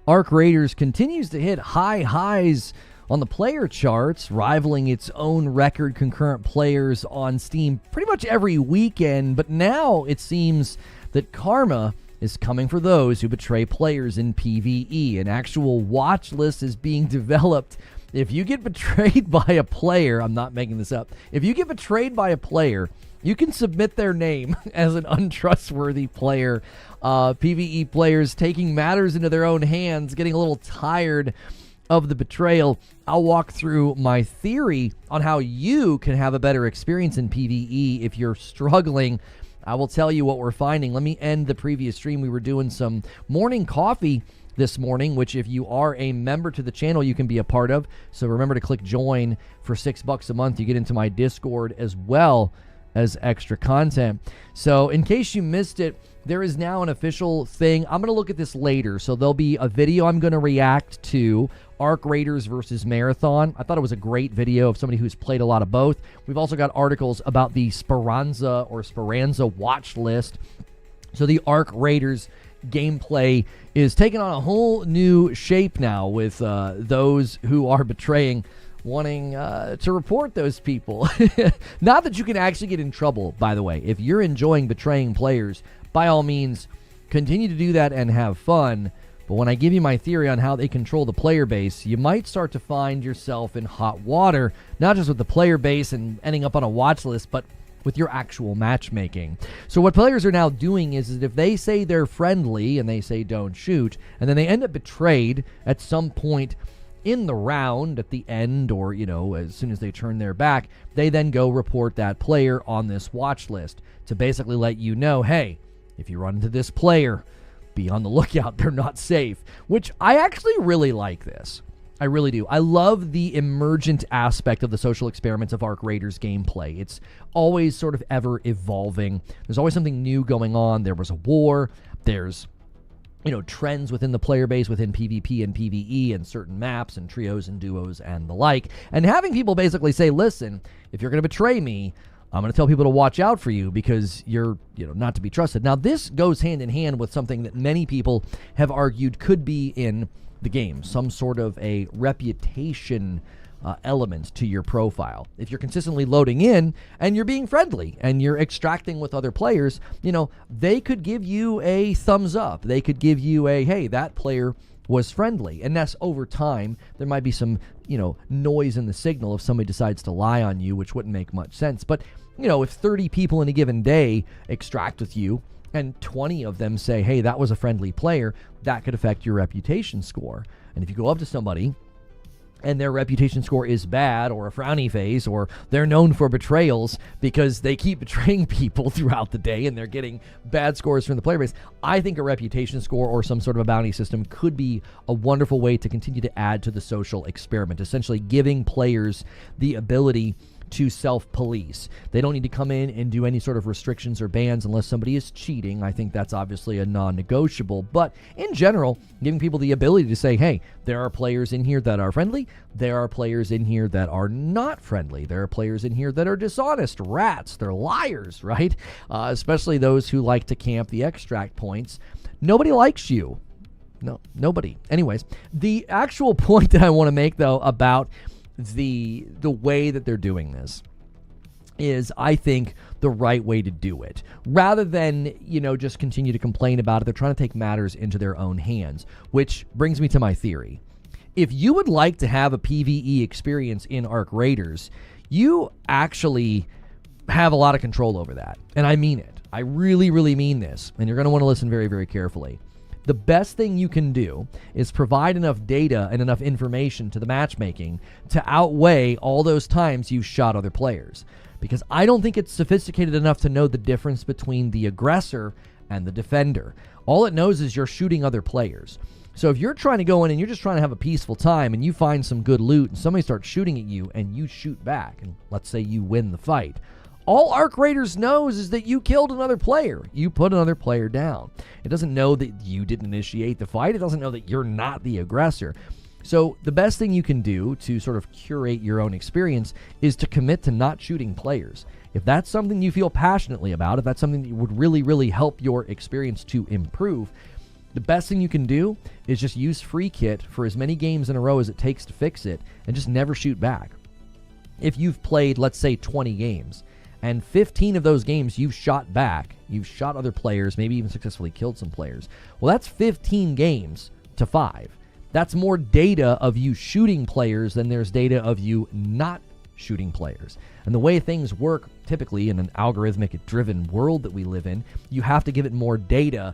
Arc Raiders continues to hit high highs on the player charts, rivaling its own record concurrent players on Steam pretty much every weekend. But now it seems that karma is coming for those who betray players in PvE. An actual watch list is being developed. If you get betrayed by a player, I'm not making this up, if you get betrayed by a player, you can submit their name as an untrustworthy player. PvE players taking matters into their own hands, getting a little tired of the betrayal. I'll walk through my theory on how you can have a better experience in PvE if you're struggling. I will tell you what we're finding. Let me end the previous stream. We were doing some morning coffee this morning, which if you are a member to the channel, you can be a part of. So remember to click join for $6 a month. You get into my Discord as well as extra content. So in case you missed it, there is now an official thing. I'm going to look at this later. So there'll be a video I'm going to react to, Arc Raiders versus Marathon. I thought it was a great video of somebody who's played a lot of both. We've also got articles about the Speranza Watchlist. So the Arc Raiders gameplay is taking on a whole new shape now with those who are betraying wanting to report those people. Not that you can actually get in trouble, by the way. If you're enjoying betraying players, by all means, continue to do that and have fun. But when I give you my theory on how they control the player base, you might start to find yourself in hot water, not just with the player base and ending up on a watch list, but with your actual matchmaking. So what players are now doing is that if they say they're friendly and they say don't shoot, and then they end up betrayed at some point in the round at the end, or, you know, as soon as they turn their back, they then go report that player on this watch list to basically let you know, hey, if you run into this player, be on the lookout. They're not safe, which I actually really like this. I really do. I love the emergent aspect of the social experiments of Arc Raiders gameplay. It's always sort of ever evolving. There's always something new going on. There was a war. There's, you know, trends within the player base, within PvP and PvE and certain maps and trios and duos and the like. And having people basically say, listen, if you're going to betray me, I'm going to tell people to watch out for you because you're, you know, not to be trusted. Now, this goes hand in hand with something that many people have argued could be in the game, some sort of a reputation element to your profile. If you're consistently loading in and you're being friendly and you're extracting with other players, you know, they could give you a thumbs up. They could give you a, hey, that player was friendly. And that's over time. There might be some, you know, noise in the signal if somebody decides to lie on you, which wouldn't make much sense. But, you know, if 30 people in a given day extract with you and 20 of them say, hey, that was a friendly player, that could affect your reputation score. And if you go up to somebody and their reputation score is bad, or a frowny face, or they're known for betrayals because they keep betraying people throughout the day and they're getting bad scores from the player base, I think a reputation score or some sort of a bounty system could be a wonderful way to continue to add to the social experiment, essentially giving players the ability to self-police. They don't need to come in and do any sort of restrictions or bans unless somebody is cheating. I think that's obviously a non-negotiable. But in general, giving people the ability to say, hey, there are players in here that are friendly. There are players in here that are not friendly. There are players in here that are dishonest, rats. They're liars, right? Especially those who like to camp the extract points. Nobody likes you. No, nobody. Anyways, the actual point that I want to make, though, about the way that they're doing this is, I think, the right way to do it. Rather than, you know, just continue to complain about it, they're trying to take matters into their own hands, which brings me to my theory. If you would like to have a PvE experience in Arc Raiders, you actually have a lot of control over that. And I mean it. I really, really mean this. And you're going to want to listen very, very carefully. The best thing you can do is provide enough data and enough information to the matchmaking to outweigh all those times you've shot other players. Because I don't think it's sophisticated enough to know the difference between the aggressor and the defender. All it knows is you're shooting other players. So if you're trying to go in and you're just trying to have a peaceful time and you find some good loot and somebody starts shooting at you and you shoot back, and let's say you win the fight, all Arc Raiders knows is that you killed another player. You put another player down. It doesn't know that you didn't initiate the fight. It doesn't know that you're not the aggressor. So the best thing you can do to sort of curate your own experience is to commit to not shooting players. If that's something you feel passionately about, if that's something that would really, really help your experience to improve, the best thing you can do is just use free kit for as many games in a row as it takes to fix it and just never shoot back. If you've played, let's say, 20 games, and 15 of those games you've shot back, you've shot other players, maybe even successfully killed some players, well, that's 15 games to 5. That's more data of you shooting players than there's data of you not shooting players. And the way things work typically in an algorithmic-driven world that we live in, you have to give it more data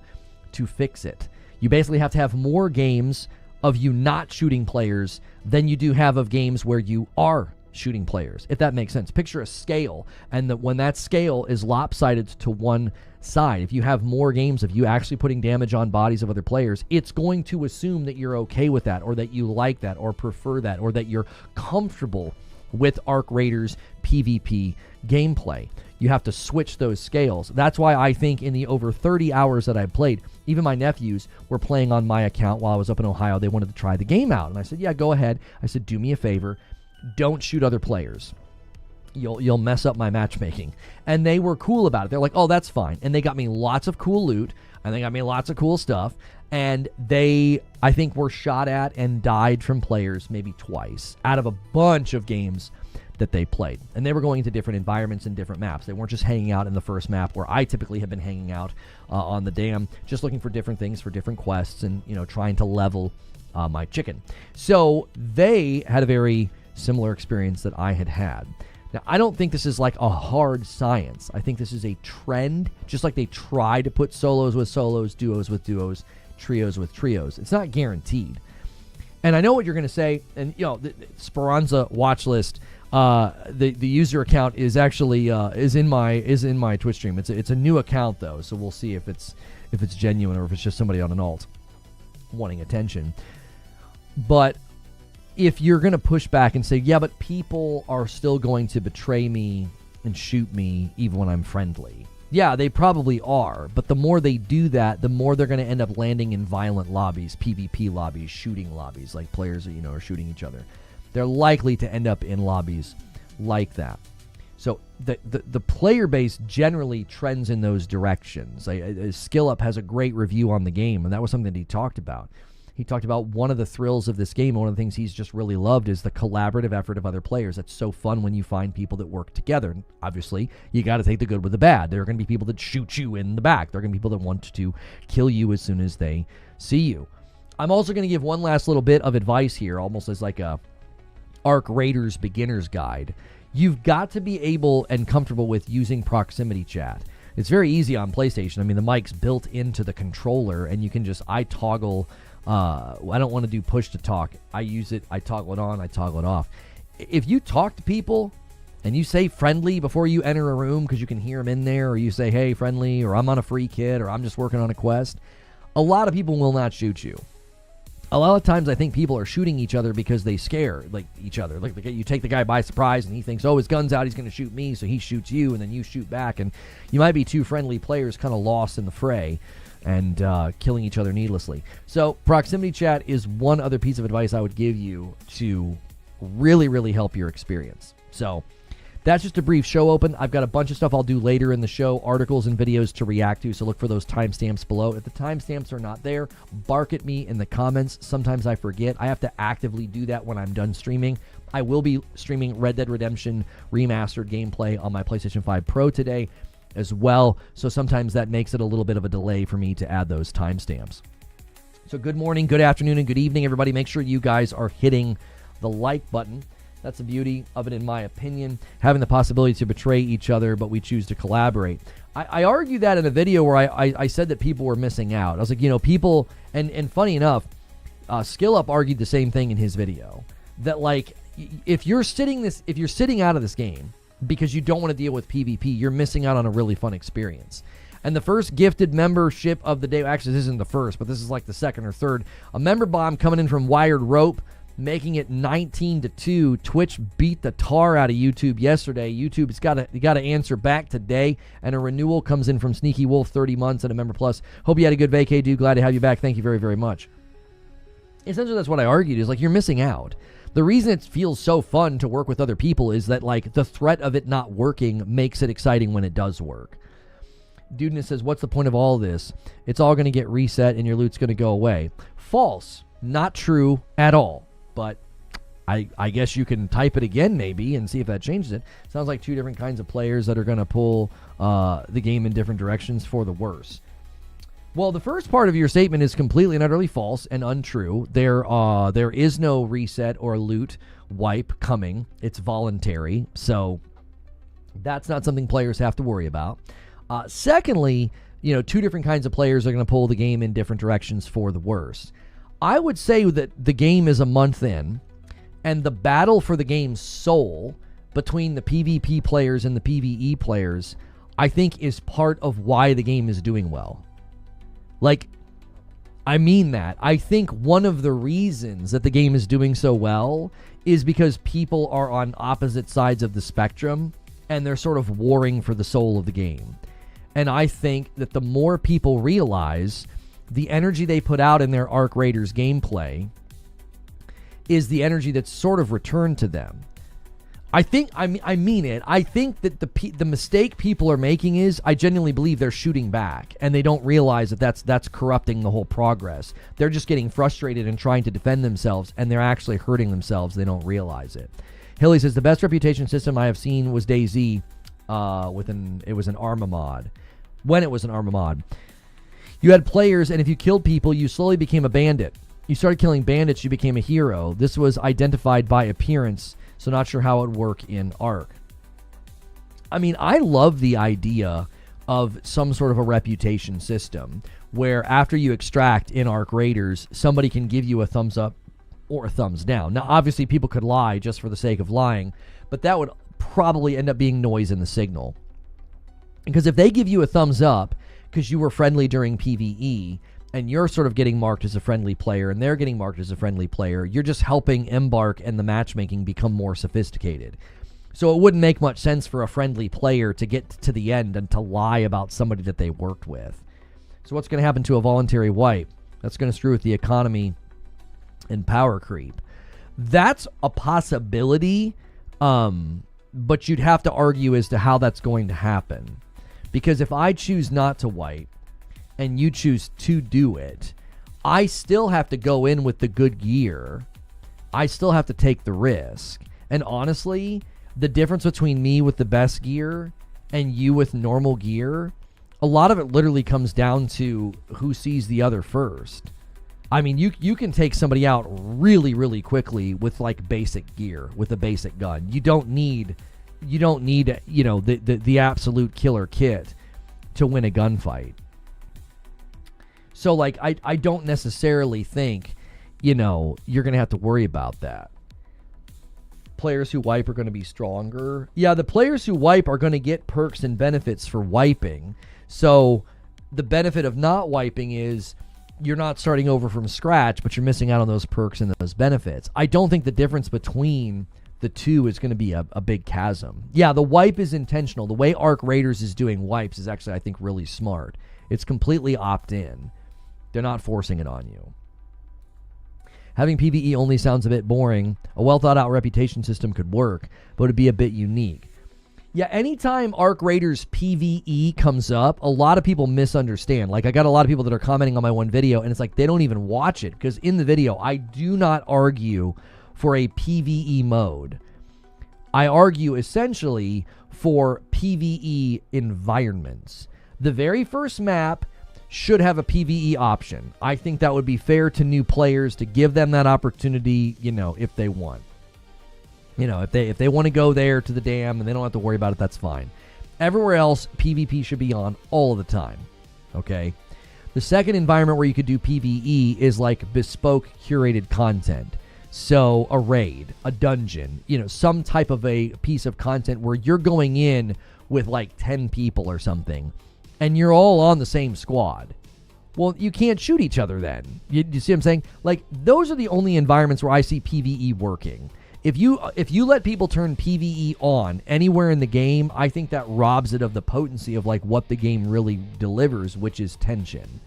to fix it. You basically have to have more games of you not shooting players than you do have of games where you are shooting players, if that makes sense. Picture a scale, and when that scale is lopsided to one side, if you have more games of you actually putting damage on bodies of other players, it's going to assume that you're okay with that, or that you like that, or prefer that, or that you're comfortable with Arc Raiders PvP gameplay. You have to switch those scales. That's why I think in the over 30 hours that I've played, even my nephews were playing on my account while I was up in Ohio. They wanted to try the game out, and I said, yeah, go ahead. I said, do me a favor. Don't shoot other players. You'll mess up my matchmaking. And they were cool about it. They're like, oh, that's fine. And they got me lots of cool loot, and they got me lots of cool stuff. And they, I think, were shot at and died from players maybe twice out of a bunch of games that they played. And they were going into different environments and different maps. They weren't just hanging out in the first map where I typically have been hanging out on the dam, just looking for different things for different quests and, you know, trying to level my chicken. So they had a very similar experience that I had had. Now, I don't think this is like a hard science. I think this is a trend, just like they try to put solos with solos, duos with duos, trios with trios. It's not guaranteed. And I know what you're going to say, and you know, the Speranza Watchlist, the user account is actually is in my Twitch stream. It's a new account though, so we'll see if it's genuine or if it's just somebody on an alt wanting attention. But if you're going to push back and say, yeah, but people are still going to betray me and shoot me even when I'm friendly. Yeah, they probably are. But the more they do that, the more they're going to end up landing in violent lobbies, PvP lobbies, shooting lobbies, like players that, you know, are shooting each other. They're likely to end up in lobbies like that. So the player base generally trends in those directions. Skill Up has a great review on the game, and that was something that he talked about. He talked about one of the thrills of this game, one of the things he's just really loved is the collaborative effort of other players. That's so fun when you find people that work together. And obviously, you got to take the good with the bad. There are going to be people that shoot you in the back. There are going to be people that want to kill you as soon as they see you. I'm also going to give one last little bit of advice here, almost as like a Arc Raiders beginner's guide. You've got to be able and comfortable with using proximity chat. It's very easy on PlayStation. I mean, the mic's built into the controller, and you can just, I toggle... I don't want to do push to talk. I use it, I toggle it on, I toggle it off. If you talk to people and you say friendly before you enter a room because you can hear them in there, or you say, hey, friendly, or I'm on a free kit, or I'm just working on a quest, a lot of people will not shoot you. A lot of times I think people are shooting each other because they scare each other. Like you take the guy by surprise and he thinks, oh, his gun's out, he's going to shoot me, so he shoots you, and then you shoot back, and you might be two friendly players kind of lost in the fray and killing each other needlessly. So proximity chat is one other piece of advice I would give you to really, really help your experience. So that's just a brief show open. I've got a bunch of stuff I'll do later in the show, articles and videos to react to, so look for those timestamps below. If the timestamps are not there, bark at me in the comments. Sometimes I forget. I have to actively do that when I'm done streaming. I will be streaming Red Dead Redemption Remastered gameplay on my PlayStation 5 Pro today as well, so sometimes that makes it a little bit of a delay for me to add those timestamps. So good morning, good afternoon, and good evening, everybody. Make sure you guys are hitting the like button. That's the beauty of it, in my opinion, having the possibility to betray each other, but we choose to collaborate. I argued that in a video where I said that people were missing out. I was like, you know, people, and funny enough, Skill Up argued the same thing in his video, that like, if you're sitting out of this game because you don't want to deal with PvP, you're missing out on a really fun experience. And the first gifted membership of the day, actually this isn't the first, but this is like the second or third, a member bomb coming in from Wired Rope, making it 19-2. Twitch beat the tar out of YouTube yesterday. YouTube's got to answer back today, and a renewal comes in from Sneaky Wolf, 30 months and a member plus. Hope you had a good vacay, dude. Glad to have you back. Thank you very, very much. Essentially, that's what I argued, is like, you're missing out. The reason it feels so fun to work with other people is that, like, the threat of it not working makes it exciting when it does work. Dudeness says, what's the point of all this? It's all going to get reset and your loot's going to go away. False. Not true at all. But I guess you can type it again maybe and see if that changes it. Sounds like two different kinds of players that are going to pull the game in different directions for the worse. Well, the first part of your statement is completely and utterly false and untrue. There is no reset or loot wipe coming. It's voluntary. So that's not something players have to worry about. Secondly, two different kinds of players are going to pull the game in different directions for the worse. I would say that the game is a month in, and the battle for the game's soul between the PvP players and the PvE players, I think, is part of why the game is doing well. I mean that. I think one of the reasons that the game is doing so well is because people are on opposite sides of the spectrum, and they're sort of warring for the soul of the game. And I think that the more people realize the energy they put out in their Arc Raiders gameplay is the energy that's sort of returned to them. I mean it. I think that the mistake people are making is, I genuinely believe they're shooting back, and they don't realize that that's corrupting the whole progress. They're just getting frustrated and trying to defend themselves, and they're actually hurting themselves. They don't realize it. Hilly says, the best reputation system I have seen was DayZ. It was an Arma mod. When it was an Arma mod. You had players, and if you killed people, you slowly became a bandit. You started killing bandits, you became a hero. This was identified by appearance, so not sure how it would work in Arc. I mean, I love the idea of some sort of a reputation system where after you extract in Arc Raiders, somebody can give you a thumbs up or a thumbs down. Now, obviously, people could lie just for the sake of lying, but that would probably end up being noise in the signal. Because if they give you a thumbs up because you were friendly during PvE, and you're sort of getting marked as a friendly player, and they're getting marked as a friendly player, you're just helping Embark and the matchmaking become more sophisticated. So it wouldn't make much sense for a friendly player to get to the end and to lie about somebody that they worked with. So what's going to happen to a voluntary wipe? That's going to screw with the economy and power creep. That's a possibility, but you'd have to argue as to how that's going to happen. Because if I choose not to wipe, and you choose to do it, I still have to go in with the good gear. I still have to take the risk. And honestly, the difference between me with the best gear and you with normal gear, a lot of it literally comes down to who sees the other first. I mean, you can take somebody out really, really quickly with basic gear, with a basic gun. You don't need the absolute killer kit to win a gunfight. So, I don't necessarily think, you're going to have to worry about that. Players who wipe are going to be stronger. Yeah, the players who wipe are going to get perks and benefits for wiping. So, the benefit of not wiping is you're not starting over from scratch, but you're missing out on those perks and those benefits. I don't think the difference between the two is going to be a big chasm. Yeah, the wipe is intentional. The way Arc Raiders is doing wipes is actually, I think, really smart. It's completely opt-in. They're not forcing it on you. Having PvE only sounds a bit boring. A well-thought-out reputation system could work, but it'd be a bit unique. Yeah, anytime Arc Raiders PVE comes up, a lot of people misunderstand. I got a lot of people that are commenting on my one video, and it's they don't even watch it, because in the video, I do not argue for a PvE mode. I argue essentially for PvE environments. The very first map should have a PvE option. I think that would be fair to new players to give them that opportunity, if they want. If they want to go there to the dam and they don't have to worry about it, that's fine. Everywhere else, PvP should be on all of the time. Okay? The second environment where you could do PvE is bespoke curated content. So a raid, a dungeon, some type of a piece of content where you're going in with 10 people or something, and you're all on the same squad. Well, you can't shoot each other then. You see what I'm saying? Those are the only environments where I see PvE working. If you let people turn PvE on anywhere in the game, I think that robs it of the potency of what the game really delivers, which is tension.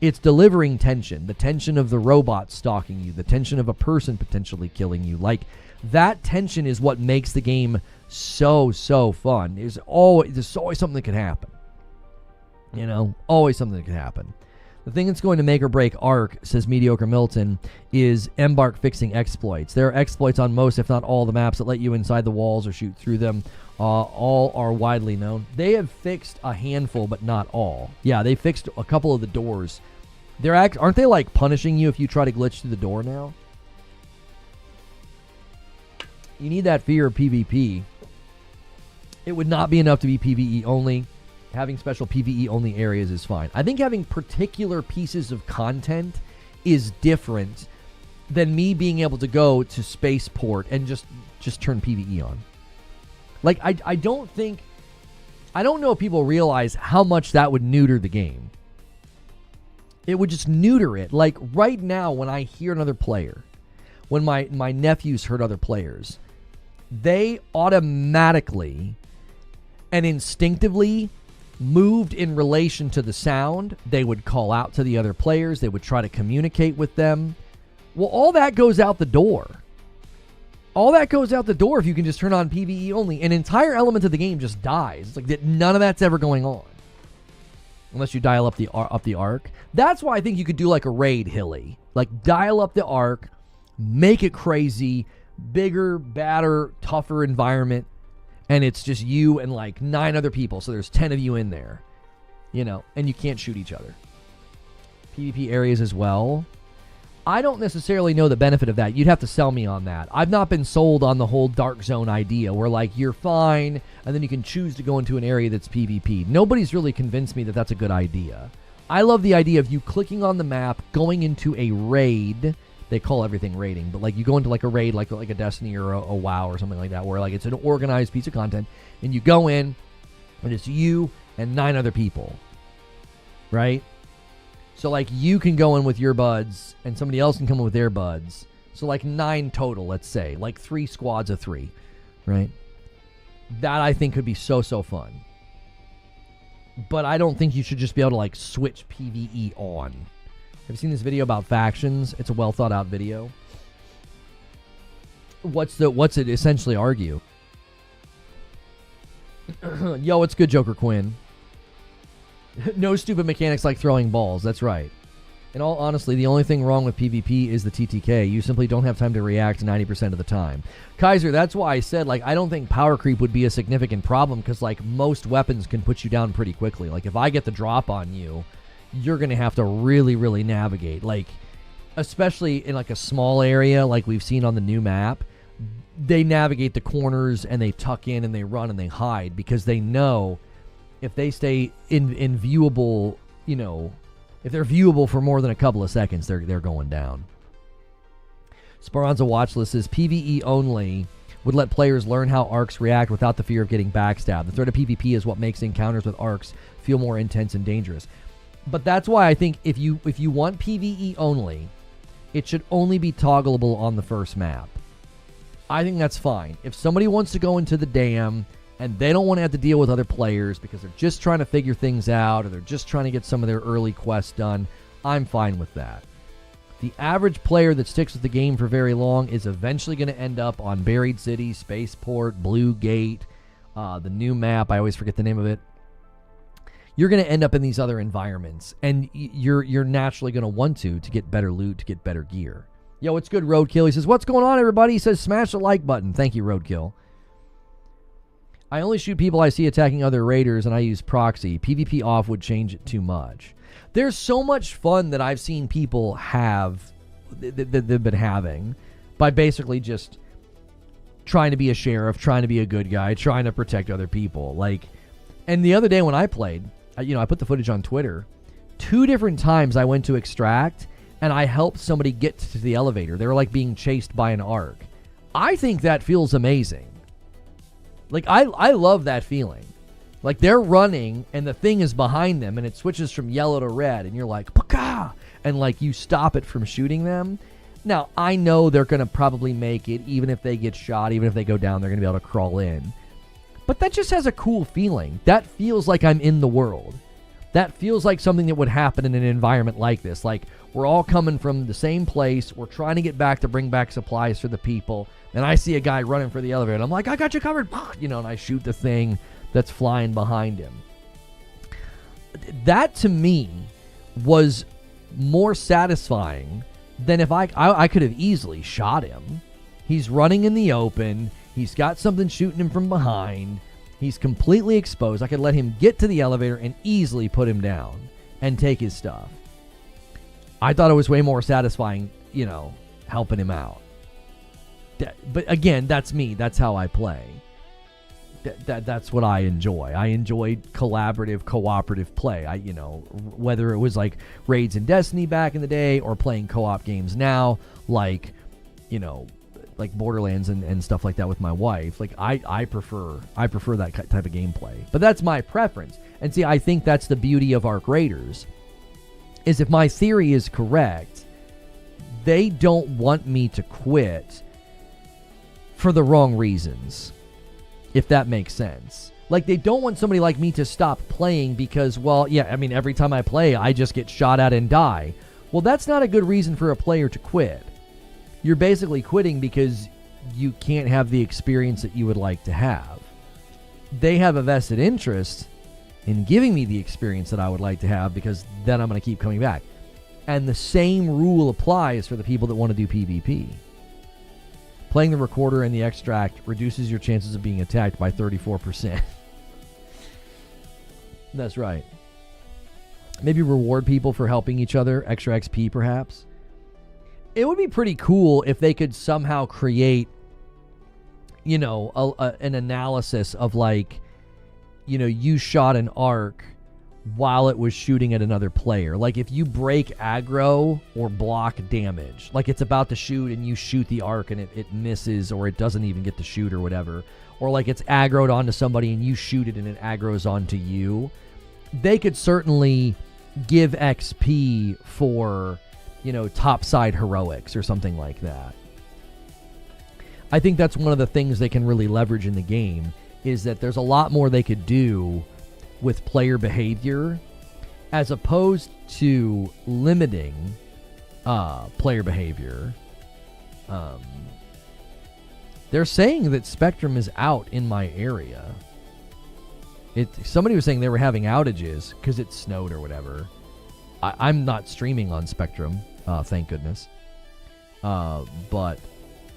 It's delivering tension. The tension of the robot stalking you, the tension of a person potentially killing you. That tension is what makes the game so fun. There's always something that can happen. You know, always something that can happen. The thing that's going to make or break Arc, says Mediocre Milton, is Embark fixing exploits. There are exploits on most, if not all, the maps that let you inside the walls or shoot through them. All are widely known. They have fixed a handful, but not all. Yeah, they fixed a couple of the doors. Aren't they like punishing you if you try to glitch through the door now? You need that fear of PvP. It would not be enough to be PvE only. Having special PvE only areas is fine. I think having particular pieces of content is different than me being able to go to Spaceport and just turn PvE on. Like, I don't know if people realize how much that would neuter the game. It would just neuter it. Like, right now, when I hear another player, when my nephews heard other players, they automatically and instinctively moved in relation to the sound. They would call out to the other players. They would try to communicate with them. Well, all that goes out the door. All that goes out the door if you can just turn on PvE only. An entire element of the game just dies. It's like that. None of that's ever going on. Unless you dial up the arc. That's why I think you could do like a raid hilly. Like, dial up the arc, make it crazy, bigger, badder, tougher environment, and it's just you and like 9 other people. So there's 10 of you in there, you know, and you can't shoot each other. PvP areas as well. I don't necessarily know the benefit of that. You'd have to sell me on that. I've not been sold on the whole dark zone idea where like you're fine and then you can choose to go into an area that's PvP. Nobody's really convinced me that that's a good idea. I love the idea of you clicking on the map, going into a raid. They call everything raiding, but like you go into like a raid, like a Destiny or a WoW or something like that, where like it's an organized piece of content, and you go in, and it's you and 9 other people, right? So like you can go in with your buds, and somebody else can come in with their buds. So like 9 total, let's say, like 3 squads of 3, right? That I think could be so fun. But I don't think you should just be able to like switch PvE on. Have you seen this video about factions? It's a well thought out video. What's it essentially argue? Yo, it's good, Joker Quinn. No stupid mechanics like throwing balls. That's right. In all honesty, the only thing wrong with PvP is the TTK. You simply don't have time to react 90% of the time. Kaiser, that's why I said, like, I don't think power creep would be a significant problem because, like, most weapons can put you down pretty quickly. Like, if I get the drop on you, you're going to have to really, really navigate. Like, especially in, like, a small area like we've seen on the new map, they navigate the corners and they tuck in and they run and they hide because they know if they stay in viewable, you know, if they're viewable for more than a couple of seconds, they're going down. Speranza Watchlist says PvE only would let players learn how arcs react without the fear of getting backstabbed. The threat of PvP is what makes encounters with arcs feel more intense and dangerous. But that's why I think if you want PvE only, it should only be toggleable on the first map. I think that's fine. If somebody wants to go into the dam and they don't want to have to deal with other players because they're just trying to figure things out or they're just trying to get some of their early quests done, I'm fine with that. The average player that sticks with the game for very long is eventually going to end up on Buried City, Spaceport, Blue Gate, the new map. I always forget the name of it. You're going to end up in these other environments, and you're naturally going to want to get better loot, to get better gear. Yo, it's good, Roadkill. He says, what's going on, everybody? He says, smash the like button. Thank you, Roadkill. I only shoot people I see attacking other raiders, and I use proxy. PvP off would change it too much. There's so much fun that I've seen people have, that they've been having, by basically just trying to be a sheriff, trying to be a good guy, trying to protect other people. Like, and the other day when I played, I put the footage on Twitter. 2 different times I went to extract, and I helped somebody get to the elevator. They were like being chased by an arc. I think that feels amazing. Like, I love that feeling. Like, they're running, and the thing is behind them, and it switches from yellow to red, and you're like, Paka! And, like, you stop it from shooting them. Now, I know they're going to probably make it, even if they get shot, even if they go down, they're going to be able to crawl in. But that just has a cool feeling. That feels like I'm in the world. That feels like something that would happen in an environment like this. Like, we're all coming from the same place. We're trying to get back to bring back supplies for the people. And I see a guy running for the elevator. And I'm like, I got you covered. And I shoot the thing that's flying behind him. that to me was more satisfying than if I could have easily shot him. He's running in the open. He's got something shooting him from behind. He's completely exposed. I could let him get to the elevator and easily put him down and take his stuff. I thought it was way more satisfying, helping him out. But again, that's me. That's how I play. That's what I enjoy. I enjoy collaborative, cooperative play. Whether it was like raids in Destiny back in the day or playing co-op games now, like Borderlands and stuff like that with my wife. Like I prefer that type of gameplay. But that's my preference. And see, I think that's the beauty of Arc Raiders, is if my theory is correct, they don't want me to quit for the wrong reasons, if that makes sense. Like, they don't want somebody like me to stop playing because, every time I play, I just get shot at and die. Well, that's not a good reason for a player to quit. You're basically quitting because you can't have the experience that you would like to have. They have a vested interest in giving me the experience that I would like to have, because then I'm going to keep coming back. And the same rule applies for the people that want to do PvP. Playing the recorder and the extract reduces your chances of being attacked by 34%. That's right. Maybe reward people for helping each other, extra XP perhaps. It would be pretty cool if they could somehow create, an analysis of you shot an arc while it was shooting at another player. Like if you break aggro or block damage, like it's about to shoot and you shoot the arc and it misses, or it doesn't even get to shoot or whatever, or like it's aggroed onto somebody and you shoot it and it aggroes onto you, they could certainly give XP for, topside heroics or something like that. I think that's one of the things they can really leverage in the game, is that there's a lot more they could do with player behavior, as opposed to limiting player behavior. They're saying that Spectrum is out in my area. Somebody was saying they were having outages because it snowed or whatever. I'm not streaming on Spectrum, thank goodness. But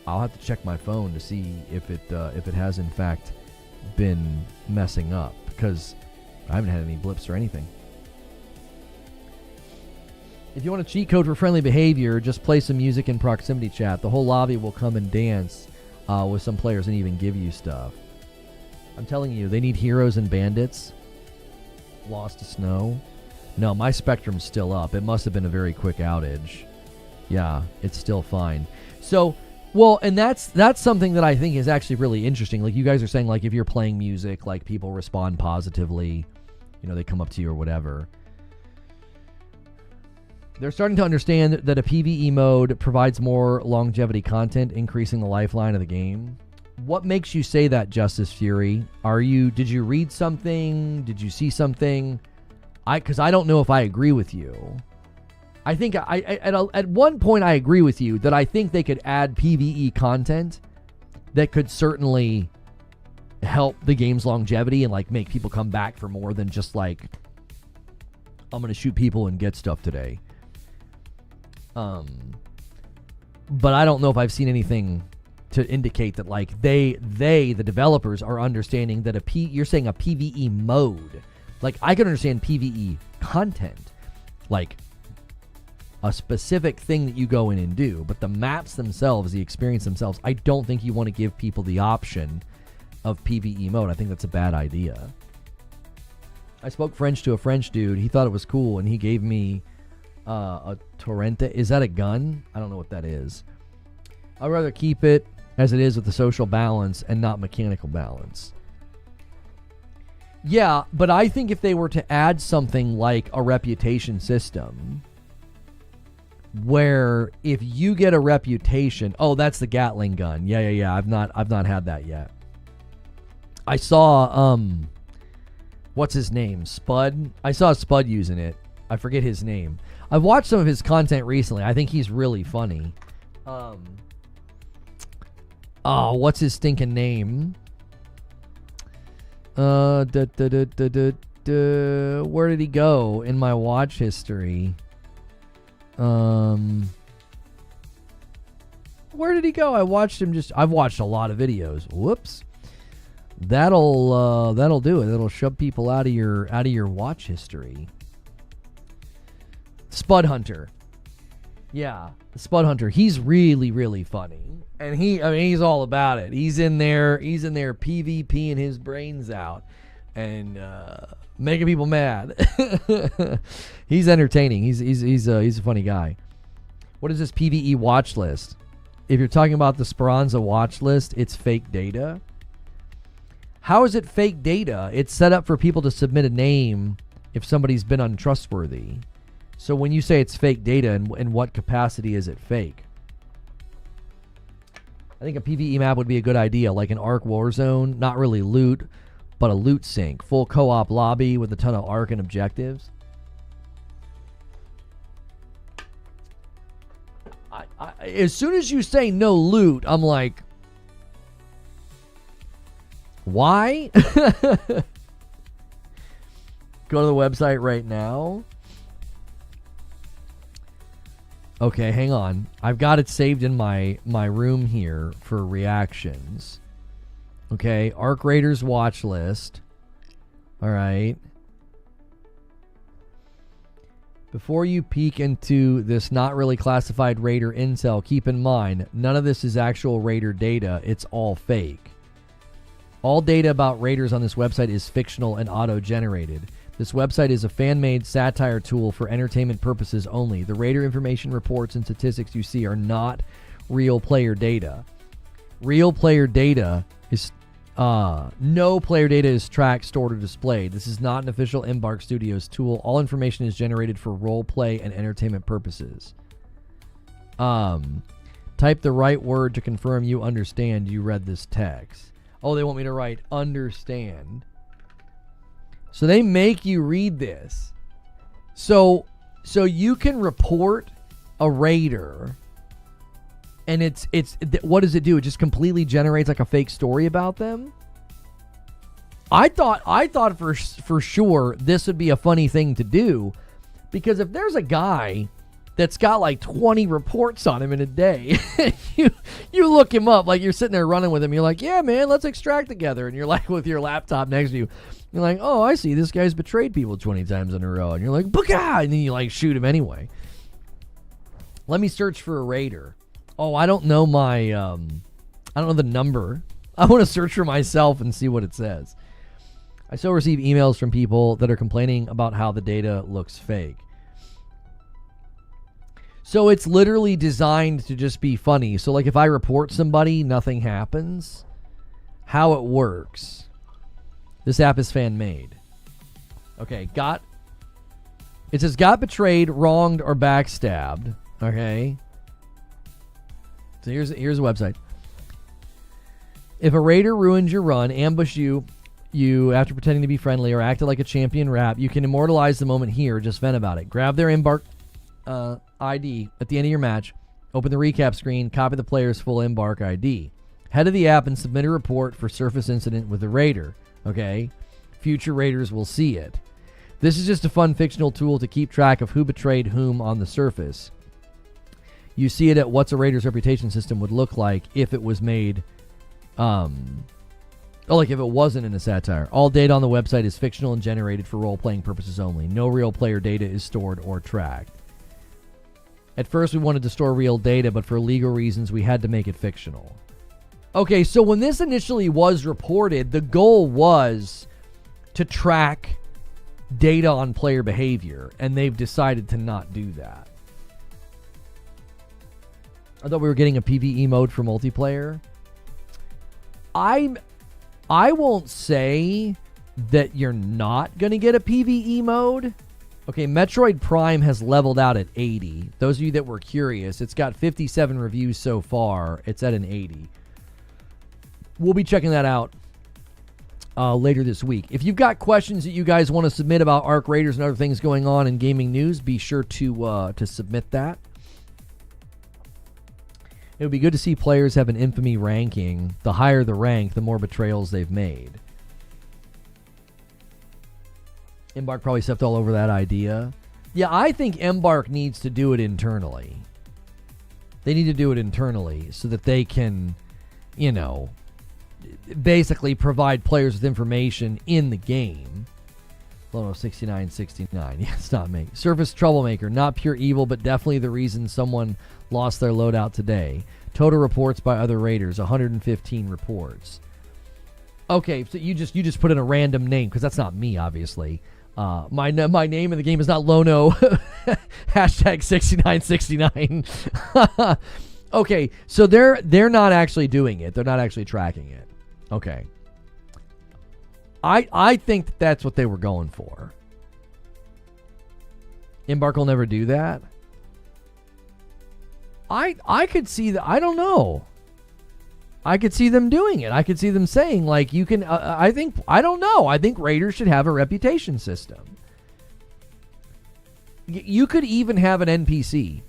I'll have to check my phone to see if it has in fact been messing up, because I haven't had any blips or anything. If you want a cheat code for friendly behavior, just play some music in proximity chat. The whole lobby will come and dance with some players and even give you stuff. I'm telling you, they need heroes and bandits. Lost to snow. No, my Spectrum's still up. It must have been a very quick outage. Yeah, it's still fine. So, and that's something that I think is actually really interesting. Like you guys are saying, like if you're playing music, like people respond positively, they come up to you or whatever. They're starting to understand that a PvE mode provides more longevity content, increasing the lifeline of the game. What makes you say that, Justice Fury? Did you read something? Did you see something? Because I don't know if I agree with you. I think at one point I agree with you that I think they could add PvE content that could certainly help the game's longevity and like make people come back for more than just like, I'm going to shoot people and get stuff today. But I don't know if I've seen anything to indicate that like the developers are understanding that you're saying a PvE mode. Like I can understand PvE content, like a specific thing that you go in and do, but the maps themselves, the experience themselves, I don't think you want to give people the option of PvE mode. I think that's a bad idea. I spoke French to a French dude. He thought it was cool, and he gave me a Torrente. Is that a gun? I don't know what that is. I'd rather keep it as it is with the social balance and not mechanical balance. Yeah, but I think if they were to add something like a reputation system, where if you get a reputation, that's the Gatling gun. Yeah. I've not had that yet. I saw what's his name? Spud. I saw Spud using it. I forget his name. I've watched some of his content recently. I think he's really funny. What's his stinking name? Where did he go in my watch history? Where did he go? I've watched a lot of videos. Whoops. That'll do it. That'll shove people out of your watch history. Spud Hunter. Yeah, the Spud Hunter. He's really, really funny. And he's all about it. He's in there PvPing his brains out and making people mad. He's entertaining. He's a funny guy. What is this PVE Watchlist? If you're talking about the Speranza Watchlist, it's fake data. How is it fake data? It's set up for people to submit a name if somebody's been untrustworthy. So when you say it's fake data, in what capacity is it fake? I think a PvE map would be a good idea, like an Arc Warzone. Not really loot, but a loot sink. Full co-op lobby with a ton of Arc and objectives. As soon as you say no loot, I'm like, why? Go to the website right now. Okay, hang on. I've got it saved in my room here for reactions. Okay, Arc Raiders Watchlist. All right. Before you peek into this not really classified Raider intel, keep in mind, none of this is actual Raider data. It's all fake. All data about Raiders on this website is fictional and auto-generated. This website is a fan-made satire tool for entertainment purposes only. The Raider information reports and statistics you see are not real player data. Real player data is... no player data is tracked, stored, or displayed. This is not an official Embark Studios tool. All information is generated for role play and entertainment purposes. Type the right word to confirm you understand you read this text. Oh, they want me to write understand. So they make you read this. So you can report a Raider, and it's what does it do? It just completely generates like a fake story about them. I thought for sure this would be a funny thing to do, because if there's a guy that's got like 20 reports on him in a day, you look him up, like you're sitting there running with him, you're like, yeah, man, let's extract together, and you're like with your laptop next to you. You're like, oh, I see, this guy's betrayed people 20 times in a row. And you're like, booga! And then you like shoot him anyway. Let me search for a Raider. Oh, I don't know I don't know the number. I want to search for myself and see what it says. I still receive emails from people that are complaining about how the data looks fake. So it's literally designed to just be funny. So like if I report somebody, nothing happens. How it works. This app is fan-made. Okay, it says got betrayed, wronged, or backstabbed. Okay. So here's a website. If a Raider ruins your run, ambush you after pretending to be friendly, or acted like a champion rap, you can immortalize the moment here. Just vent about it. Grab their Embark ID at the end of your match. Open the recap screen. Copy the player's full Embark ID. Head to the app and submit a report for surface incident with the Raider. Okay? Future Raiders will see it. This is just a fun fictional tool to keep track of who betrayed whom on the surface. You see it at what's a Raider's reputation system would look like if it was made, like if it wasn't in a satire. All data on the website is fictional and generated for role-playing purposes only. No real player data is stored or tracked. At first we wanted to store real data, but for legal reasons we had to make it fictional. Okay, so when this initially was reported, the goal was to track data on player behavior, and they've decided to not do that. I thought we were getting a PvE mode for multiplayer. I won't say that you're not going to get a PvE mode. Okay, Metroid Prime has leveled out at 80. Those of you that were curious, it's got 57 reviews so far. It's at an 80. We'll be checking that out later this week. If you've got questions that you guys want to submit about Arc Raiders and other things going on in gaming news, be sure to submit that. It would be good to see players have an infamy ranking. The higher the rank, the more betrayals they've made. Embark probably stepped all over that idea. Yeah, I think Embark needs to do it internally. They need to do it internally so that they can, you know, basically provide players with information in the game. Lono 6969. Yeah, it's not me. Surface Troublemaker. Not pure evil, but definitely the reason someone lost their loadout today. Total reports by other Raiders. 115 reports. Okay, so you just put in a random name, because that's not me, obviously. My name in the game is not Lono. Hashtag 6969. Okay, so they're not actually doing it. They're not actually tracking it. Okay. I think that's what they were going for. Embark will never do that. I could see that. I don't know. I could see them doing it. I could see them saying, like, you can, I don't know. I think Raiders should have a reputation system. You could even have an NPC,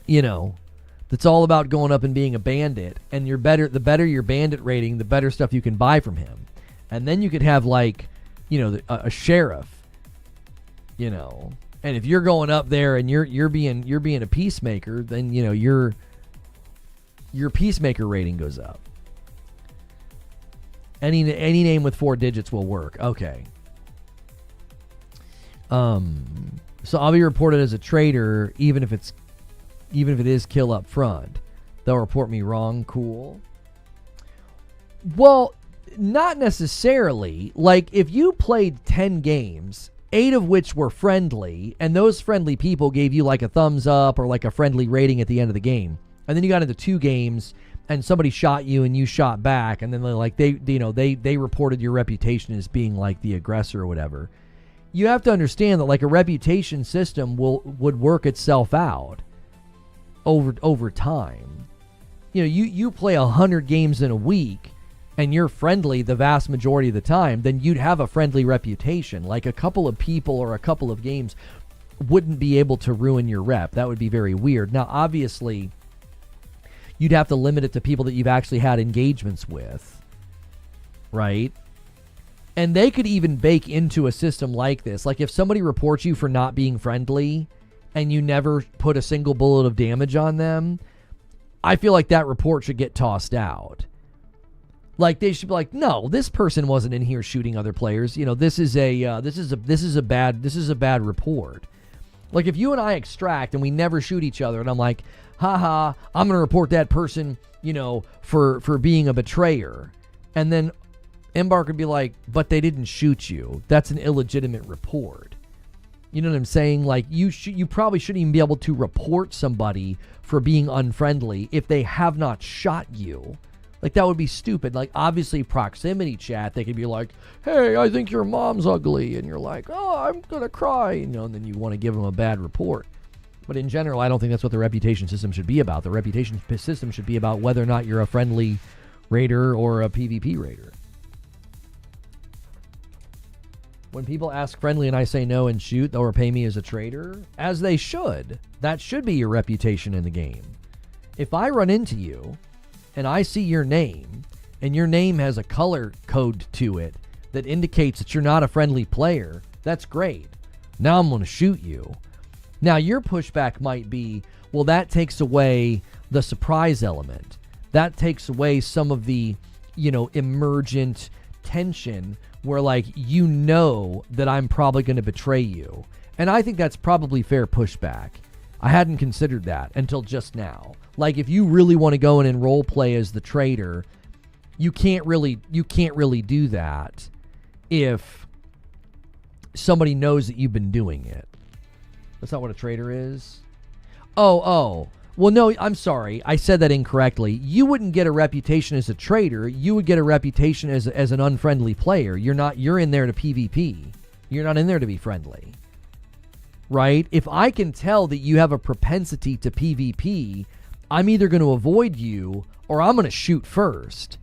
you know, that's all about going up and being a bandit. And the better your bandit rating, the better stuff you can buy from him. And then you could have, like, you know, a sheriff, you know. And if you're going up there and you're being a peacemaker, then, you know, your peacemaker rating goes up. Any name with 4 digits will work. Okay. So I'll be reported as a traitor even if it is kill up front. They'll report me wrong. Cool. Well, not necessarily. Like, if you played 10 games, 8 of which were friendly, and those friendly people gave you like a thumbs up or like a friendly rating at the end of the game, and then you got into 2 games and somebody shot you and you shot back, and then they reported your reputation as being like the aggressor or whatever. You have to understand that, like, a reputation system would work itself out over time. You know, you play 100 games in a week and you're friendly the vast majority of the time, then you'd have a friendly reputation. Like, a couple of people or a couple of games wouldn't be able to ruin your rep. That would be very weird. Now, obviously, you'd have to limit it to people that you've actually had engagements with, right? And they could even bake into a system like this. Like, if somebody reports you for not being friendly and you never put a single bullet of damage on them, I feel like that report should get tossed out. Like, they should be like, no, this person wasn't in here shooting other players. You know, this is a bad report. Like, if you and I extract and we never shoot each other, and I'm like, haha, I'm going to report that person, you know, for being a betrayer. And then Embark would be like, but they didn't shoot you. That's an illegitimate report. You know what I'm saying? Like, you probably shouldn't even be able to report somebody for being unfriendly if they have not shot you. Like, that would be stupid. Like, obviously, proximity chat, they could be like, hey, I think your mom's ugly. And you're like, oh, I'm going to cry. You know, and then you want to give them a bad report. But in general, I don't think that's what the reputation system should be about. The reputation system should be about whether or not you're a friendly raider or a PvP raider. When people ask friendly and I say no and shoot, they'll repay me as a traitor, as they should. That should be your reputation in the game. If I run into you and I see your name, and your name has a color code to it that indicates that you're not a friendly player, that's great. Now I'm going to shoot you. Now, your pushback might be, well, that takes away the surprise element. That takes away some of the, you know, emergent tension where, like, you know that I'm probably going to betray you. And I think that's probably fair pushback. I hadn't considered that until just now. Like, if you really want to go in and role play as the traitor, you can't really do that if somebody knows that you've been doing it. That's not what a traitor is. Oh. Well, no, I'm sorry. I said that incorrectly. You wouldn't get a reputation as a traitor. You would get a reputation as an unfriendly player. You're in there to PvP. You're not in there to be friendly. Right? If I can tell that you have a propensity to PvP, I'm either going to avoid you or I'm going to shoot first.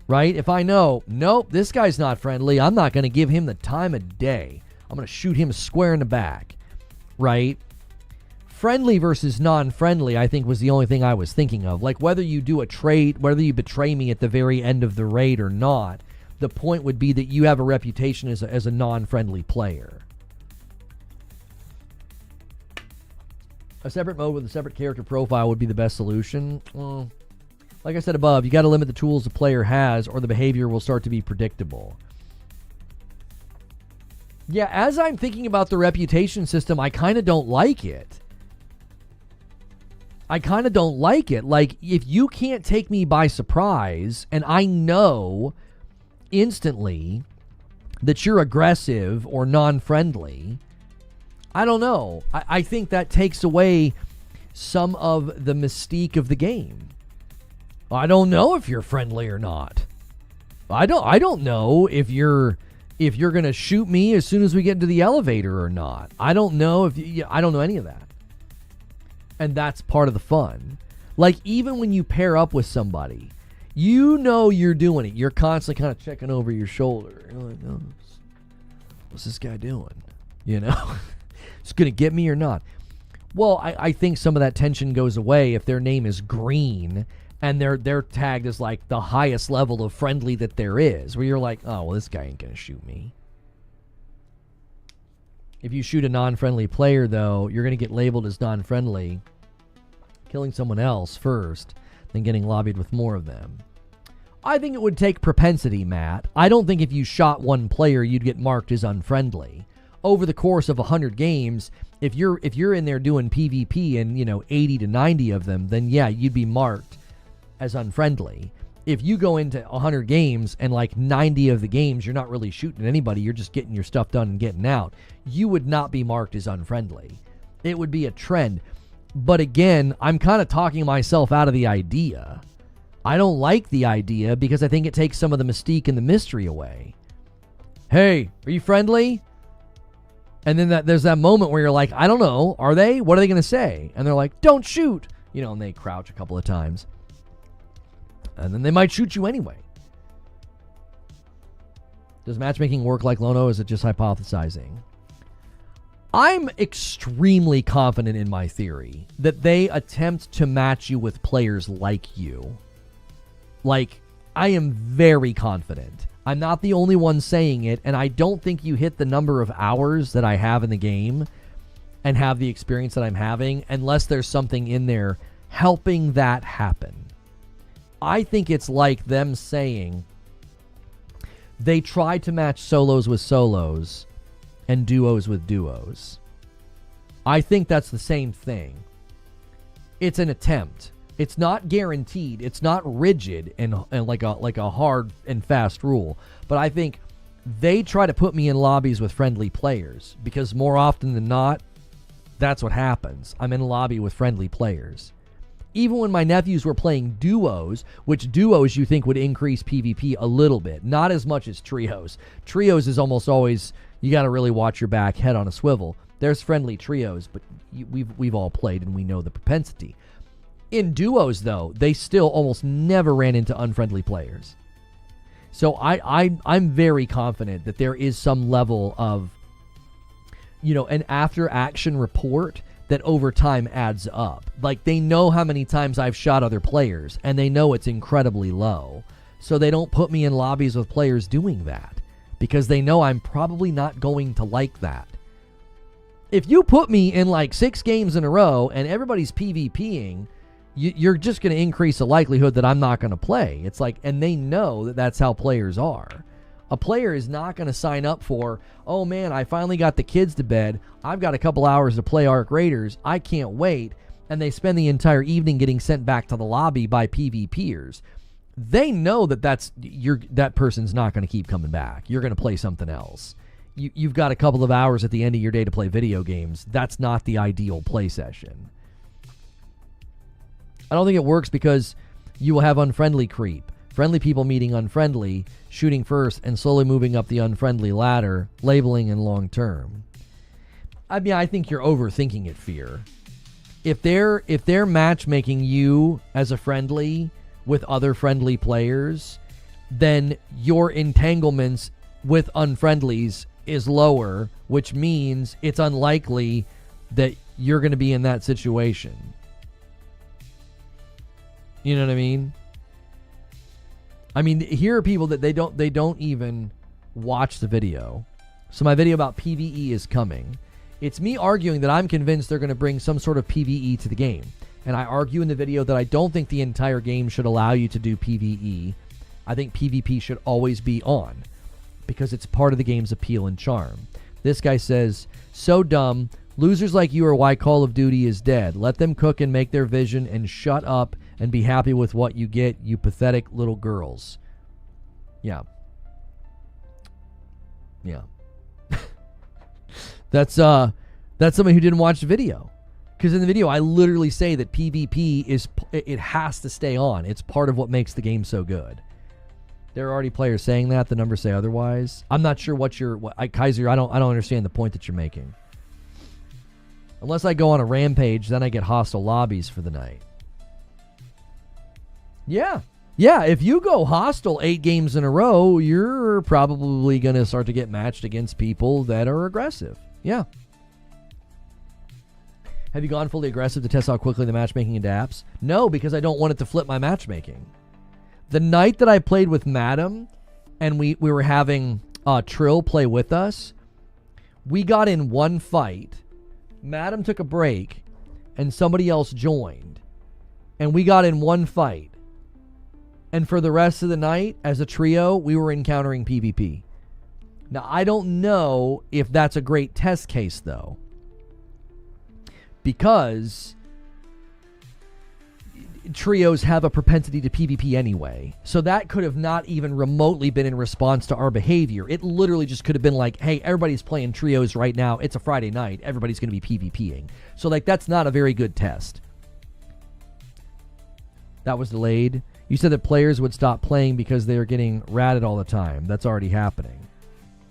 Right? If I know, nope, this guy's not friendly, I'm not going to give him the time of day. I'm going to shoot him square in the back. Right? Friendly versus non-friendly, I think, was the only thing I was thinking of. Like, whether you do a trade, whether you betray me at the very end of the raid or not, the point would be that you have a reputation as a non-friendly player. A separate mode with a separate character profile would be the best solution. Well, like I said above, you got to limit the tools the player has, or the behavior will start to be predictable. Yeah, as I'm thinking about the reputation system, I kind of don't like it. Like, if you can't take me by surprise, and I know instantly that you're aggressive or non-friendly, I don't know. I think that takes away some of the mystique of the game. I don't know if you're friendly or not. I don't know if you're gonna shoot me as soon as we get into the elevator or not. I don't know I don't know any of that. And that's part of the fun. Like, even when you pair up with somebody, you know you're doing it. You're constantly kind of checking over your shoulder. You're like, oh, what's this guy doing? You know? It's going to get me or not? Well, I think some of that tension goes away if their name is Green and they're tagged as like the highest level of friendly that there is, where you're like, oh, well, this guy ain't going to shoot me. If you shoot a non-friendly player, though, you're going to get labeled as non-friendly, killing someone else first, then getting lobbied with more of them. I think it would take propensity, Matt. I don't think if you shot one player, you'd get marked as unfriendly. Over the course of 100 games, if you're in there doing PvP and, 80 to 90 of them, then yeah, you'd be marked as unfriendly. If you go into 100 games and like 90 of the games you're not really shooting anybody, you're just getting your stuff done and getting out, you would not be marked as unfriendly. It would be a trend. But again, I'm kind of talking myself out of the idea. I don't like the idea because I think it takes some of the mystique and the mystery away. Hey, are you friendly? And then there's that moment where you're like, I don't know, are they? What are they going to say? And they're like, don't shoot. And they crouch a couple of times. And then they might shoot you anyway. Does matchmaking work like Lono, or is it just hypothesizing? I'm extremely confident in my theory that they attempt to match you with players like you. Like, I am very confident. I'm not the only one saying it, and I don't think you hit the number of hours that I have in the game and have the experience that I'm having unless there's something in there helping that happen. I think it's like them saying they try to match solos with solos and duos with duos. I think that's the same thing. It's an attempt. It's not guaranteed. It's not rigid and like a hard and fast rule. But I think they try to put me in lobbies with friendly players because more often than not, that's what happens. I'm in a lobby with friendly players. Even when my nephews were playing duos, which duos you think would increase PvP a little bit, not as much as trios. Trios is almost always, you got to really watch your back, head on a swivel. There's friendly trios, but we've all played and we know the propensity. In duos, though, they still almost never ran into unfriendly players. So I'm very confident that there is some level of, an after-action report that over time adds up. Like, they know how many times I've shot other players, and they know it's incredibly low. So they don't put me in lobbies with players doing that, because they know I'm probably not going to like that. If you put me in like 6 games in a row and everybody's PvPing, you're just going to increase the likelihood that I'm not going to play. It's like, and they know that that's how players are. A player is not going to sign up for, oh man, I finally got the kids to bed. I've got a couple hours to play Arc Raiders. I can't wait. And they spend the entire evening getting sent back to the lobby by PvPers. They know that that person's not going to keep coming back. You're going to play something else. You've got a couple of hours at the end of your day to play video games. That's not the ideal play session. I don't think it works because you will have unfriendly creep. Friendly people meeting unfriendly, shooting first, and slowly moving up the unfriendly ladder, labeling in long term. I mean, I think you're overthinking it, Fear. If they're matchmaking you as a friendly with other friendly players, then your entanglements with unfriendlies is lower, which means it's unlikely that you're going to be in that situation. You know what I mean? I mean, here are people that they don't even watch the video. So my video about PvE is coming. It's me arguing that I'm convinced they're going to bring some sort of PvE to the game. And I argue in the video that I don't think the entire game should allow you to do PvE. I think PvP should always be on because it's part of the game's appeal and charm. This guy says, so dumb. Losers like you are why Call of Duty is dead. Let them cook and make their vision and shut up and be happy with what you get, you pathetic little girls. Yeah. Yeah. That's somebody who didn't watch the video. Because in the video, I literally say that PvP it has to stay on. It's part of what makes the game so good. There are already players saying that. The numbers say otherwise. I'm not sure Kaiser, I don't understand the point that you're making. Unless I go on a rampage, then I get hostile lobbies for the night. Yeah. Yeah, if you go hostile 8 games in a row, you're probably going to start to get matched against people that are aggressive. Yeah. Have you gone fully aggressive to test how quickly the matchmaking adapts? No, because I don't want it to flip my matchmaking. The night that I played with Madam and we were having Trill play with us, we got in one fight. Madam took a break and somebody else joined. And we got in one fight. And for the rest of the night, as a trio, we were encountering PvP. Now, I don't know if that's a great test case, though. Because trios have a propensity to PvP anyway. So that could have not even remotely been in response to our behavior. It literally just could have been like, hey, everybody's playing trios right now. It's a Friday night. Everybody's going to be PvPing. So, like, that's not a very good test. That was delayed. You said that players would stop playing because they are getting ratted all the time. That's already happening.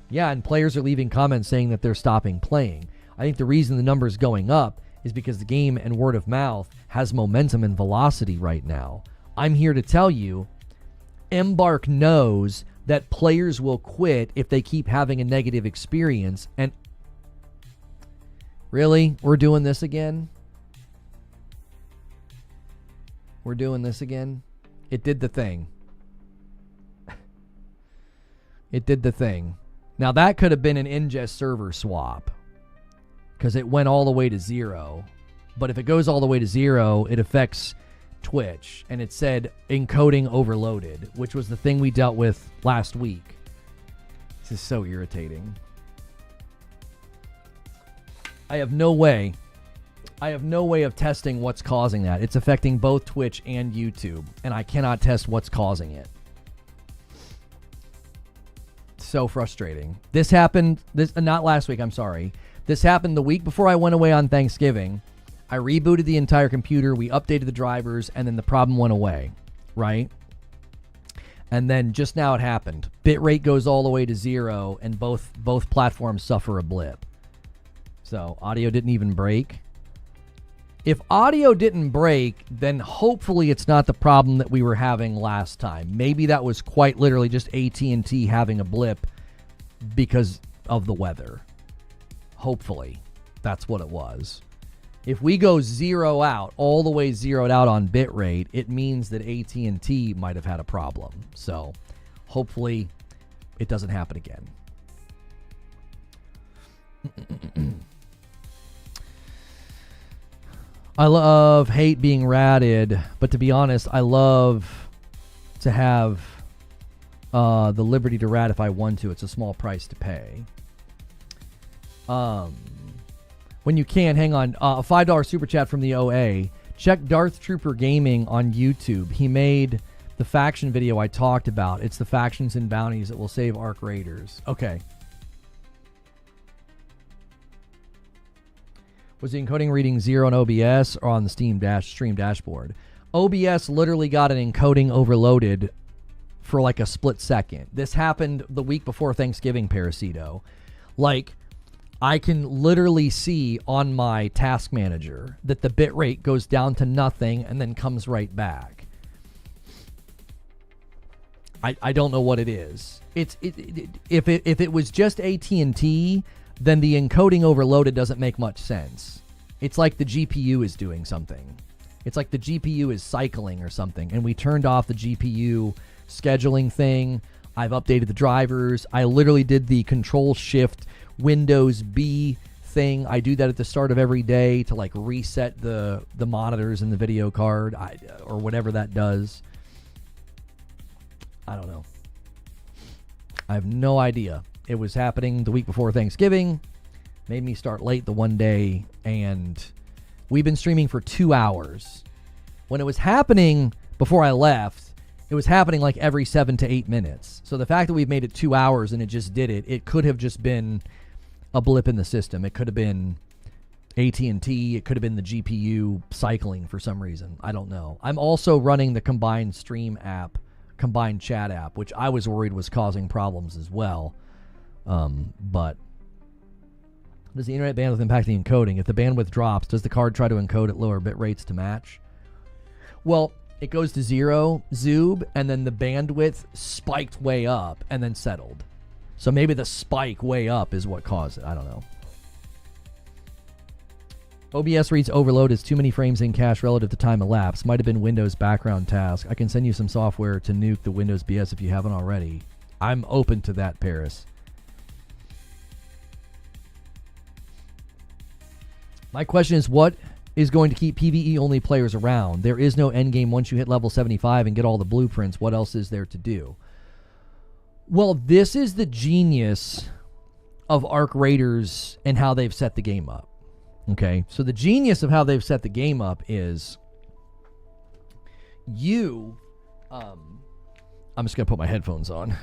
Yeah, and players are leaving comments saying that they're stopping playing. I think the reason the number is going up is because the game and word of mouth has momentum and velocity right now. I'm here to tell you, Embark knows that players will quit if they keep having a negative experience. And really? We're doing this again? We're doing this again? It did the thing. It did the thing. Now, that could have been an ingest server swap because it went all the way to 0. But if it goes all the way to 0, it affects Twitch. And it said encoding overloaded, which was the thing we dealt with last week. This is so irritating. I have no way of testing what's causing that. It's affecting both Twitch and YouTube, and I cannot test what's causing it. So frustrating. This happened, not last week, I'm sorry. This happened the week before I went away on Thanksgiving. I rebooted the entire computer, we updated the drivers, and then the problem went away, right? And then just now it happened. Bitrate goes all the way to 0, and both platforms suffer a blip. So audio didn't even break. If audio didn't break, then hopefully it's not the problem that we were having last time. Maybe that was quite literally just AT&T having a blip because of the weather. Hopefully, that's what it was. If we go 0 out, all the way zeroed out on bitrate, it means that AT&T might have had a problem. So hopefully it doesn't happen again. I hate being ratted, but to be honest, I love to have the liberty to rat if I want to. It's a small price to pay. When you can, hang on. A $5 super chat from the OA. Check Darth Trooper Gaming on YouTube. He made the faction video I talked about. It's the factions and bounties that will save Arc Raiders. Okay. Was the encoding reading 0 on OBS or on the stream dashboard? OBS literally got an encoding overloaded for like a split second. This happened the week before Thanksgiving, Parasito. Like, I can literally see on my task manager that the bitrate goes down to nothing and then comes right back. I don't know what it is. If it was just AT&T, then the encoding overloaded doesn't make much sense. It's like the GPU is doing something. It's like the GPU is cycling or something, and we turned off the GPU scheduling thing. I've updated the drivers. I literally did the Control-Shift Windows B thing. I do that at the start of every day to like reset the monitors and the video card, or whatever that does. I don't know. I have no idea. It was happening the week before Thanksgiving. Made me start late the one day, and we've been streaming for 2 hours. When it was happening before I left, it was happening like every 7 to 8 minutes. So the fact that we've made it 2 hours and it just did it, it could have just been a blip in the system. It could have been AT&T. It could have been the GPU cycling for some reason. I don't know. I'm also running the combined stream app, combined chat app, which I was worried was causing problems as well. But does the internet bandwidth impact the encoding? If the bandwidth drops, does the card try to encode at lower bit rates to match? Well, it goes to 0, Zoob, and then the bandwidth spiked way up and then settled. So maybe the spike way up is what caused it. I don't know. OBS reads overload as too many frames in cache relative to time elapsed. Might have been Windows background task. I can send you some software to nuke the Windows BS if you haven't already. I'm open to that, Paris. My question is, what is going to keep PvE only players around? There is no endgame once you hit level 75 and get all the blueprints. What else is there to do? Well, this is the genius of Arc Raiders and how they've set the game up. Okay, so the genius of how they've set the game up is I'm just going to put my headphones on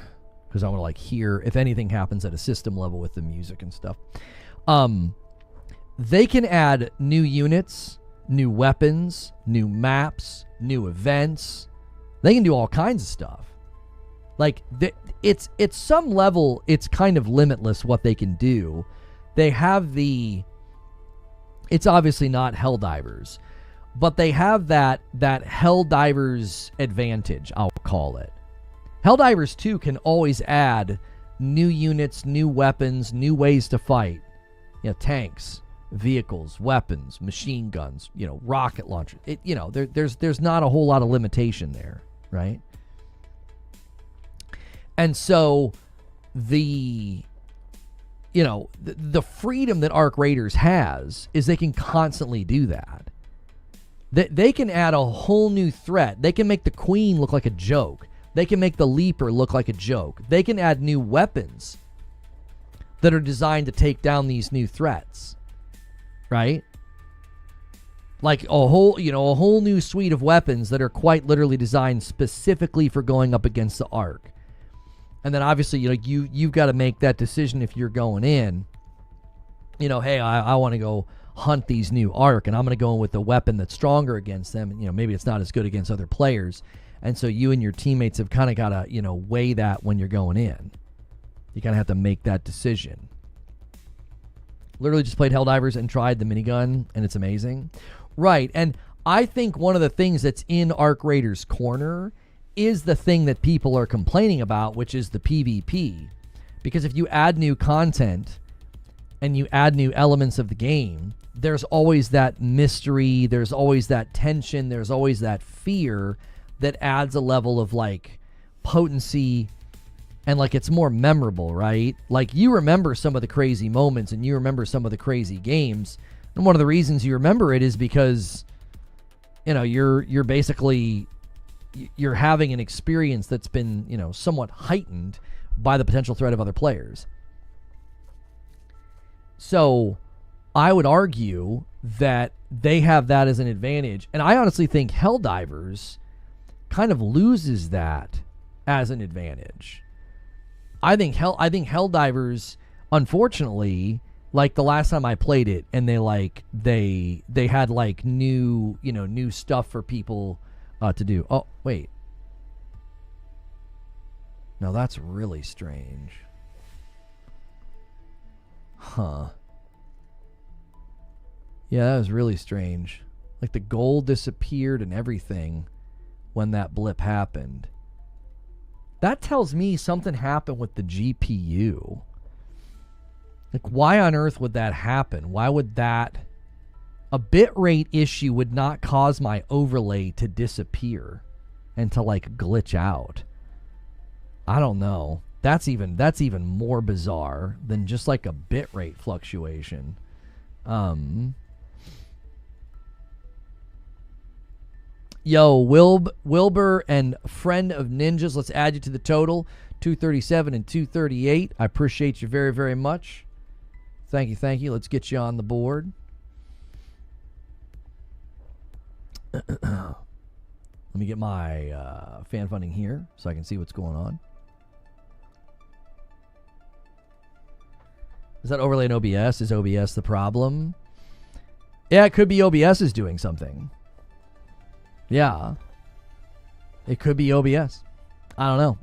because I want to like hear if anything happens at a system level with the music and stuff. They can add new units, new weapons, new maps, new events. They can do all kinds of stuff. Like, it's some level, it's kind of limitless what they can do. They have it's obviously not Helldivers, but they have that Helldivers advantage, I'll call it. Helldivers 2 can always add new units, new weapons, new ways to fight. You know, tanks, vehicles, weapons, machine guns, you know, rocket launchers. There's not a whole lot of limitation there, right? And so the freedom that Arc Raiders has is they can constantly do that. They can add a whole new threat. They can make the Queen look like a joke. They can make the Leaper look like a joke. They can add new weapons that are designed to take down these new threats. Right? Like a whole new suite of weapons that are quite literally designed specifically for going up against the Arc. And then obviously, you've got to make that decision if you're going in. Hey, I want to go hunt these new Arc, and I'm going to go in with a weapon that's stronger against them. And, maybe it's not as good against other players. And so you and your teammates have kind of got to, weigh that when you're going in. You kind of have to make that decision. Literally just played Helldivers and tried the minigun, and it's amazing. Right, and I think one of the things that's in Arc Raiders' corner is the thing that people are complaining about, which is the PvP. Because if you add new content and you add new elements of the game, there's always that mystery, there's always that tension, there's always that fear that adds a level of like potency and like it's more memorable, right? Like you remember some of the crazy moments and you remember some of the crazy games. And one of the reasons you remember it is because, you're basically, you're having an experience that's been, somewhat heightened by the potential threat of other players. So I would argue that they have that as an advantage. And I honestly think Helldivers kind of loses that as an advantage. I think Helldivers, unfortunately, like the last time I played it, and they had like new stuff for people to do. Oh, wait. No, that's really strange. Huh. Yeah, that was really strange. Like the gold disappeared and everything when that blip happened. That tells me something happened with the GPU. Like, why on earth would that happen? Why would that... A bitrate issue would not cause my overlay to disappear and to, like, glitch out. I don't know. That's even more bizarre than just like a bitrate fluctuation. Yo, Wilbur and Friend of Ninjas, let's add you to the total. 237 and 238. I appreciate you very, very much. Thank you, thank you. Let's get you on the board. Let me get my fan funding here so I can see what's going on. Is that overlay in OBS? Is OBS the problem? Yeah, it could be OBS is doing something. Yeah. It could be OBS. I don't know.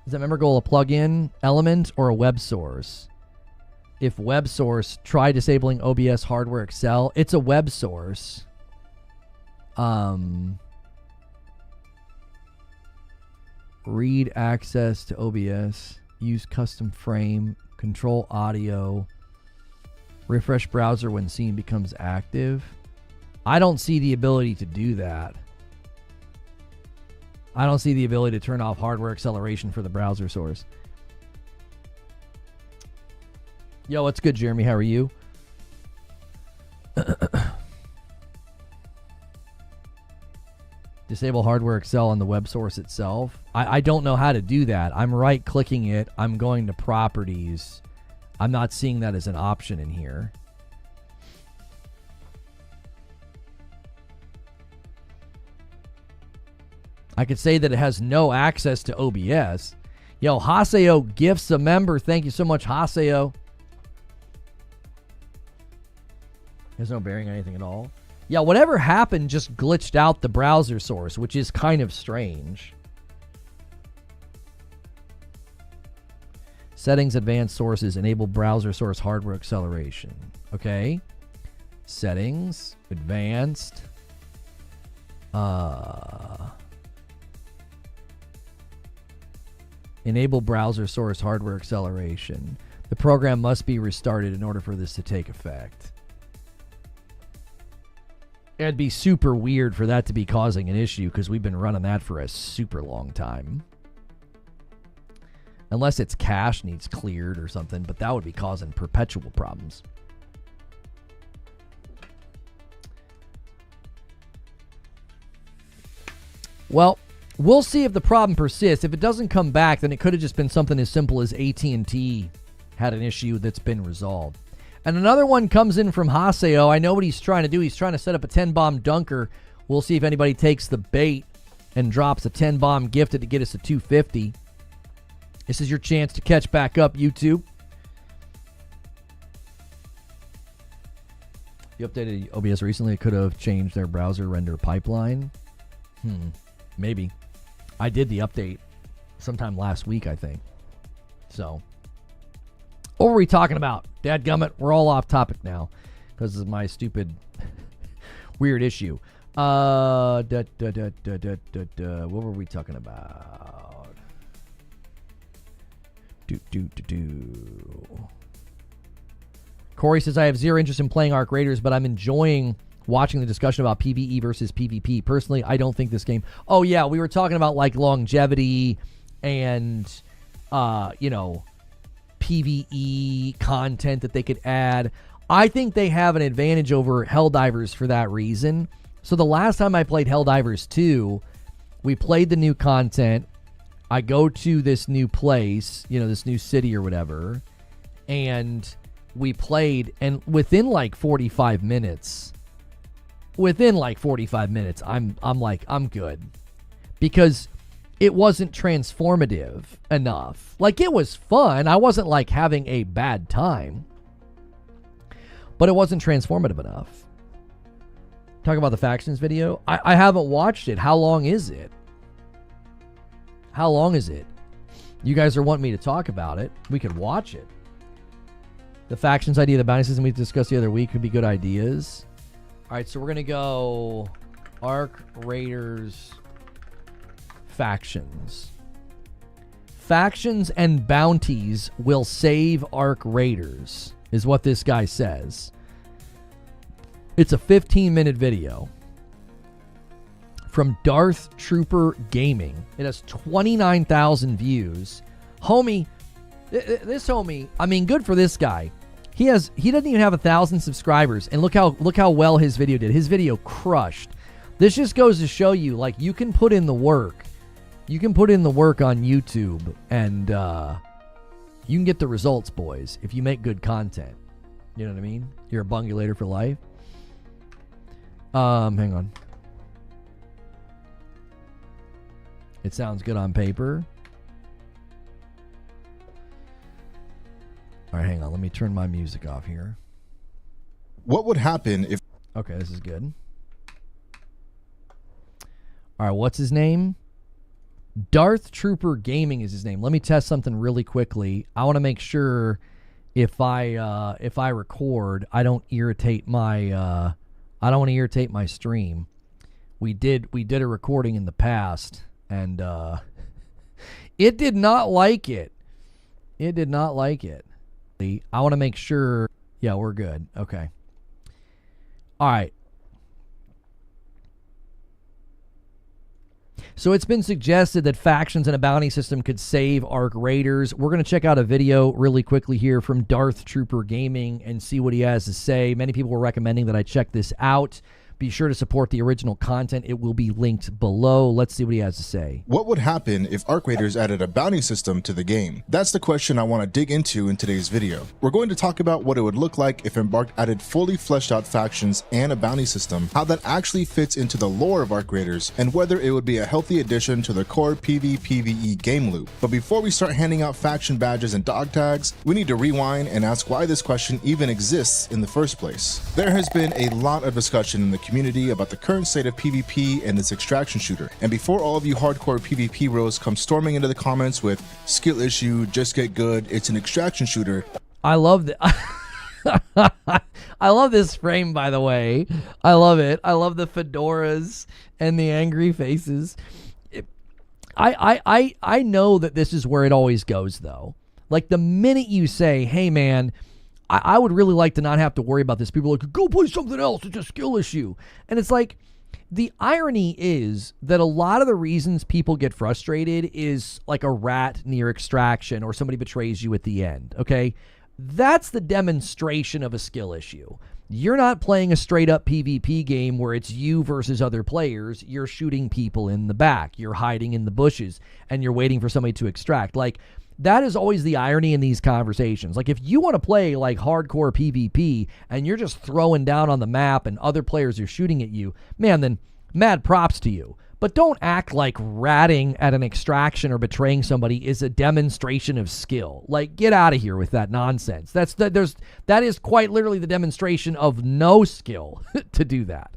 Is that member goal a plugin, element, or a web source? If web source, try disabling OBS hardware Excel. It's a web source. Read access to OBS. Use custom frame. Control audio. Refresh browser when scene becomes active. I don't see the ability to do that. I don't see the ability to turn off hardware acceleration for the browser source. Yo, what's good, Jeremy? How are you? Disable hardware Excel on the web source itself. I don't know how to do that. I'm right-clicking it. I'm going to properties. I'm not seeing that as an option in here. I could say that it has no access to OBS. Yo, Haseo gifts a member. Thank you so much, Haseo. There's no bearing on anything at all. Yeah, whatever happened just glitched out the browser source, which is kind of strange. Settings, advanced sources, enable browser source hardware acceleration. Okay. Settings, advanced. Enable browser source hardware acceleration. The program must be restarted in order for this to take effect. It'd be super weird for that to be causing an issue because we've been running that for a super long time. Unless its cache needs cleared or something, but that would be causing perpetual problems. Well, we'll see if the problem persists. If it doesn't come back, then it could have just been something as simple as AT&T had an issue that's been resolved. And another one comes in from Haseo. I know what he's trying to do. He's trying to set up a 10-bomb dunker. We'll see if anybody takes the bait and drops a 10-bomb gifted to get us to 250. This is your chance to catch back up, YouTube. You updated OBS recently. It could have changed their browser render pipeline. Maybe. I did the update sometime last week, I think. So, what were we talking about? Dadgummit, we're all off topic now because of my stupid weird issue. What were we talking about? Corey says, I have zero interest in playing Arc Raiders, but I'm enjoying watching the discussion about PvE versus PvP. Personally, I don't think this game... Oh, yeah, we were talking about, like, longevity and, PvE content that they could add. I think they have an advantage over Helldivers for that reason. So the last time I played Helldivers 2, we played the new content. I go to this new place, this new city or whatever, and we played, and within like 45 minutes, I'm like, I'm good. Because it wasn't transformative enough. Like, it was fun. I wasn't like having a bad time. But it wasn't transformative enough. Talk about the factions video. I haven't watched it. How long is it? How long is it? You guys are wanting me to talk about it. We could watch it. The factions idea, the bounty system we discussed the other week could be good ideas. All right, so we're going to go Arc Raiders factions. Factions and bounties will save Arc Raiders, is what this guy says. It's a 15-minute video. from Darth Trooper Gaming. It has 29,000 views. Homie, this homie, I mean, good for this guy. He doesn't even have 1,000 subscribers, and look how well his video did. His video crushed. This just goes to show you, like, you can put in the work. You can put in the work on YouTube, and you can get the results, boys, if you make good content. You know what I mean? You're a bungulator for life. Hang on. It sounds good on paper. All right, hang on. Let me turn my music off here. What would happen if... Okay, this is good. All right, what's his name? Darth Trooper Gaming is his name. Let me test something really quickly. I want to make sure if I record, I don't irritate my I don't want to irritate my stream. We did a recording in the past, and it did not like it. It did not like it. I want to make sure. Yeah, we're good. Okay. All right. So it's been suggested that factions and a bounty system could save Arc Raiders. We're going to check out a video really quickly here from Darth Trooper Gaming and see what he has to say. Many people were recommending that I check this out. Be sure to support the original content. It will be linked below. Let's see what he has to say. What would happen if Arc Raiders added a bounty system to the game? That's the question I want to dig into in today's video. We're going to talk about what it would look like if Embark added fully fleshed out factions and a bounty system, how that actually fits into the lore of Arc Raiders, and whether it would be a healthy addition to the core PvPvE game loop. But before we start handing out faction badges and dog tags, we need to rewind and ask why this question even exists in the first place. There has been a lot of discussion in the community about the current state of PvP and its extraction shooter. And before all of you hardcore PvP bros come storming into the comments with skill issue, just get good, it's an extraction shooter. I love that. I love this frame, by the way. I love it. I love the fedoras and the angry faces. I know that this is where it always goes, though. Like, the minute you say, hey, man, I would really like to not have to worry about this. People are like, go play something else. It's a skill issue. And it's like, the irony is that a lot of the reasons people get frustrated is like a rat near extraction or somebody betrays you at the end, okay? That's the demonstration of a skill issue. You're not playing a straight-up PvP game where it's you versus other players. You're shooting people in the back. You're hiding in the bushes, and you're waiting for somebody to extract. Like, that is always the irony in these conversations. Like, if you want to play like hardcore PvP and you're just throwing down on the map and other players are shooting at you, man, then mad props to you. But don't act like ratting at an extraction or betraying somebody is a demonstration of skill. Like, get out of here with that nonsense. That is quite literally the demonstration of no skill to do that.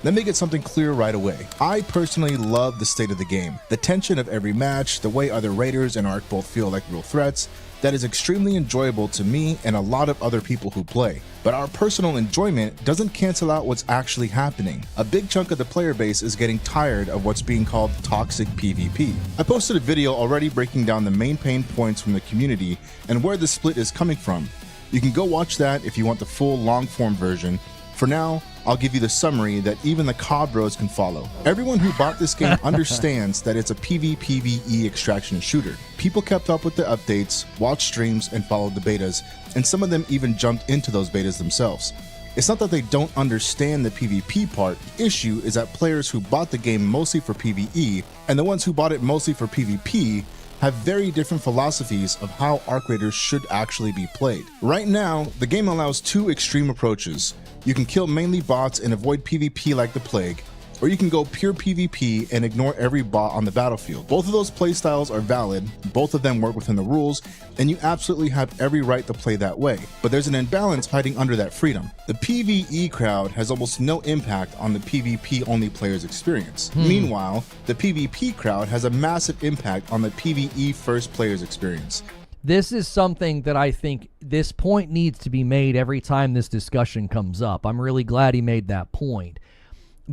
Let me get something clear right away. I personally love the state of the game. The tension of every match, the way other Raiders and Arc both feel like real threats, that is extremely enjoyable to me and a lot of other people who play. But our personal enjoyment doesn't cancel out what's actually happening. A big chunk of the player base is getting tired of what's being called toxic PvP. I posted a video already breaking down the main pain points from the community and where the split is coming from. You can go watch that if you want the full long form version. For now, I'll give you the summary that even the COD bros can follow. Everyone who bought this game understands that it's a PvPvE extraction shooter. People kept up with the updates, watched streams, and followed the betas, and some of them even jumped into those betas themselves. It's not that they don't understand the PvP part. The issue is that players who bought the game mostly for PvE and the ones who bought it mostly for PvP have very different philosophies of how Arc Raiders should actually be played. Right now, the game allows two extreme approaches. You can kill mainly bots and avoid PvP like the plague, or you can go pure PvP and ignore every bot on the battlefield. Both of those playstyles are valid, both of them work within the rules, and you absolutely have every right to play that way. But there's an imbalance hiding under that freedom. The PvE crowd has almost no impact on the PvP only player's experience. Meanwhile, the PvP crowd has a massive impact on the PvE first player's experience. This is something that I think this point needs to be made every time this discussion comes up. I'm really glad he made that point,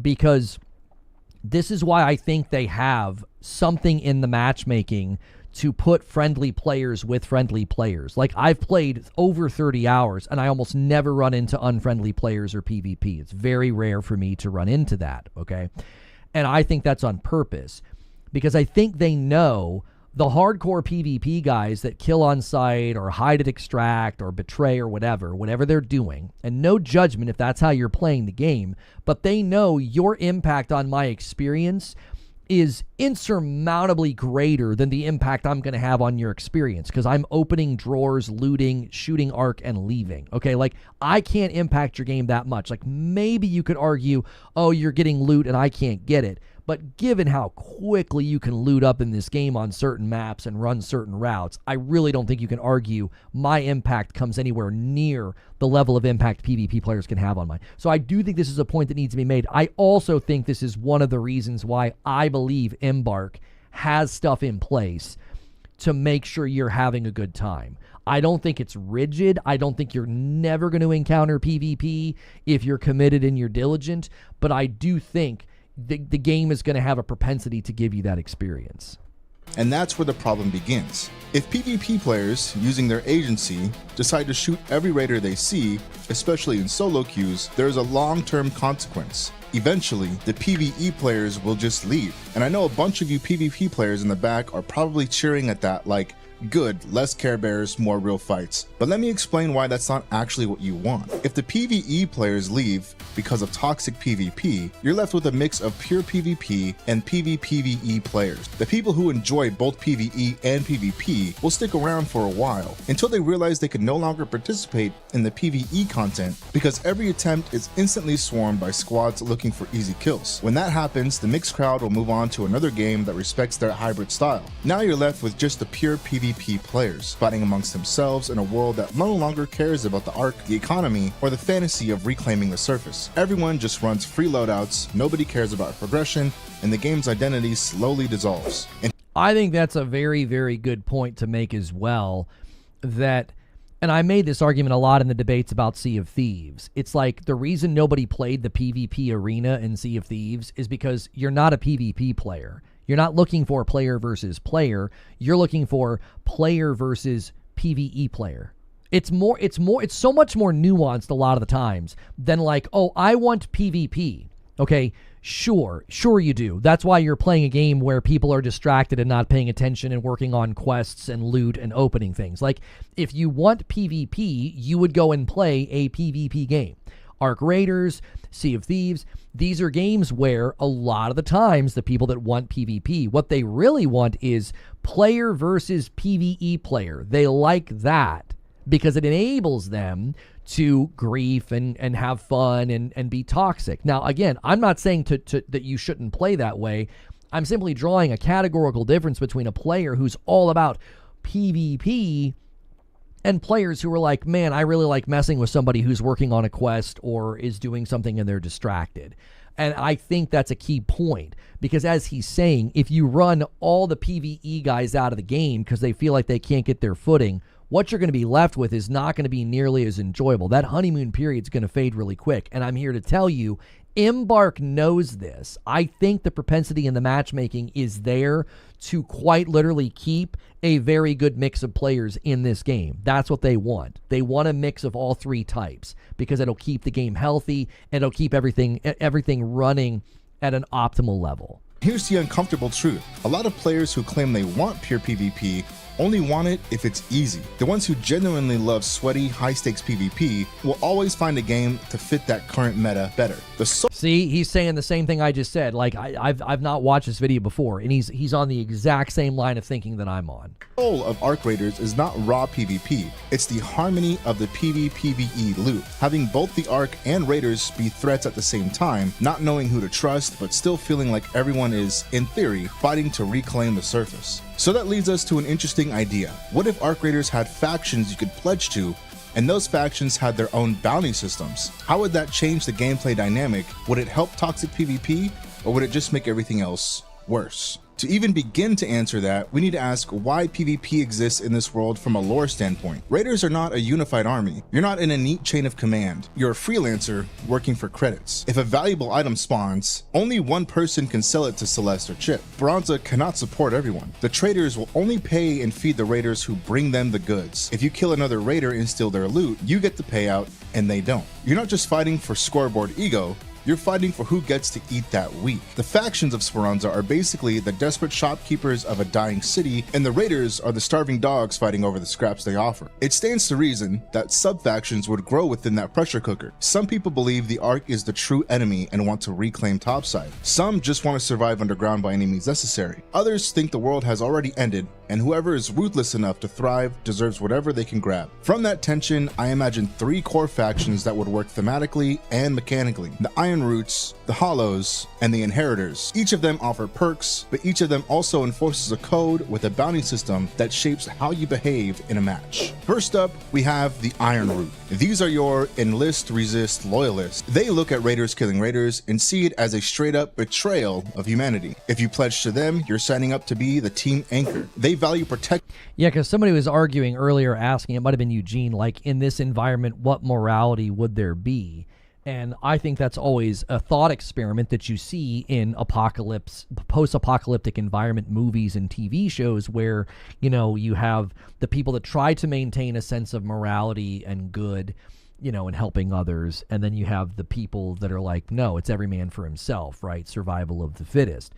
because this is why I think they have something in the matchmaking to put friendly players with friendly players. Like, I've played over 30 hours and I almost never run into unfriendly players or PvP. It's very rare for me to run into that, okay? And I think that's on purpose, because I think they know the hardcore PvP guys that kill on sight or hide at extract or betray or whatever they're doing, and no judgment if that's how you're playing the game, but they know your impact on my experience is insurmountably greater than the impact I'm going to have on your experience, because I'm opening drawers, looting, shooting arc, and leaving. Okay, like, I can't impact your game that much. Like, maybe you could argue, oh, you're getting loot and I can't get it. But given how quickly you can loot up in this game on certain maps and run certain routes, I really don't think you can argue my impact comes anywhere near the level of impact PvP players can have on mine. So I do think this is a point that needs to be made. I also think this is one of the reasons why I believe Embark has stuff in place to make sure you're having a good time. I don't think it's rigid. I don't think you're never going to encounter PvP if you're committed and you're diligent. But I do think the game is going to have a propensity to give you that experience. And that's where the problem begins. If PvP players, using their agency, decide to shoot every raider they see, especially in solo queues, there is a long-term consequence. Eventually, the PvE players will just leave. And I know a bunch of you PvP players in the back are probably cheering at that like, good, less Care Bears, more real fights. But let me explain why that's not actually what you want. If the PvE players leave because of toxic PvP, you're left with a mix of pure PvP and PvPvE players. The people who enjoy both PvE and PvP will stick around for a while, until they realize they can no longer participate in the PvE content because every attempt is instantly swarmed by squads looking for easy kills. When that happens, the mixed crowd will move on to another game that respects their hybrid style. Now you're left with just the pure PvP players, fighting amongst themselves in a world that no longer cares about the arc, the economy, or the fantasy of reclaiming the surface. Everyone just runs free loadouts, nobody cares about progression, and the game's identity slowly dissolves. And I think that's a very, very good point to make as well, that, and I made this argument a lot in the debates about Sea of Thieves. It's like the reason nobody played the PvP arena in Sea of Thieves is because you're not a PvP player. You're not looking for player versus player. You're looking for player versus PvE player. It's so much more nuanced a lot of the times than like, oh, I want PvP. Okay, sure you do. That's why you're playing a game where people are distracted and not paying attention and working on quests and loot and opening things. Like, if you want PvP, you would go and play a PvP game. Arc Raiders, Sea of Thieves, these are games where a lot of the times the people that want PvP, what they really want is player versus PvE player. They like that because it enables them to grief and have fun and be toxic. Now, again, I'm not saying that you shouldn't play that way. I'm simply drawing a categorical difference between a player who's all about PvP and players who are like, man, I really like messing with somebody who's working on a quest or is doing something and they're distracted. And I think that's a key point, because as he's saying, if you run all the PvE guys out of the game because they feel like they can't get their footing, what you're going to be left with is not going to be nearly as enjoyable. That honeymoon period is going to fade really quick. And I'm here to tell you, Embark knows this. I think the propensity in the matchmaking is there to quite literally keep a very good mix of players in this game. That's what they want. They want a mix of all three types because it'll keep the game healthy and it'll keep everything running at an optimal level. Here's the uncomfortable truth. A lot of players who claim they want pure PvP only want it if it's easy. The ones who genuinely love sweaty, high-stakes PvP will always find a game to fit that current meta better. See, he's saying the same thing I just said. Like, I've not watched this video before, and he's on the exact same line of thinking that I'm on. The goal of Arc Raiders is not raw PvP. It's the harmony of the PvPvE loop, having both the Arc and Raiders be threats at the same time, not knowing who to trust, but still feeling like everyone is, in theory, fighting to reclaim the surface. So that leads us to an interesting idea. What if Arc Raiders had factions you could pledge to, and those factions had their own bounty systems? How would that change the gameplay dynamic? Would it help toxic PvP, or would it just make everything else worse? To even begin to answer that, we need to ask why PvP exists in this world from a lore standpoint. Raiders are not a unified army. You're not in a neat chain of command. You're a freelancer working for credits. If a valuable item spawns, only one person can sell it to Celeste or Chip. Speranza cannot support everyone. The traders will only pay and feed the raiders who bring them the goods. If you kill another raider and steal their loot, you get the payout and they don't. You're not just fighting for scoreboard ego, You're fighting for who gets to eat that wheat. The factions of Speranza are basically the desperate shopkeepers of a dying city, and the Raiders are the starving dogs fighting over the scraps they offer. It stands to reason that sub-factions would grow within that pressure cooker. Some people believe the Arc is the true enemy and want to reclaim topside. Some just want to survive underground by any means necessary. Others think the world has already ended, and whoever is ruthless enough to thrive deserves whatever they can grab. From that tension, I imagine 3 core factions that would work thematically and mechanically: the Iron Roots, the Hollows, and the Inheritors. Each of them offer perks, but each of them also enforces a code with a bounty system that shapes how you behave in a match. First up, we have the Iron Root. These are your enlist, resist, loyalists. They look at Raiders killing Raiders and see it as a straight up betrayal of humanity. If you pledge to them, you're signing up to be the team anchor. They value protect. Yeah, because somebody was arguing earlier, asking, it might have been Eugene, like, in this environment, what morality would there be? And I think that's always a thought experiment that you see in post-apocalyptic environment movies and TV shows where, you know, you have the people that try to maintain a sense of morality and good, you know, and helping others. And then you have the people that are like, no, it's every man for himself, right? Survival of the fittest.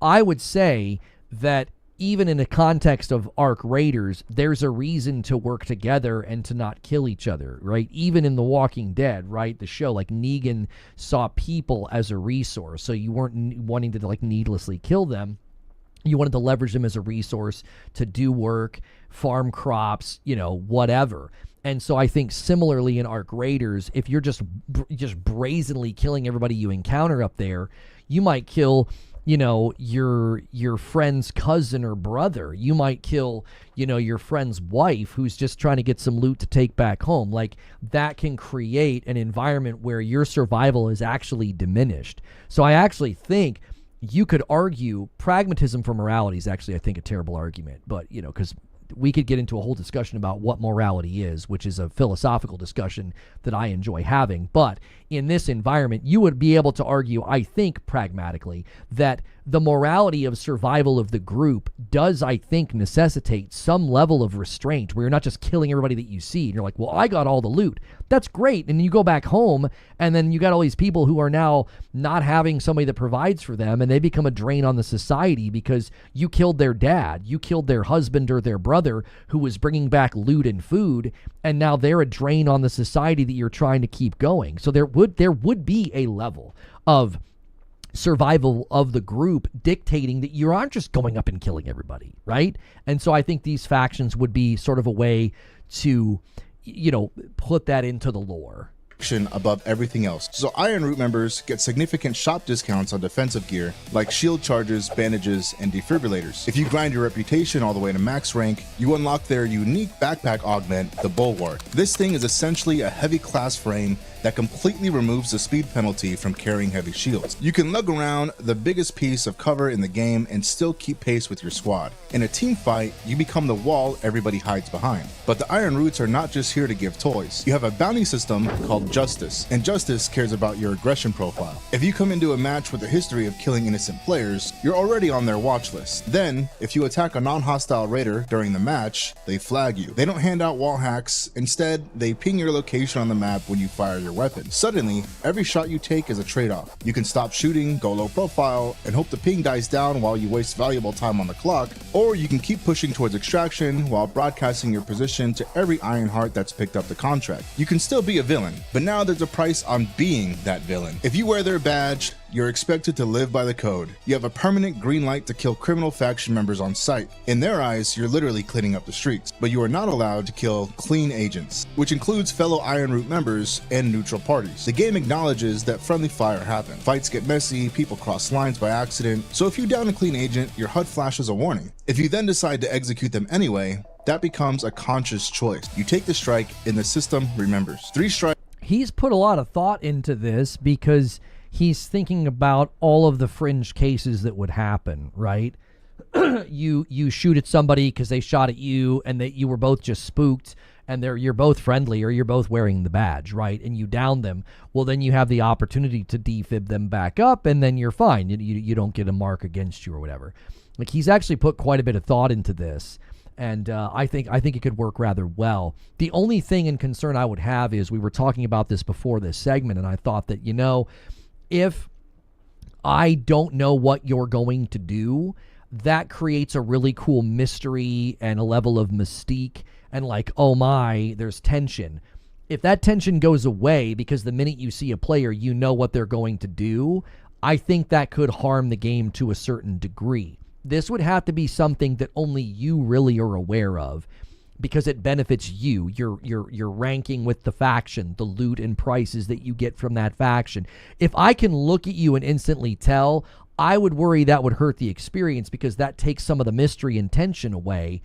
I would say that even in the context of Arc Raiders, there's a reason to work together and to not kill each other, right? Even in The Walking Dead, right, the show, like, Negan saw people as a resource, so you weren't wanting to, like, needlessly kill them. You wanted to leverage them as a resource to do work, farm crops, you know, whatever. And so I think similarly in Arc Raiders, if you're just brazenly killing everybody you encounter up there, you might kill, you know, your friend's cousin or brother. You might kill, you know, your friend's wife who's just trying to get some loot to take back home. Like, that can create an environment where your survival is actually diminished. So I actually think you could argue pragmatism for morality is actually, I think, a terrible argument. But, you know, because we could get into a whole discussion about what morality is, which is a philosophical discussion that I enjoy having. But in this environment, you would be able to argue, I think, pragmatically, that the morality of survival of the group does, I think, necessitate some level of restraint where you're not just killing everybody that you see. And you're like, well, I got all the loot. That's great. And you go back home, and then you got all these people who are now not having somebody that provides for them, and they become a drain on the society because you killed their dad, you killed their husband or their brother who was bringing back loot and food, and now they're a drain on the society that you're trying to keep going. So there would be a level of survival of the group dictating that you aren't just going up and killing everybody, right? And so I think these factions would be sort of a way to, you know, put that into the lore above everything else. So Iron Root members get significant shop discounts on defensive gear like shield charges, bandages, and defibrillators. If you grind your reputation all the way to max rank, you unlock their unique backpack augment, the Bulwark. This thing is essentially a heavy class frame that completely removes the speed penalty from carrying heavy shields. You can lug around the biggest piece of cover in the game and still keep pace with your squad. In a team fight, you become the wall everybody hides behind. But the Iron Roots are not just here to give toys. You have a bounty system called Justice, and Justice cares about your aggression profile. If you come into a match with a history of killing innocent players, you're already on their watch list. Then, if you attack a non-hostile raider during the match, they flag you. They don't hand out wall hacks. Instead, they ping your location on the map when you fire your weapon. Suddenly, every shot you take is a trade-off. You can stop shooting, go low profile, and hope the ping dies down while you waste valuable time on the clock, or you can keep pushing towards extraction while broadcasting your position to every Ironheart that's picked up the contract. You can still be a villain, but now there's a price on being that villain. If you wear their badge, you're expected to live by the code. You have a permanent green light to kill criminal faction members on sight. In their eyes, you're literally cleaning up the streets, but you are not allowed to kill clean agents, which includes fellow Iron Root members and neutral parties. The game acknowledges that friendly fire happens. Fights get messy, people cross lines by accident, so if you down a clean agent, your HUD flashes a warning. If you then decide to execute them anyway, that becomes a conscious choice. You take the strike and the system remembers. 3 strikes. He's put a lot of thought into this because he's thinking about all of the fringe cases that would happen, right? You shoot at somebody because they shot at you and that you were both just spooked and you're both friendly or you're both wearing the badge, right? And you down them. Well, then you have the opportunity to defib them back up and then you're fine. You don't get a mark against you or whatever. Like, he's actually put quite a bit of thought into this. And I think it could work rather well. The only thing and concern I would have is we were talking about this before this segment, and I thought that, you know, if I don't know what you're going to do, that creates a really cool mystery and a level of mystique and like, oh my, there's tension. If that tension goes away because the minute you see a player, you know what they're going to do, I think that could harm the game to a certain degree. This would have to be something that only you really are aware of because it benefits you. You're ranking with the faction, the loot and prices that you get from that faction. If I can look at you and instantly tell, I would worry that would hurt the experience because that takes some of the mystery and tension away.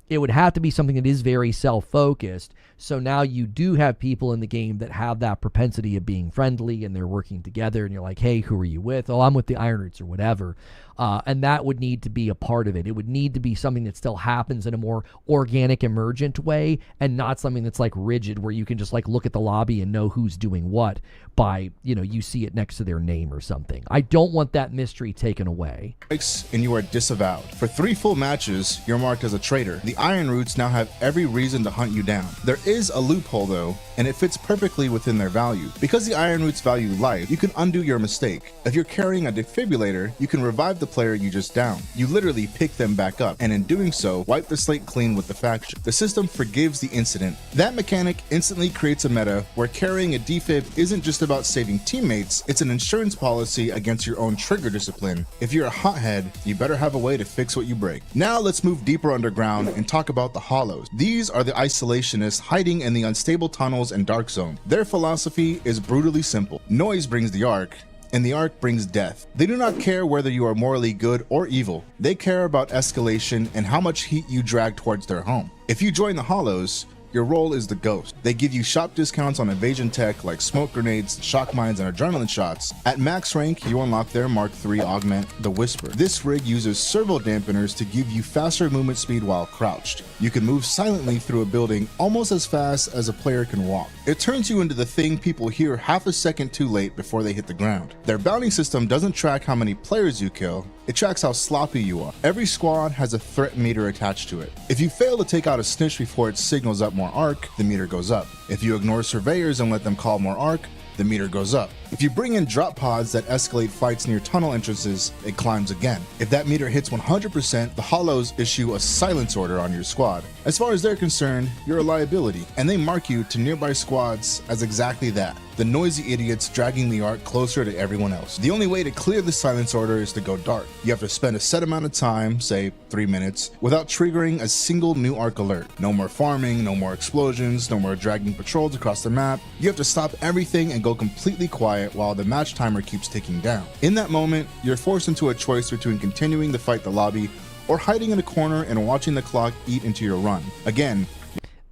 It would have to be something that is very self-focused. So now you do have people in the game that have that propensity of being friendly and they're working together and you're like, hey, who are you with? Oh, I'm with the Iron Roots or whatever. And that would need to be a part of it. It would need to be something that still happens in a more organic, emergent way and not something that's like rigid where you can just like look at the lobby and know who's doing what by, you know, you see it next to their name or something. I don't want that mystery taken away. And you are disavowed. For 3 full matches, you're marked as a traitor. The Iron Roots now have every reason to hunt you down. There is a loophole though, and it fits perfectly within their value. Because the Iron Roots value life, you can undo your mistake. If you're carrying a defibrillator, you can revive the player you just downed. You literally pick them back up, and in doing so, wipe the slate clean with the faction. The system forgives the incident. That mechanic instantly creates a meta where carrying a defib isn't just about saving teammates, it's an insurance policy against your own trigger discipline. If you're a hothead, you better have a way to fix what you break. Now let's move deeper underground and talk about the Hollows. These are the isolationists hiding in the unstable tunnels and dark zone. Their philosophy is brutally simple. Noise brings the Arc, and the Arc brings death. They do not care whether you are morally good or evil. They care about escalation and how much heat you drag towards their home. If you join the Hollows, your role is the Ghost. They give you shop discounts on evasion tech like smoke grenades, shock mines, and adrenaline shots. At max rank, you unlock their Mark III augment, the Whisper. This rig uses servo dampeners to give you faster movement speed while crouched. You can move silently through a building almost as fast as a player can walk. It turns you into the thing people hear half a second too late before they hit the ground. Their bounty system doesn't track how many players you kill, it tracks how sloppy you are. Every squad has a threat meter attached to it. If you fail to take out a snitch before it signals up more Arc, the meter goes up. If you ignore surveyors and let them call more Arc, the meter goes up. If you bring in drop pods that escalate fights near tunnel entrances, it climbs again. If that meter hits 100%, the Hollows issue a silence order on your squad. As far as they're concerned, you're a liability, and they mark you to nearby squads as exactly that. The noisy idiots dragging the Arc closer to everyone else. The only way to clear the silence order is to go dark. You have to spend a set amount of time, say 3 minutes, without triggering a single new Arc alert. No more farming, no more explosions, no more dragging patrols across the map. You have to stop everything and go completely quiet while the match timer keeps ticking down. In that moment, you're forced into a choice between continuing to fight the lobby or hiding in a corner and watching the clock eat into your run. Again,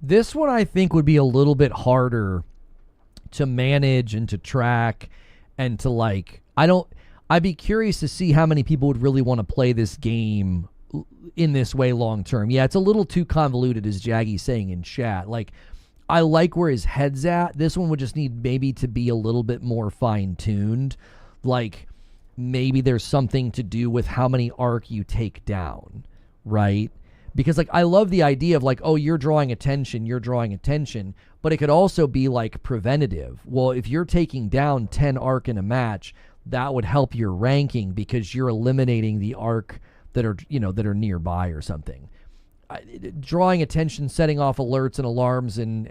this one I think would be a little bit harder to manage and to track and to like, I'd be curious to see how many people would really want to play this game in this way long term. Yeah, it's a little too convoluted, as Jaggy's saying in chat. Like, I like where his head's at. This one would just need maybe to be a little bit more fine-tuned. Like, maybe there's something to do with how many Arc you take down, right? Because, like, I love the idea of, like, oh, you're drawing attention, but it could also be, like, preventative. Well, if you're taking down 10 Arc in a match, that would help your ranking because you're eliminating the Arc that are, you know, that are nearby or something. Drawing attention, setting off alerts and alarms and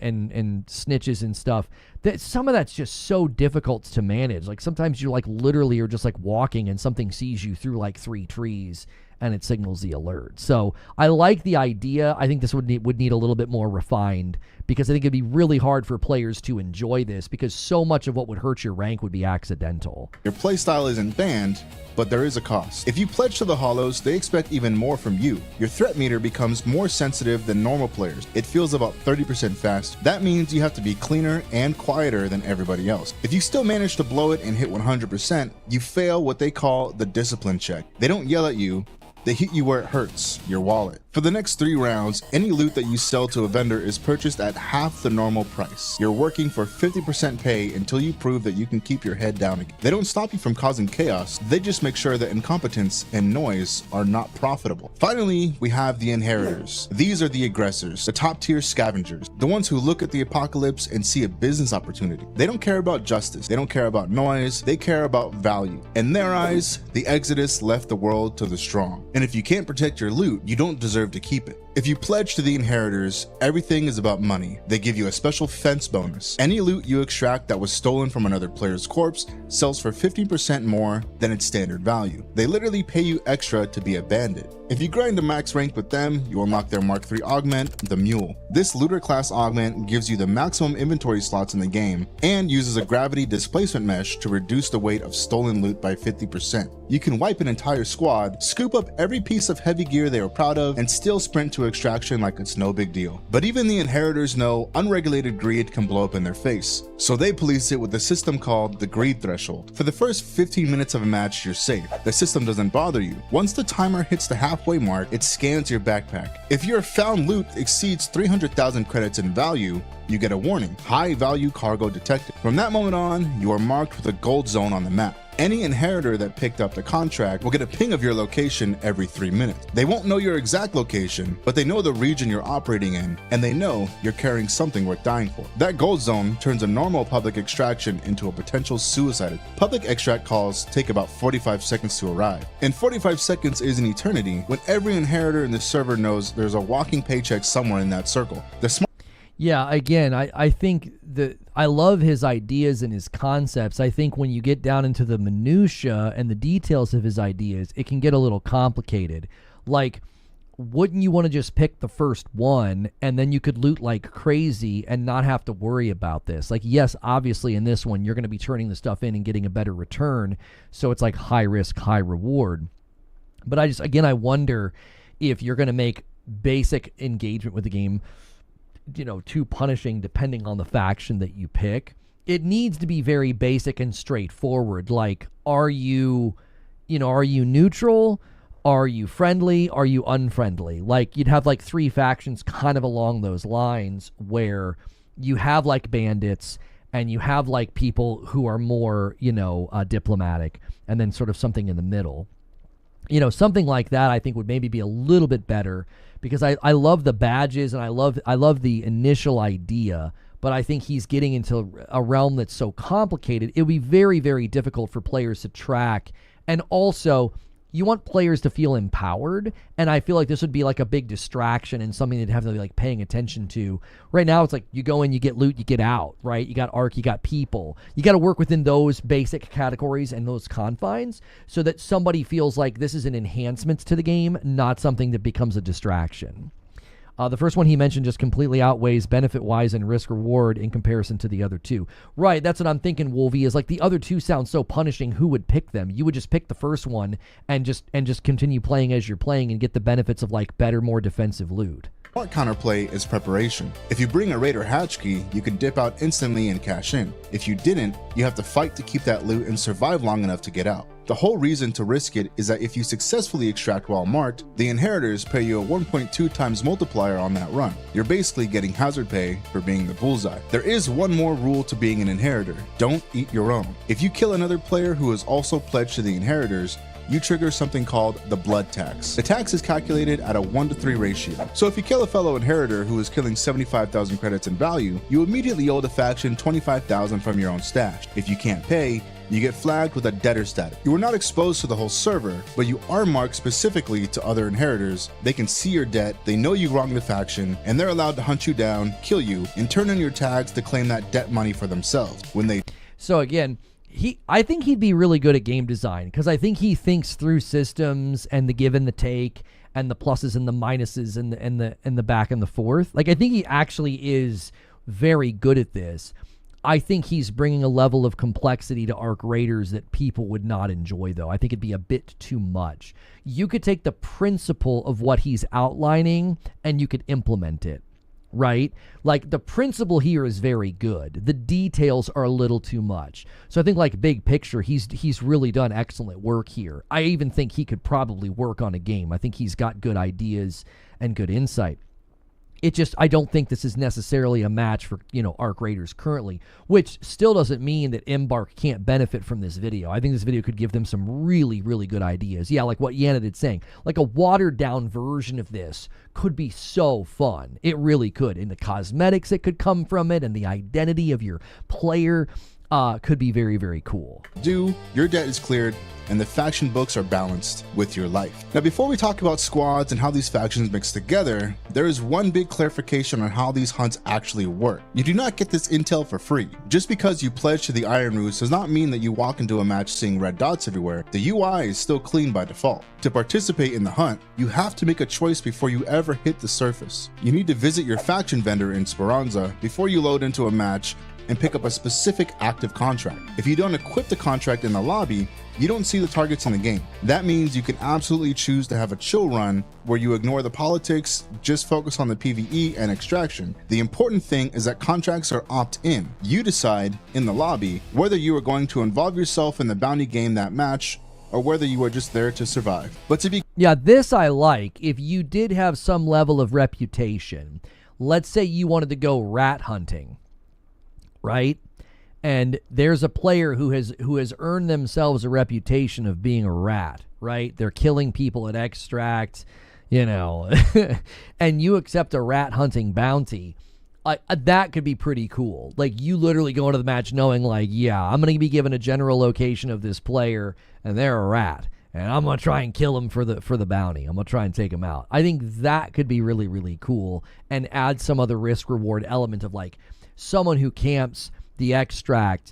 snitches and stuff, that some of that's just so difficult to manage. Like, sometimes you like literally are just like walking and something sees you through like 3 trees and it signals the alert. So I like the idea. I think this would need a little bit more refined because I think it'd be really hard for players to enjoy this because so much of what would hurt your rank would be accidental. Your playstyle isn't banned, but there is a cost. If you pledge to the Hollows, they expect even more from you. Your threat meter becomes more sensitive than normal players. It feels about 30% fast. That means you have to be cleaner and quieter than everybody else. If you still manage to blow it and hit 100%, you fail what they call the discipline check. They don't yell at you, they hit you where it hurts, your wallet. For the next 3 rounds, any loot that you sell to a vendor is purchased at half the normal price. You're working for 50% pay until you prove that you can keep your head down again. They don't stop you from causing chaos, they just make sure that incompetence and noise are not profitable. Finally, we have the inheritors. These are the aggressors, the top tier scavengers, the ones who look at the apocalypse and see a business opportunity. They don't care about justice, they don't care about noise, they care about value. In their eyes, the Exodus left the world to the strong. And if you can't protect your loot, you don't deserve to keep it. If you pledge to the inheritors, everything is about money. They give you a special fence bonus. Any loot you extract that was stolen from another player's corpse sells for 50% more than its standard value. They literally pay you extra to be a bandit. If you grind to max rank with them, you unlock their Mark III augment, the Mule. This looter class augment gives you the maximum inventory slots in the game and uses a gravity displacement mesh to reduce the weight of stolen loot by 50%. You can wipe an entire squad, scoop up every piece of heavy gear they were proud of, and still sprint to extraction like it's no big deal. But even the inheritors know unregulated greed can blow up in their face, so they police it with a system called the greed threshold. For the first 15 minutes of a match, you're safe. The system doesn't bother you. Once the timer hits the halfway mark, it scans your backpack. If your found loot exceeds 300,000 credits in value, you get a warning, high value cargo detected. From that moment on, you are marked with a gold zone on the map. Any inheritor that picked up the contract will get a ping of your location every 3 minutes. They won't know your exact location, but they know the region you're operating in, and they know you're carrying something worth dying for. That gold zone turns a normal public extraction into a potential suicide. Public extract calls take about 45 seconds to arrive, and 45 seconds is an eternity when every inheritor in the server knows there's a walking paycheck somewhere in that circle. Yeah, again, I think that I love his ideas and his concepts. I think when you get down into the minutia and the details of his ideas, it can get a little complicated. Like, wouldn't you want to just pick the first one and then you could loot like crazy and not have to worry about this? Like, yes, obviously in this one, you're going to be turning the stuff in and getting a better return. So it's like high risk, high reward. But I wonder if you're going to make basic engagement with the game, too punishing depending on the faction that you pick. It needs to be very basic and straightforward. Like, are you neutral? Are you friendly? Are you unfriendly? Like, you'd have like 3 factions kind of along those lines where you have like bandits and you have like people who are more, diplomatic, and then sort of something in the middle. Something like that I think would maybe be a little bit better, because I love the badges and I love the initial idea, but I think he's getting into a realm that's so complicated, it would be very, very difficult for players to track. And also, you want players to feel empowered, and I feel like this would be like a big distraction and something they'd have to be like paying attention to. Right now, it's like you go in, you get loot, you get out, right? You got Arc, you got people. You got to work within those basic categories and those confines so that somebody feels like this is an enhancement to the game, not something that becomes a distraction. The first one he mentioned just completely outweighs benefit-wise and risk-reward in comparison to the other two. Right, that's what I'm thinking, Wolvie, is like the other two sound so punishing, who would pick them? You would just pick the first one and just continue playing as you're playing and get the benefits of like better, more defensive loot. Smart counterplay is preparation. If you bring a Raider hatch key, you can dip out instantly and cash in. If you didn't, you have to fight to keep that loot and survive long enough to get out. The whole reason to risk it is that if you successfully extract while marked, the inheritors pay you a 1.2 times multiplier on that run. You're basically getting hazard pay for being the bullseye. There is one more rule to being an inheritor: don't eat your own. If you kill another player who is also pledged to the inheritors, you trigger something called the blood tax. The tax is calculated at a 1-to-3 ratio. So if you kill a fellow inheritor who is killing 75,000 credits in value, you immediately owe the faction 25,000 from your own stash. If you can't pay, you get flagged with a debtor status. You are not exposed to the whole server, but you are marked specifically to other inheritors. They can see your debt, they know you wronged the faction, and they're allowed to hunt you down, kill you, and turn in your tags to claim that debt money for themselves. So again, I think he'd be really good at game design, because I think he thinks through systems and the give and the take and the pluses and the minuses and the back and the forth. Like, I think he actually is very good at this. I think he's bringing a level of complexity to Arc Raiders that people would not enjoy, though. I think it'd be a bit too much. You could take the principle of what he's outlining and you could implement it, right? Like, the principle here is very good. The details are a little too much. So I think, like, big picture, he's really done excellent work here. I even think he could probably work on a game. I think he's got good ideas and good insight. It just, I don't think this is necessarily a match for, Arc Raiders currently, which still doesn't mean that Embark can't benefit from this video. I think this video could give them some really, really good ideas. Yeah, like what Yanna did saying, like a watered down version of this could be so fun. It really could. And the cosmetics that could come from it and the identity of your player could be very, very cool. Your debt is cleared and the faction books are balanced with your life. Now, before we talk about squads and how these factions mix together, there is one big clarification on how these hunts actually work. You do not get this intel for free. Just because you pledge to the Iron Roots does not mean that you walk into a match seeing red dots everywhere. The UI is still clean by default. To participate in the hunt, you have to make a choice before you ever hit the surface. You need to visit your faction vendor in Speranza before you load into a match and pick up a specific active contract. If you don't equip the contract in the lobby, you don't see the targets in the game. That means you can absolutely choose to have a chill run where you ignore the politics, just focus on the PvE and extraction. The important thing is that contracts are opt-in. You decide in the lobby whether you are going to involve yourself in the bounty game that match or whether you are just there to survive. But to be this I like. If you did have some level of reputation, let's say you wanted to go rat hunting, right? And there's a player who has earned themselves a reputation of being a rat, right? They're killing people at extract, and you accept a rat hunting bounty. That could be pretty cool. Like, you literally go into the match knowing, like, yeah, I'm going to be given a general location of this player, and they're a rat, and I'm going to try and kill him for the bounty. I'm going to try and take him out. I think that could be really, really cool and add some other risk-reward element of, like, someone who camps the extract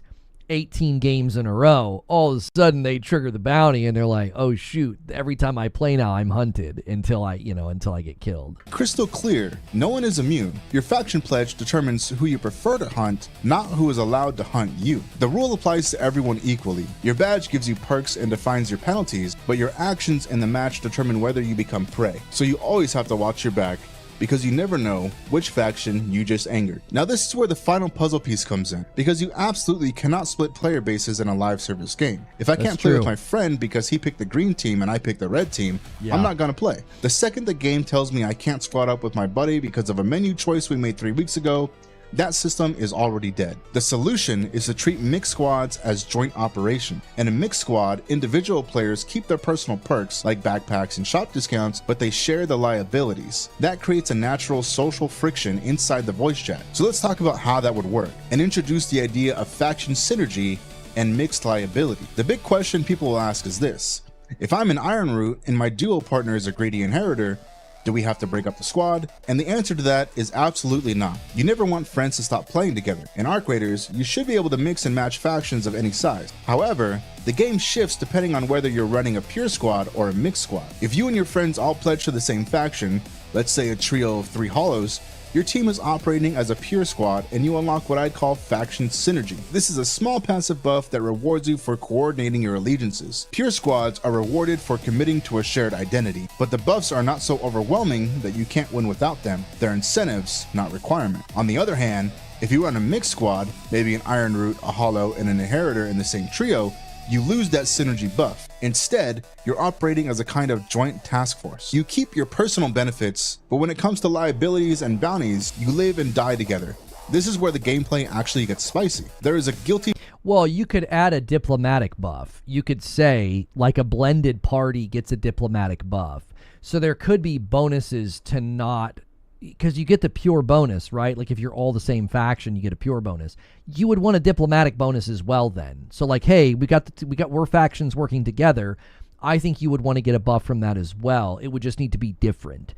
18 games in a row, all of a sudden they trigger the bounty and they're like, oh shoot, every time I play now I'm hunted until I get killed. Crystal clear, no one is immune. Your faction pledge determines who you prefer to hunt, not who is allowed to hunt you. The rule applies to everyone equally. Your badge gives you perks and defines your penalties, but your actions in the match determine whether you become prey. So you always have to watch your back, because you never know which faction you just angered. Now, this is where the final puzzle piece comes in, because you absolutely cannot split player bases in a live service game. If I can't play with my friend because he picked the green team and I picked the red team, I'm not gonna play. The second the game tells me I can't squad up with my buddy because of a menu choice we made 3 weeks ago, that system is already dead. The solution is to treat mixed squads as joint operation. In a mixed squad, individual players keep their personal perks like backpacks and shop discounts, but they share the liabilities. That creates a natural social friction inside the voice chat. So let's talk about how that would work and introduce the idea of faction synergy and mixed liability. The big question people will ask is this: if I'm an Iron Root and my duo partner is a greedy inheritor, do we have to break up the squad? And the answer to that is absolutely not. You never want friends to stop playing together. In Arc Raiders, you should be able to mix and match factions of any size. However, the game shifts depending on whether you're running a pure squad or a mixed squad. If you and your friends all pledge to the same faction, let's say a trio of 3 hollows, your team is operating as a pure squad and you unlock what I'd call faction synergy. This is a small passive buff that rewards you for coordinating your allegiances. Pure squads are rewarded for committing to a shared identity, but the buffs are not so overwhelming that you can't win without them. They're incentives, not requirement. On the other hand, if you run a mixed squad, maybe an Iron Root, a Hollow, and an Inheritor in the same trio, you lose that synergy buff. Instead, you're operating as a kind of joint task force. You keep your personal benefits, but when it comes to liabilities and bounties, you live and die together. This is where the gameplay actually gets spicy. There is a guilty... Well, you could add a diplomatic buff. You could say, like, a blended party gets a diplomatic buff. So there could be bonuses to not... Because you get the pure bonus, right? Like, if you're all the same faction, you get a pure bonus. You would want a diplomatic bonus as well then. So, like, hey, we're factions working together. I think you would want to get a buff from that as well. It would just need to be different.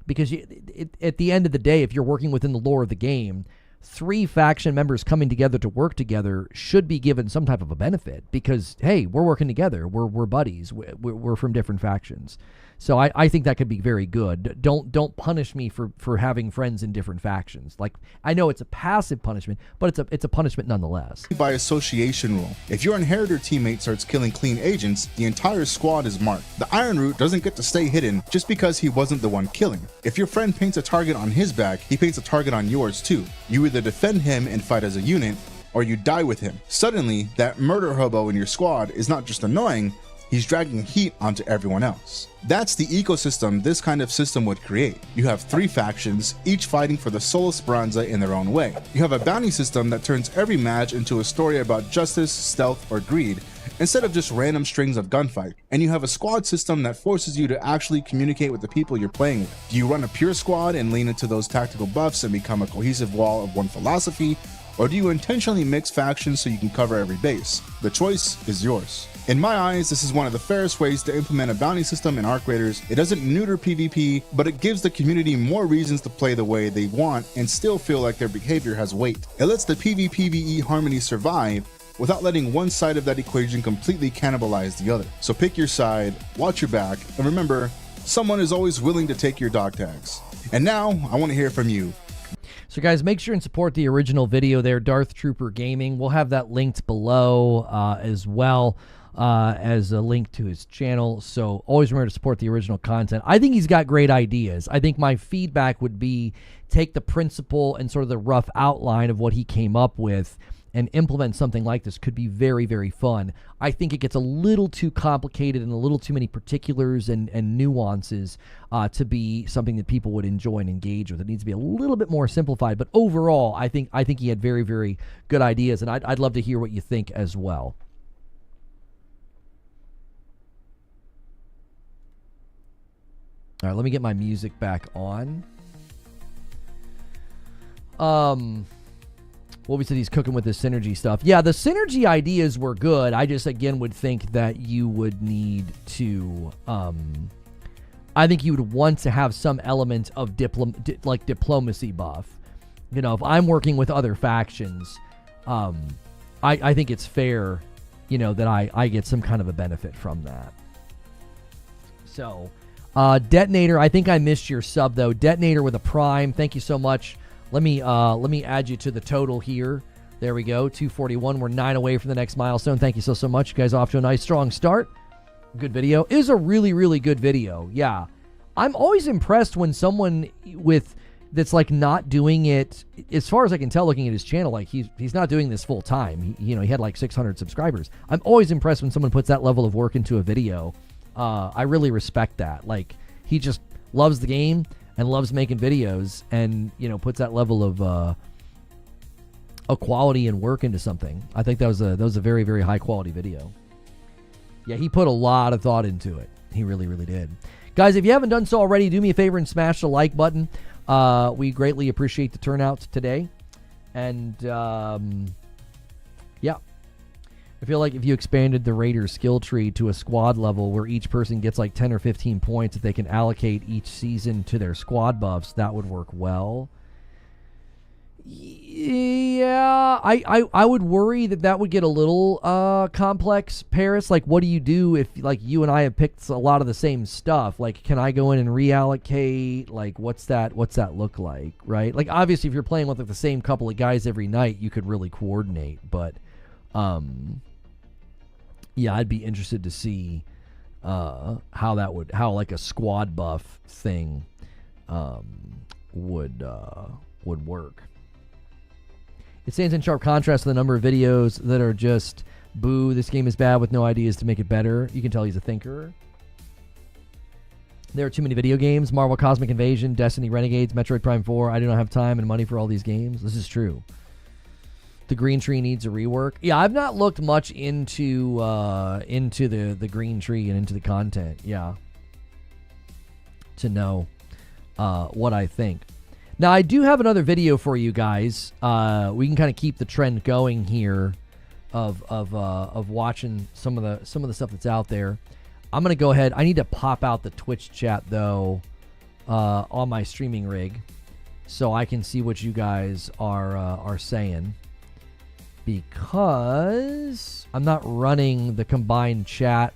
Because at the end of the day, if you're working within the lore of the game, 3 faction members coming together to work together should be given some type of a benefit. Because, hey, we're working together. We're buddies. We're from different factions. So I think that could be very good. Don't punish me for having friends in different factions. Like, I know it's a passive punishment, but it's a punishment nonetheless. By association rule, if your inheritor teammate starts killing clean agents, the entire squad is marked. The Iron Root doesn't get to stay hidden just because he wasn't the one killing. If your friend paints a target on his back, he paints a target on yours too. You either defend him and fight as a unit, or you die with him. Suddenly, that murder hobo in your squad is not just annoying, he's dragging heat onto everyone else. That's the ecosystem this kind of system would create. You have 3 factions, each fighting for the soul of Speranza in their own way. You have a bounty system that turns every match into a story about justice, stealth, or greed, instead of just random strings of gunfight. And you have a squad system that forces you to actually communicate with the people you're playing with. Do you run a pure squad and lean into those tactical buffs and become a cohesive wall of one philosophy? Or do you intentionally mix factions so you can cover every base? The choice is yours. In my eyes, this is one of the fairest ways to implement a bounty system in Arc Raiders. It doesn't neuter PvP, but it gives the community more reasons to play the way they want and still feel like their behavior has weight. It lets the PvPvE harmony survive without letting one side of that equation completely cannibalize the other. So pick your side, watch your back, and remember, someone is always willing to take your dog tags. And now, I want to hear from you. So guys, make sure and support the original video there, Darth Trooper Gaming. We'll have that linked below as well as a link to his channel. So always remember to support the original content. I think he's got great ideas. I think my feedback would be take the principle and sort of the rough outline of what he came up with and implement something like this. Could be very, very fun. I think it gets a little too complicated and a little too many particulars and nuances to be something that people would enjoy and engage with. It needs to be a little bit more simplified. But overall, I think he had very, very good ideas, and I'd love to hear what you think as well. All right, let me get my music back on. Well, we said he's cooking with the synergy stuff. Yeah, the synergy ideas were good. I just, again, would think that you would need to... I think you would want to have some element of diplomacy buff. You know, if I'm working with other factions, I think it's fair, you know, that I get some kind of a benefit from that. So, Detonator, I think I missed your sub, though. Detonator with a prime. Thank you so much. Let me add you to the total here. There we go, 241. We're 9 away from the next milestone. Thank you so much. You guys off to a nice, strong start. Good video. It is a really, really good video. Yeah. I'm always impressed when someone that's like not doing it, as far as I can tell looking at his channel, like he's not doing this full time. He had like 600 subscribers. I'm always impressed when someone puts that level of work into a video. I really respect that. Like, he just loves the game and loves making videos, and puts that level of quality and work into something. I think that was a very, very high quality video. Yeah, he put a lot of thought into it. He really, really did. Guys, if you haven't done so already, do me a favor and smash the like button. We greatly appreciate the turnout today. And yeah, I feel like if you expanded the Raiders skill tree to a squad level where each person gets like 10 or 15 points that they can allocate each season to their squad buffs, that would work well. Yeah, I would worry that would get a little complex, Paris. Like, what do you do if, like, you and I have picked a lot of the same stuff? Like, can I go in and reallocate? Like, what's that look like, right? Like, obviously, if you're playing with like the same couple of guys every night, you could really coordinate. But, yeah, I'd be interested to see how like a squad buff thing would work. It stands in sharp contrast to the number of videos that are just, boo, this game is bad with no ideas to make it better. You can tell he's a thinker. There are too many video games. Marvel Cosmic Invasion, Destiny Renegades, Metroid Prime 4. I do not have time and money for all these games. This is true. The Green Tree needs a rework. Yeah, I've not looked much into the Green Tree and into the content. Yeah. To know what I think. Now, I do have another video for you guys. We can kind of keep the trend going here of watching some of the stuff that's out there. I'm gonna go ahead. I need to pop out the Twitch chat though on my streaming rig so I can see what you guys are saying, because I'm not running the combined chat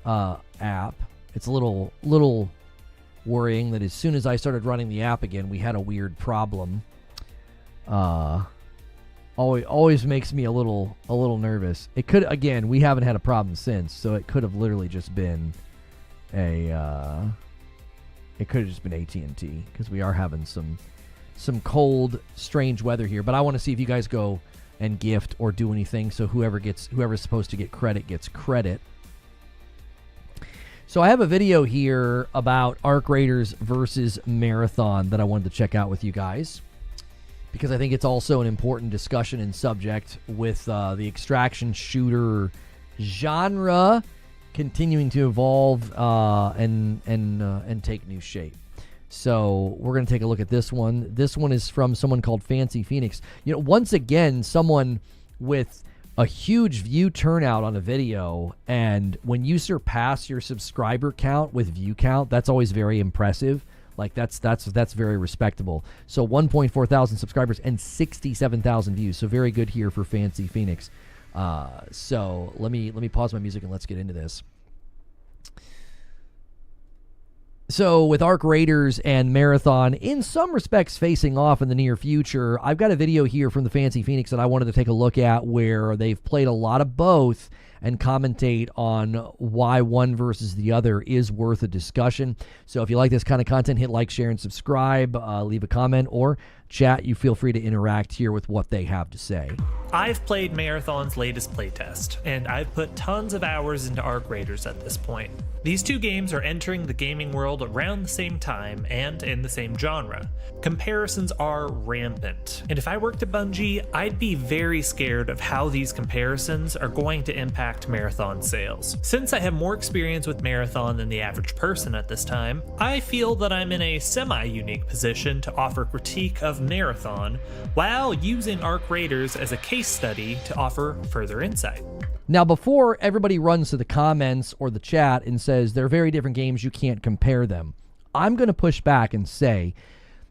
app it's a little worrying that as soon as I started running the app again, we had a weird problem. Always makes me a little nervous. It could, again, we haven't had a problem since, so it could have literally just been it could have just been AT&T, because we are having some cold, strange weather here. But I want to see if you guys go and gift or do anything, so whoever's supposed to get credit gets credit. So I have a video here about Arc Raiders versus Marathon that I wanted to check out with you guys, because I think it's also an important discussion and subject with the extraction shooter genre continuing to evolve and take new shape. So we're going to take a look at this one. This one is from someone called Fancy Phoenix. You know, once again, someone with a huge view turnout on a video, and when you surpass your subscriber count with view count, that's always very impressive. Like that's very respectable. So 1.4 thousand subscribers and 67,000 views. So very good here for Fancy Phoenix. So let me pause my music and let's get into this. So with Arc Raiders and Marathon in some respects facing off in the near future, I've got a video here from the Fancy Phoenix that I wanted to take a look at, where they've played a lot of both and commentate on why one versus the other is worth a discussion. So if you like this kind of content, hit like, share, and subscribe, leave a comment, or chat. You feel free to interact here with what they have to say. I've played Marathon's latest playtest, and I've put tons of hours into Arc Raiders at this point. These two games are entering the gaming world around the same time and in the same genre. Comparisons are rampant, and if I worked at Bungie, I'd be very scared of how these comparisons are going to impact Marathon sales. Since I have more experience with Marathon than the average person at this time, I feel that I'm in a semi-unique position to offer critique of Marathon while using Arc Raiders as a case study to offer further insight. Now, before everybody runs to the comments or the chat and says they're very different games, you can't compare them, I'm going to push back and say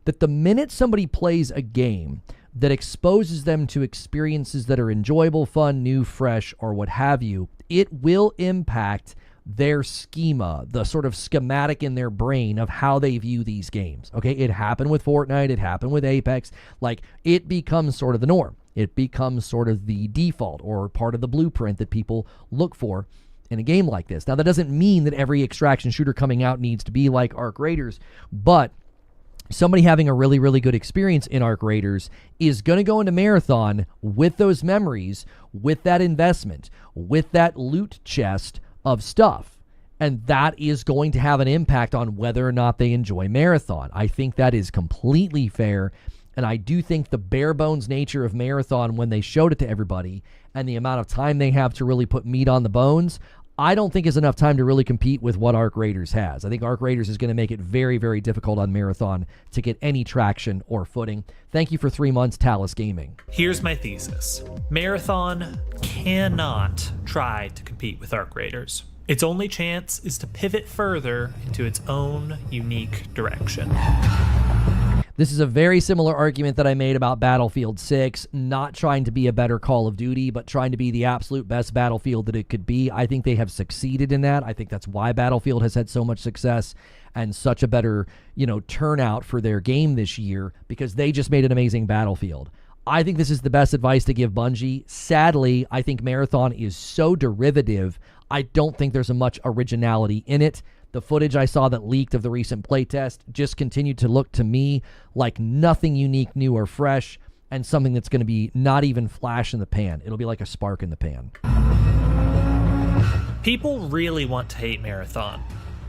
that the minute somebody plays a game that exposes them to experiences that are enjoyable, fun, new, fresh, or what have you, it will impact their schema, the sort of schematic in their brain of how they view these games. Okay, it happened with Fortnite, it happened with Apex. Like, it becomes sort of the norm. It becomes sort of the default or part of the blueprint that people look for in a game like this. Now, that doesn't mean that every extraction shooter coming out needs to be like Arc Raiders, but somebody having a really, really good experience in Arc Raiders is going to go into Marathon with those memories, with that investment, with that loot chest of stuff. And that is going to have an impact on whether or not they enjoy Marathon. I think that is completely fair. And I do think the bare bones nature of Marathon, when they showed it to everybody, and the amount of time they have to really put meat on the bones, I don't think is enough time to really compete with what Arc Raiders has. I think Arc Raiders is going to make it very, very difficult on Marathon to get any traction or footing. Thank you for 3 months, Talus Gaming. Here's my thesis. Marathon cannot try to compete with Arc Raiders. Its only chance is to pivot further into its own unique direction. This is a very similar argument that I made about Battlefield 6, not trying to be a better Call of Duty, but trying to be the absolute best Battlefield that it could be. I think they have succeeded in that. I think that's why Battlefield has had so much success and such a better, turnout for their game this year, because they just made an amazing Battlefield. I think this is the best advice to give Bungie. Sadly, I think Marathon is so derivative, I don't think there's much originality in it. The footage I saw that leaked of the recent playtest just continued to look to me like nothing unique, new, or fresh, and something that's going to be not even flash in the pan. It'll be like a spark in the pan. People really want to hate Marathon,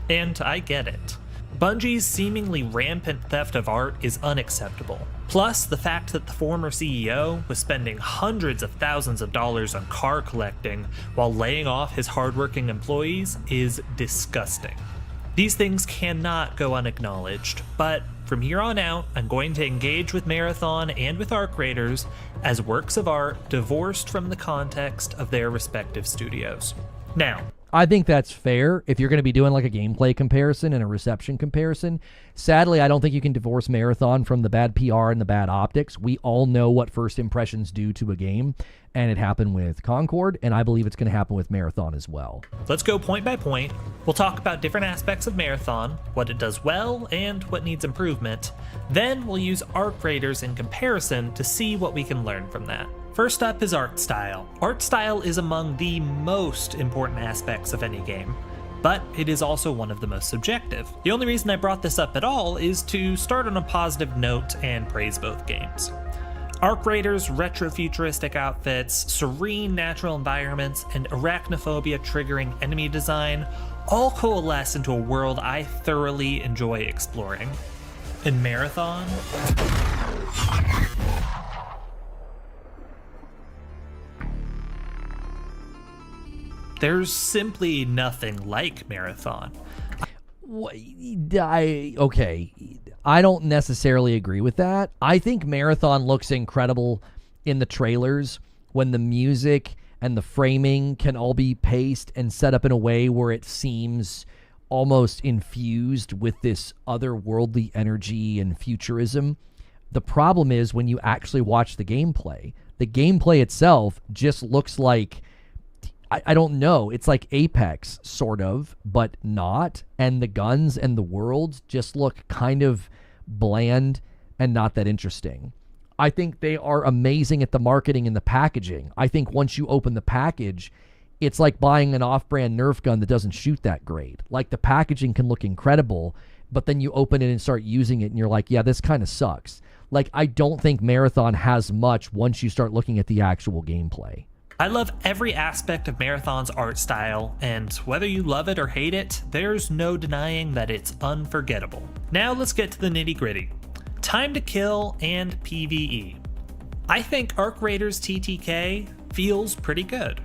and I get it. Bungie's seemingly rampant theft of art is unacceptable. Plus, the fact that the former CEO was spending hundreds of thousands of dollars on car collecting while laying off his hardworking employees is disgusting. These things cannot go unacknowledged, but from here on out, I'm going to engage with Marathon and with Arc Raiders as works of art divorced from the context of their respective studios. Now, I think that's fair if you're going to be doing like a gameplay comparison and a reception comparison. Sadly, I don't think you can divorce Marathon from the bad PR and the bad optics. We all know what first impressions do to a game, and it happened with Concord, and I believe it's going to happen with Marathon as well. Let's go point by point. We'll talk about different aspects of Marathon, what it does well, and what needs improvement. Then we'll use Arc Raiders in comparison to see what we can learn from that. First up is art style. Art style is among the most important aspects of any game, but it is also one of the most subjective. The only reason I brought this up at all is to start on a positive note and praise both games. Arc Raiders' retro-futuristic outfits, serene natural environments, and arachnophobia triggering enemy design all coalesce into a world I thoroughly enjoy exploring. In Marathon, there's simply nothing like Marathon. Okay, I don't necessarily agree with that. I think Marathon looks incredible in the trailers when the music and the framing can all be paced and set up in a way where it seems almost infused with this otherworldly energy and futurism. The problem is when you actually watch the gameplay itself just looks like, I don't know, it's like Apex, sort of, but not. And the guns and the worlds just look kind of bland and not that interesting. I think they are amazing at the marketing and the packaging. I think once you open the package, it's like buying an off-brand Nerf gun that doesn't shoot that great. Like, the packaging can look incredible, but then you open it and start using it and you're like, yeah, this kind of sucks. Like, I don't think Marathon has much once you start looking at the actual gameplay. I love every aspect of Marathon's art style, and whether you love it or hate it, there's no denying that it's unforgettable. Now let's get to the nitty-gritty. Time to kill and PvE. I think Arc Raiders TTK feels pretty good.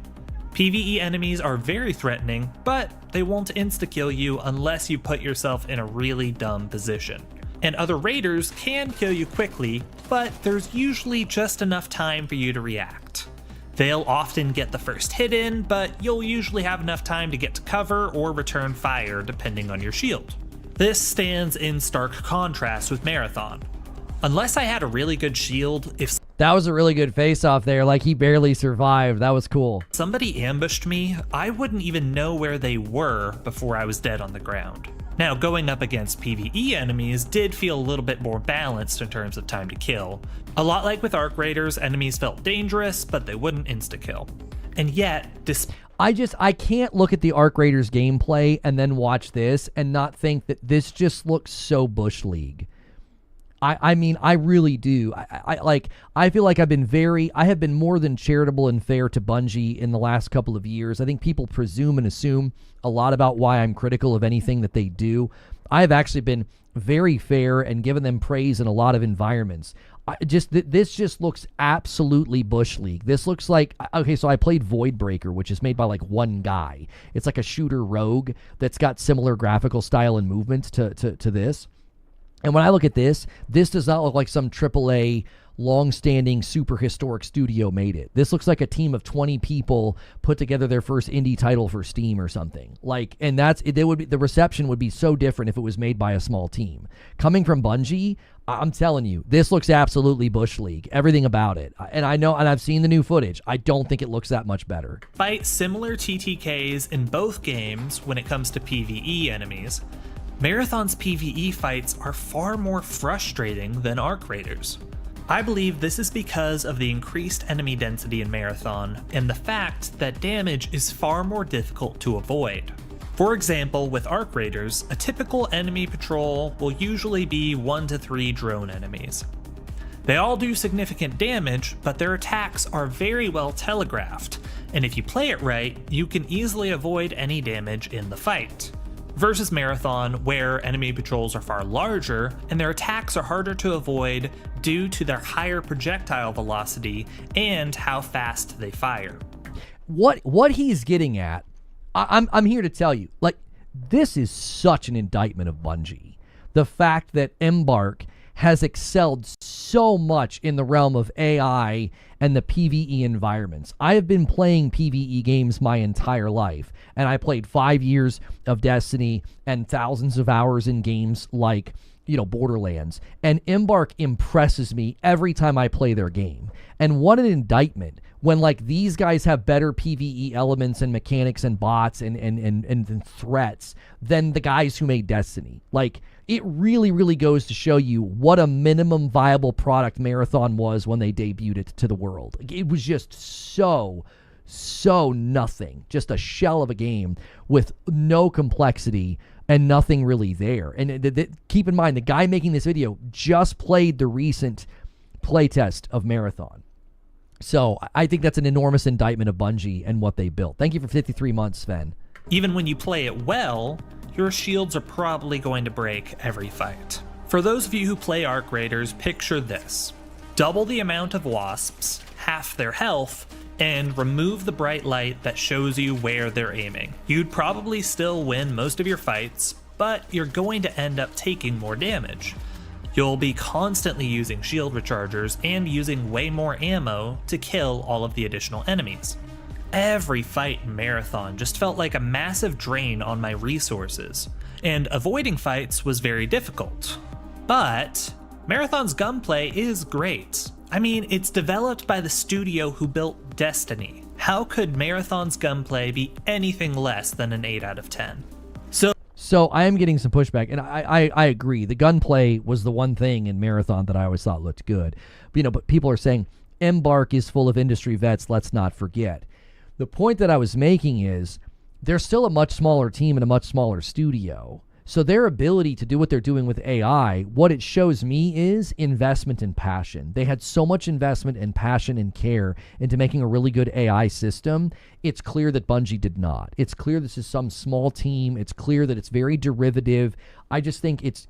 PvE enemies are very threatening, but they won't insta-kill you unless you put yourself in a really dumb position. And other raiders can kill you quickly, but there's usually just enough time for you to react. They'll often get the first hit in, but you'll usually have enough time to get to cover or return fire depending on your shield. This stands in stark contrast with Marathon. Unless I had a really good shield, if that was a really good face-off there, like he barely survived. That was cool. somebody ambushed me, I wouldn't even know where they were before I was dead on the ground. Now, going up against PvE enemies did feel a little bit more balanced in terms of time to kill. A lot like with Arc Raiders, enemies felt dangerous, but they wouldn't insta-kill. And yet, I can't look at the Arc Raiders gameplay and then watch this and not think that this just looks so Bush League. I mean, I really do. I feel like I have been more than charitable and fair to Bungie in the last couple of years. I think people presume and assume a lot about why I'm critical of anything that they do. I have actually been very fair and given them praise in a lot of environments. This just looks absolutely Bush League. This looks like, okay, so I played Voidbreaker, which is made by like one guy. It's like a shooter rogue that's got similar graphical style and movements to this. And when I look at this does not look like some AAA long-standing super historic studio made it. This looks like a team of 20 people put together their first indie title for Steam or something. Like, and the reception would be so different if it was made by a small team. Coming from Bungie, I'm telling you, this looks absolutely Bush League. Everything about it. And I know, and I've seen the new footage. I don't think it looks that much better. Fight similar TTKs in both games when it comes to PvE enemies. Marathon's PvE fights are far more frustrating than Arc Raiders. I believe this is because of the increased enemy density in Marathon and the fact that damage is far more difficult to avoid. For example, with Arc Raiders, a typical enemy patrol will usually be 1 to 3 drone enemies. They all do significant damage, but their attacks are very well telegraphed, and if you play it right, you can easily avoid any damage in the fight. Versus Marathon, where enemy patrols are far larger and their attacks are harder to avoid due to their higher projectile velocity and how fast they fire. What he's getting at, I'm here to tell you, like, this is such an indictment of Bungie. The fact that Embark has excelled so much in the realm of AI and the PvE environments. I have been playing PvE games my entire life, and I played 5 years of Destiny and thousands of hours in games like, you know, Borderlands. And Embark impresses me every time I play their game. And what an indictment when, like, these guys have better PvE elements and mechanics and bots and threats than the guys who made Destiny. Like, it really, really goes to show you what a minimum viable product Marathon was when they debuted it to the world. It was just so nothing. Just a shell of a game with no complexity and nothing really there. And keep in mind, the guy making this video just played the recent playtest of Marathon. So I think that's an enormous indictment of Bungie and what they built. Thank you for 53 months, Sven. Even when you play it well, your shields are probably going to break every fight. For those of you who play Arc Raiders, picture this. Double the amount of wasps, half their health, and remove the bright light that shows you where they're aiming. You'd probably still win most of your fights, but you're going to end up taking more damage. You'll be constantly using shield rechargers and using way more ammo to kill all of the additional enemies. Every fight in Marathon just felt like a massive drain on my resources, and avoiding fights was very difficult. But Marathon's gunplay is great. I mean, it's developed by the studio who built Destiny. How could Marathon's gunplay be anything less than an 8 out of 10? So I am getting some pushback, and I agree. The gunplay was the one thing in Marathon that I always thought looked good. But people are saying Embark is full of industry vets, let's not forget. The point that I was making is they're still a much smaller team and a much smaller studio. So their ability to do what they're doing with AI, what it shows me is investment and passion. They had so much investment and passion and care into making a really good AI system. It's clear that Bungie did not. It's clear this is some small team. It's clear that it's very derivative. I just think it's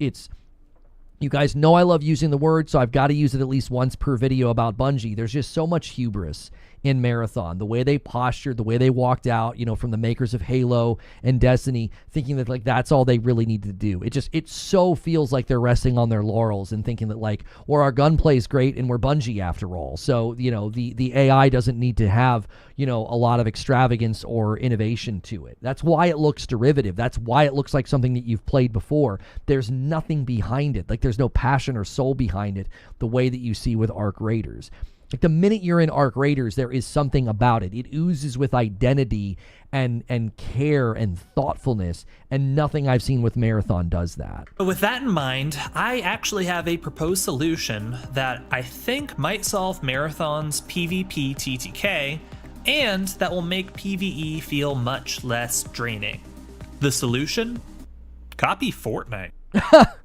you guys know I love using the word, so I've got to use it at least once per video about Bungie. There's just so much hubris in Marathon. The way they postured, the way they walked out, you know, from the makers of Halo and Destiny, thinking that, like, that's all they really need to do. It so feels like they're resting on their laurels and thinking that, like, well, our gunplay is great and we're Bungie after all. So, you know, the AI doesn't need to have, you know, a lot of extravagance or innovation to it. That's why it looks derivative. That's why it looks like something that you've played before. There's nothing behind it. Like, there's no passion or soul behind it the way that you see with Arc Raiders. Like, the minute you're in Arc Raiders, there is something about it. It oozes with identity and care and thoughtfulness, and nothing I've seen with Marathon does that. But with that in mind, I actually have a proposed solution that I think might solve Marathon's PvP TTK, and that will make PvE feel much less draining. The solution? Copy Fortnite.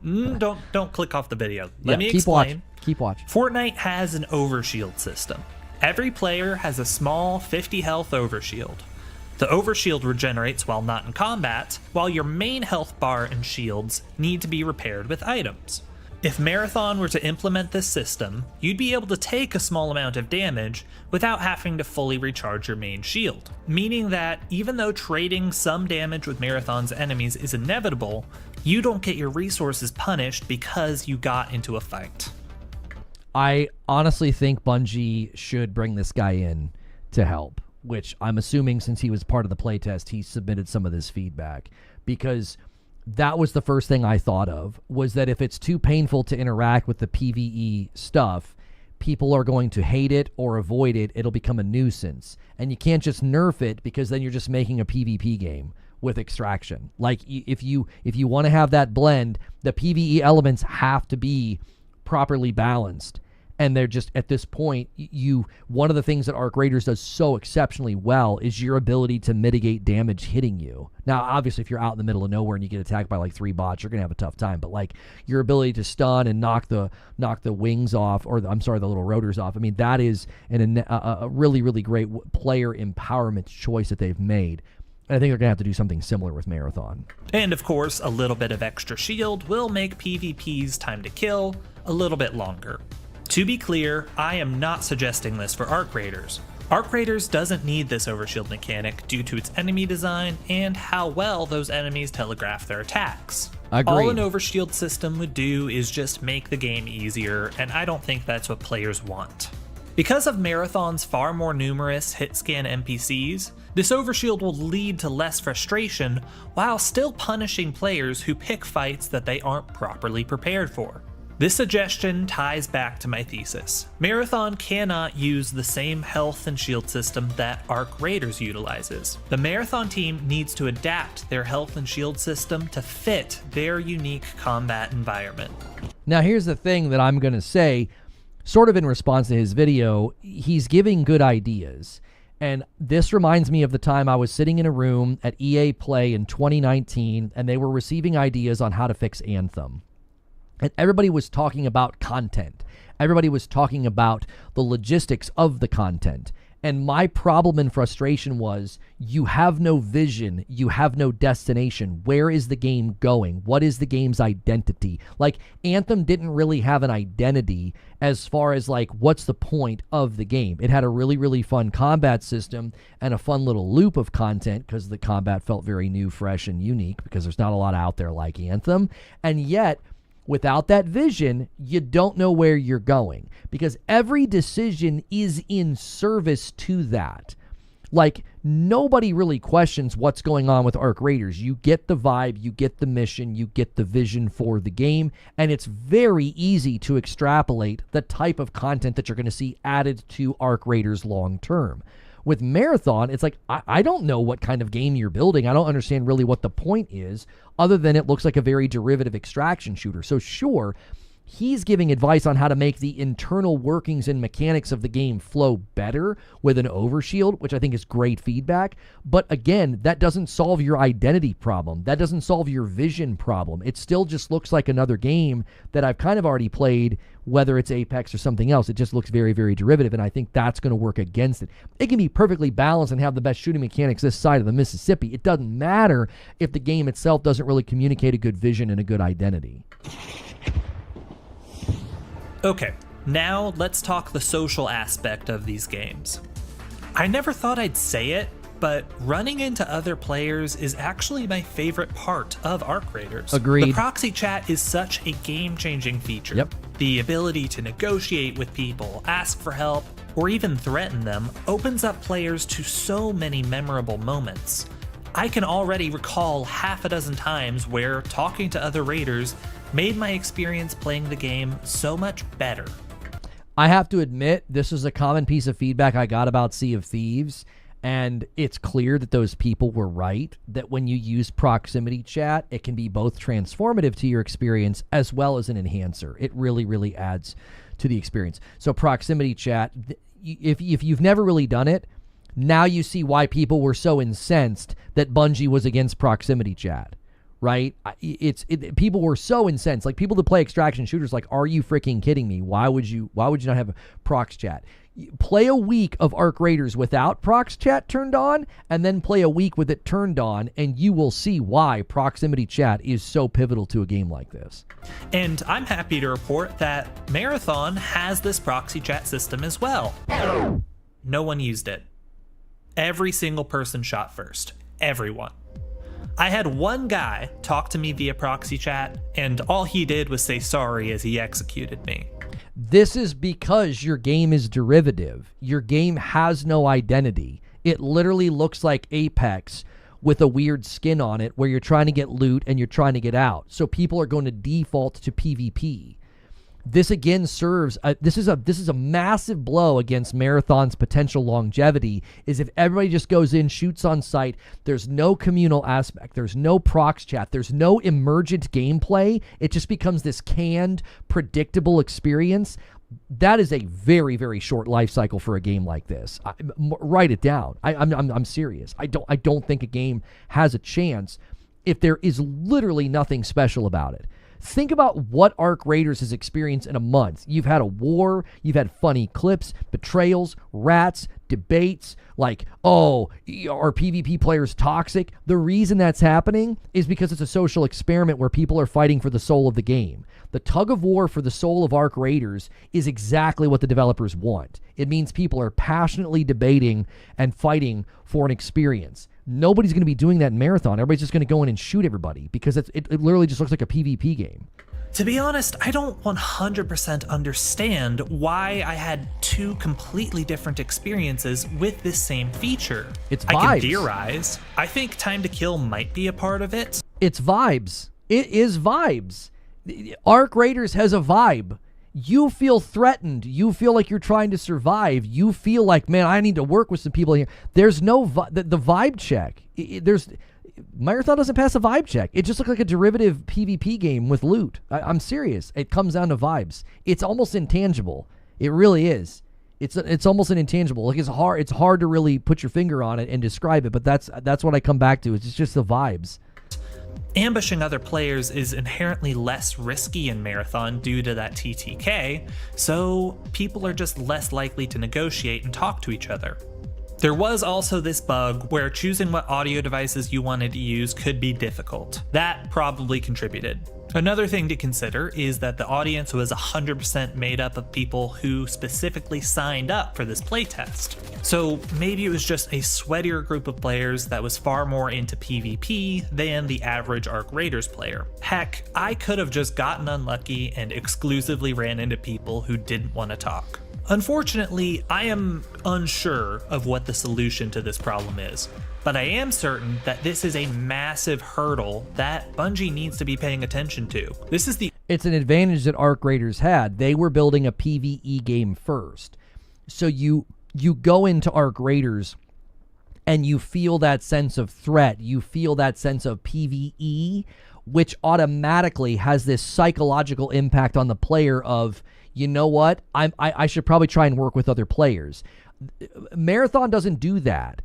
Don't click off the video. Let me explain. Keep watching. Fortnite has an overshield system. Every player has a small 50 health overshield. The overshield regenerates while not in combat, while your main health bar and shields need to be repaired with items. If Marathon were to implement this system, you'd be able to take a small amount of damage without having to fully recharge your main shield, meaning that even though trading some damage with Marathon's enemies is inevitable, you don't get your resources punished because you got into a fight. I honestly think Bungie should bring this guy in to help, which I'm assuming since he was part of the playtest, he submitted some of this feedback, because that was the first thing I thought of, was that if it's too painful to interact with the PvE stuff, people are going to hate it or avoid it. It'll become a nuisance. And you can't just nerf it, because then you're just making a PvP game with extraction. Like, if you want to have that blend, the PvE elements have to be properly balanced. And they're just, at this point, one of the things that Arc Raiders does so exceptionally well is your ability to mitigate damage hitting you. Now, obviously, if you're out in the middle of nowhere and you get attacked by like 3 bots, you're going to have a tough time. But, like, your ability to stun and knock the wings off, or the little rotors off, I mean, that is a really, really great player empowerment choice that they've made. And I think they're going to have to do something similar with Marathon. And of course, a little bit of extra shield will make PvP's time to kill a little bit longer. To be clear, I am not suggesting this for Arc Raiders. Arc Raiders doesn't need this overshield mechanic due to its enemy design and how well those enemies telegraph their attacks. Agreed. All an overshield system would do is just make the game easier, and I don't think that's what players want. Because of Marathon's far more numerous hit-scan NPCs, this overshield will lead to less frustration while still punishing players who pick fights that they aren't properly prepared for. This suggestion ties back to my thesis. Marathon cannot use the same health and shield system that Arc Raiders utilizes. The Marathon team needs to adapt their health and shield system to fit their unique combat environment. Now here's the thing that I'm going to say, sort of in response to his video. He's giving good ideas. And this reminds me of the time I was sitting in a room at EA Play in 2019, and they were receiving ideas on how to fix Anthem. And everybody was talking about content. Everybody was talking about the logistics of the content. And my problem and frustration was, you have no vision, you have no destination. Where is the game going? What is the game's identity? Like, Anthem didn't really have an identity as far as, like, what's the point of the game? It had a really, really fun combat system and a fun little loop of content because the combat felt very new, fresh, and unique because there's not a lot out there like Anthem. And yet, without that vision, you don't know where you're going because every decision is in service to that. Like, nobody really questions what's going on with Arc Raiders. You get the vibe, you get the mission, you get the vision for the game, and it's very easy to extrapolate the type of content that you're going to see added to Arc Raiders long term. With Marathon, it's like, I don't know what kind of game you're building. I don't understand really what the point is, other than it looks like a very derivative extraction shooter. So sure, he's giving advice on how to make the internal workings and mechanics of the game flow better with an overshield, which I think is great feedback. But again, that doesn't solve your identity problem. That doesn't solve your vision problem. It still just looks like another game that I've kind of already played, whether it's Apex or something else. It just looks very, very derivative, and I think that's going to work against it. It can be perfectly balanced and have the best shooting mechanics this side of the Mississippi. It doesn't matter if the game itself doesn't really communicate a good vision and a good identity. Okay, now let's talk the social aspect of these games. I never thought I'd say it, but running into other players is actually my favorite part of Arc Raiders. Agreed. The proxy chat is such a game-changing feature. Yep. The ability to negotiate with people, ask for help, or even threaten them opens up players to so many memorable moments. I can already recall half a dozen times where talking to other Raiders made my experience playing the game so much better. I have to admit, this is a common piece of feedback I got about Sea of Thieves, and it's clear that those people were right, that when you use proximity chat, it can be both transformative to your experience as well as an enhancer. It really, really adds to the experience. So proximity chat, if you've never really done it, now you see why people were so incensed that Bungie was against proximity chat. Right? People were so incensed. Like, people that play extraction shooters, like, are you freaking kidding me? Why would you not have a prox chat? Play a week of Arc Raiders without prox chat turned on, and then play a week with it turned on, and you will see why proximity chat is so pivotal to a game like this. And I'm happy to report that Marathon has this proxy chat system as well. No one used it. Every single person shot first. Everyone. I had one guy talk to me via proxy chat, and all he did was say sorry as he executed me. This is because your game is derivative. Your game has no identity. It literally looks like Apex with a weird skin on it where you're trying to get loot and you're trying to get out. So people are going to default to PvP. This again serves, this is a massive blow against Marathon's potential longevity, is if everybody just goes in, shoots on sight, there's no communal aspect, there's no prox chat, there's no emergent gameplay, it just becomes this canned, predictable experience. That is a very, very short life cycle for a game like this. Write it down. I'm serious. I don't think a game has a chance if there is literally nothing special about it. Think about what Arc Raiders has experienced in a month. You've had a war, you've had funny clips, betrayals, rats, debates, like, oh, are PvP players toxic? The reason that's happening is because it's a social experiment where people are fighting for the soul of the game. The tug of war for the soul of Arc Raiders is exactly what the developers want. It means people are passionately debating and fighting for an experience. Nobody's going to be doing that in Marathon. Everybody's just going to go in and shoot everybody because it literally just looks like a PvP game. To be honest, I don't 100% understand why I had two completely different experiences with this same feature. It's vibes. I can theorize. I think time to kill might be a part of it. It's vibes. It is vibes. Arc Raiders has a vibe. You feel threatened. You feel like you're trying to survive. You feel like, man, I need to work with some people here. There's no the vibe check. Marathon doesn't pass a vibe check. It just looks like a derivative PvP game with loot. I'm serious. It comes down to vibes. It's almost intangible. It really is. It's almost an intangible. Like it's hard to really put your finger on it and describe it. But that's what I come back to. It's just the vibes. Ambushing other players is inherently less risky in Marathon due to that TTK, so people are just less likely to negotiate and talk to each other. There was also this bug where choosing what audio devices you wanted to use could be difficult. That probably contributed. Another thing to consider is that the audience was 100% made up of people who specifically signed up for this playtest. So maybe it was just a sweatier group of players that was far more into PvP than the average Arc Raiders player. Heck, I could have just gotten unlucky and exclusively ran into people who didn't want to talk. Unfortunately, I am unsure of what the solution to this problem is, but I am certain that this is a massive hurdle that Bungie needs to be paying attention to. It's an advantage that Arc Raiders had. They were building a PvE game first. So you go into Arc Raiders and you feel that sense of threat. You feel that sense of PvE, which automatically has this psychological impact on the player of, you know what, I should probably try and work with other players. Marathon doesn't do that.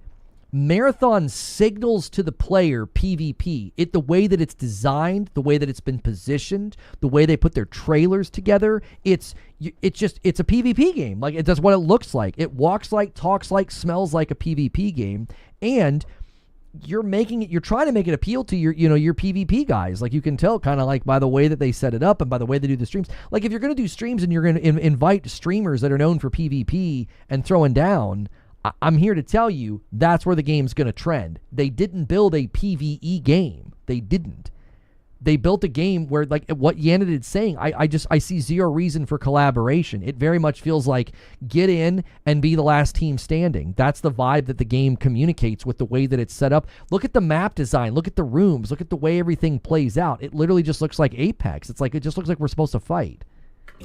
Marathon signals to the player PvP. The way that it's designed, the way that it's been positioned, the way they put their trailers together, it's a PvP game. Like, it does what it looks like. It walks like, talks like, smells like a PvP game, and you're trying to make it appeal to your PvP guys. Like, you can tell kind of like by the way that they set it up and by the way they do the streams. Like, if you're going to do streams and you're going to invite streamers that are known for PvP and throwing down, I'm here to tell you that's where the game's going to trend. They didn't build a PvE game. They didn't. They built a game where, like what Yannet is saying, I see zero reason for collaboration. It very much feels like get in and be the last team standing. That's the vibe that the game communicates with the way that it's set up. Look at the map design. Look at the rooms. Look at the way everything plays out. It literally just looks like Apex. It just looks like we're supposed to fight.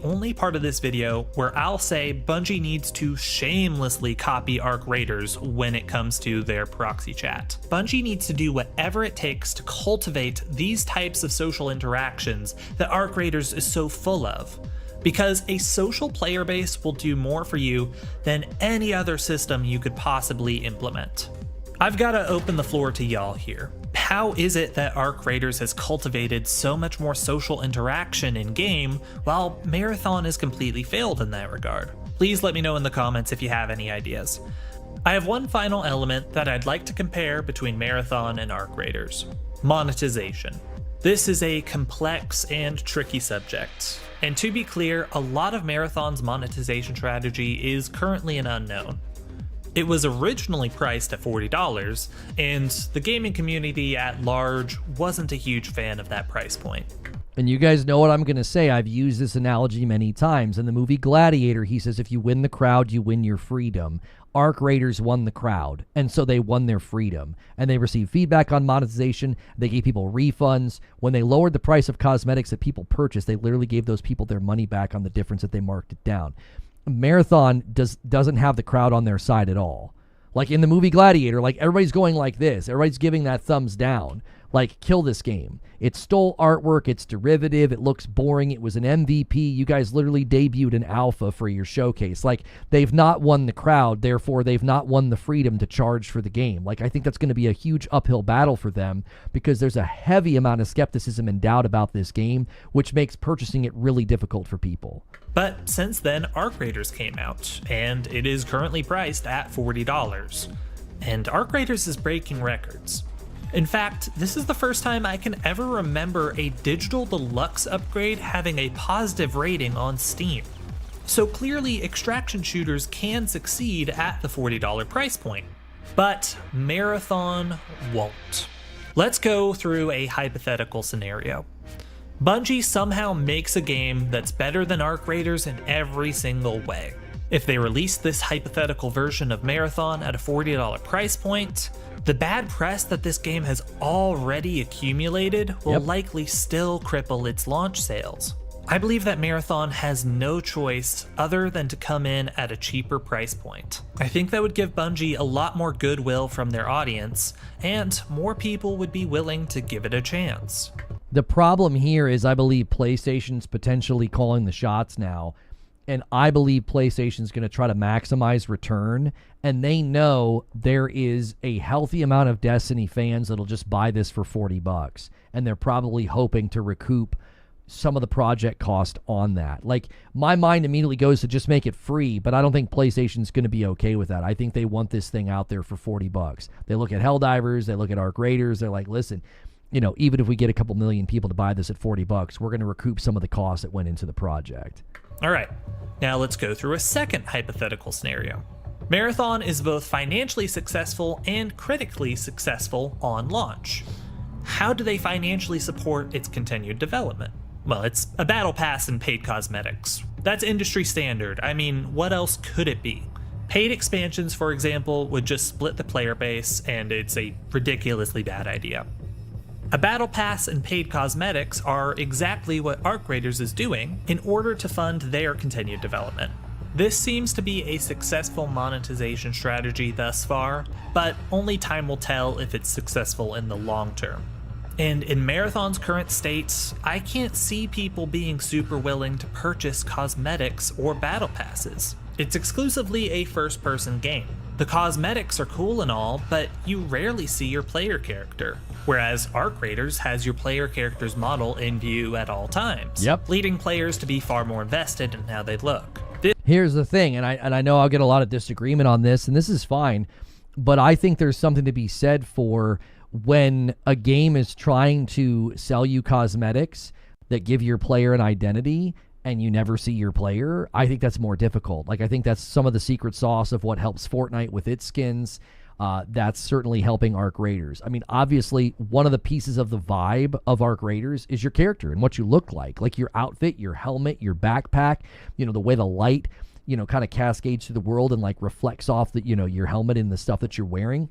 Only part of this video where I'll say Bungie needs to shamelessly copy Arc Raiders when it comes to their proxy chat. Bungie needs to do whatever it takes to cultivate these types of social interactions that Arc Raiders is so full of, because a social player base will do more for you than any other system you could possibly implement. I've got to open the floor to y'all here. How is it that Arc Raiders has cultivated so much more social interaction in-game, while Marathon has completely failed in that regard? Please let me know in the comments if you have any ideas. I have one final element that I'd like to compare between Marathon and Arc Raiders: monetization. This is a complex and tricky subject, and to be clear, a lot of Marathon's monetization strategy is currently an unknown. It was originally priced at $40, and the gaming community at large wasn't a huge fan of that price point. And you guys know what I'm going to say. I've used this analogy many times. In the movie Gladiator, he says, if you win the crowd, you win your freedom. Arc Raiders won the crowd, and so they won their freedom. And they received feedback on monetization. They gave people refunds. When they lowered the price of cosmetics that people purchased, they literally gave those people their money back on the difference that they marked it down. Marathon doesn't have the crowd on their side at all. Like in the movie Gladiator, like everybody's going like this. Everybody's giving that thumbs down. Like, kill this game. It stole artwork. It's derivative. It looks boring. It was an MVP. You guys literally debuted an alpha for your showcase. Like, they've not won the crowd. Therefore, they've not won the freedom to charge for the game. Like, I think that's going to be a huge uphill battle for them because there's a heavy amount of skepticism and doubt about this game, which makes purchasing it really difficult for people. But since then, Arc Raiders came out, and it is currently priced at $40. And Arc Raiders is breaking records. In fact, this is the first time I can ever remember a digital deluxe upgrade having a positive rating on Steam. So clearly, extraction shooters can succeed at the $40 price point. But Marathon won't. Let's go through a hypothetical scenario. Bungie somehow makes a game that's better than Arc Raiders in every single way. If they release this hypothetical version of Marathon at a $40 price point, the bad press that this game has already accumulated will likely still cripple its launch sales. I believe that Marathon has no choice other than to come in at a cheaper price point. I think that would give Bungie a lot more goodwill from their audience, and more people would be willing to give it a chance. The problem here is I believe PlayStation's potentially calling the shots now, and I believe PlayStation's going to try to maximize return, and they know there is a healthy amount of Destiny fans that'll just buy this for $40, and they're probably hoping to recoup some of the project cost on that. Like, my mind immediately goes to just make it free, but I don't think PlayStation's going to be okay with that. I think they want this thing out there for $40. They look at Helldivers, they look at Arc Raiders, they're like, listen, you know, even if we get a couple million people to buy this at $40, we're going to recoup some of the costs that went into the project. All right, now let's go through a second hypothetical scenario. Marathon is both financially successful and critically successful on launch. How do they financially support its continued development? Well, it's a battle pass and paid cosmetics. That's industry standard. I mean, what else could it be? Paid expansions, for example, would just split the player base, and it's a ridiculously bad idea. A battle pass and paid cosmetics are exactly what Arc Raiders is doing in order to fund their continued development. This seems to be a successful monetization strategy thus far, but only time will tell if it's successful in the long term. And in Marathon's current state, I can't see people being super willing to purchase cosmetics or battle passes. It's exclusively a first-person game. The cosmetics are cool and all, but you rarely see your player character, whereas Arc Raiders has your player character's model in view at all times, leading players to be far more invested in how they look. Here's the thing, and I know I'll get a lot of disagreement on this, and this is fine, but I think there's something to be said for when a game is trying to sell you cosmetics that give your player an identity and you never see your player. I think that's more difficult. Like, I think that's some of the secret sauce of what helps Fortnite with its skins. That's certainly helping Arc Raiders. I mean, obviously, one of the pieces of the vibe of Arc Raiders is your character and what you look like your outfit, your helmet, your backpack, you know, the way the light, you know, kind of cascades through the world and like reflects off the, you know, your helmet and the stuff that you're wearing.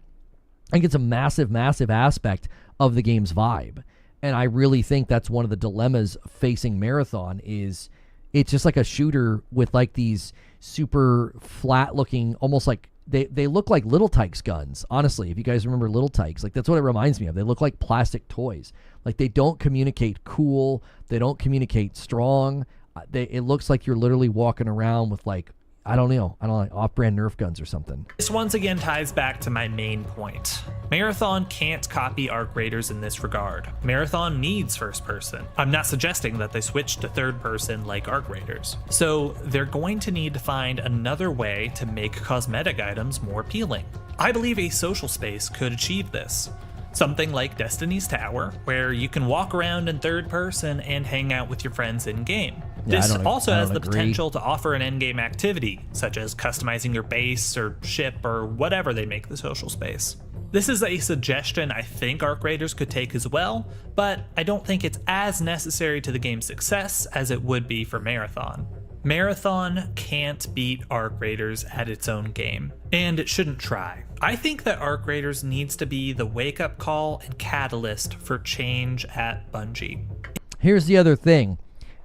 I think it's a massive, massive aspect of the game's vibe. And I really think that's one of the dilemmas facing Marathon is it's just like a shooter with like these super flat looking, almost like they look like Little Tykes guns. Honestly, if you guys remember Little Tykes, like that's what it reminds me of. They look like plastic toys. Like they don't communicate cool. They don't communicate strong. It looks like you're literally walking around with like, I don't know, off-brand Nerf guns or something. This once again ties back to my main point. Marathon can't copy Arc Raiders in this regard. Marathon needs first person. I'm not suggesting that they switch to third person like Arc Raiders. So they're going to need to find another way to make cosmetic items more appealing. I believe a social space could achieve this. Something like Destiny's Tower, where you can walk around in third person and hang out with your friends in-game. This also has the potential to offer an in-game activity, such as customizing your base or ship or whatever they make the social space. This is a suggestion I think Arc Raiders could take as well, but I don't think it's as necessary to the game's success as it would be for Marathon. Marathon can't beat Arc Raiders at its own game, and it shouldn't try. I think that Arc Raiders needs to be the wake-up call and catalyst for change at Bungie. Here's the other thing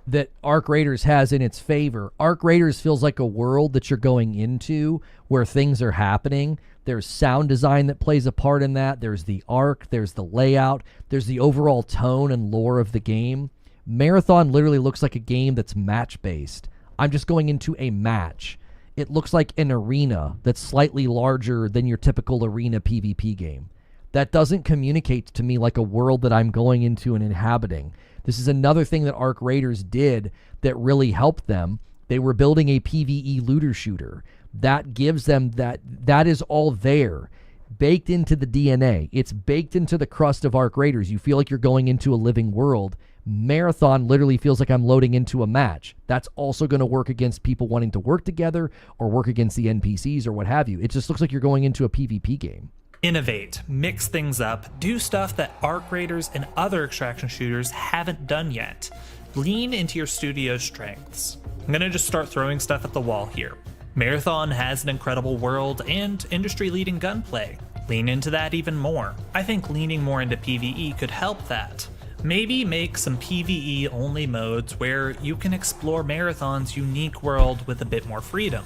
that Arc Raiders has in its favor. Arc Raiders feels like a world that you're going into where things are happening. There's sound design that plays a part in that. There's the arc, there's the layout, there's the overall tone and lore of the game. Marathon literally looks like a game that's match-based. I'm just going into a match. It looks like an arena that's slightly larger than your typical arena PvP game. That doesn't communicate to me like a world that I'm going into and inhabiting. This is another thing that Arc Raiders did that really helped them. They were building a PvE looter shooter. That gives them that is all there, baked into the DNA. It's baked into the crust of Arc Raiders. You feel like you're going into a living world Marathon literally feels like I'm loading into a match. That's also going to work against people wanting to work together or work against the NPCs or what have you. It just looks like you're going into a PvP game. Innovate, mix things up, do stuff that Arc Raiders and other extraction shooters haven't done yet. Lean into your studio's strengths. I'm gonna just start throwing stuff at the wall here. Marathon has an incredible world and industry-leading gunplay. Lean into that even more. I think leaning more into PvE could help that. Maybe make some PvE only modes where you can explore Marathon's unique world with a bit more freedom.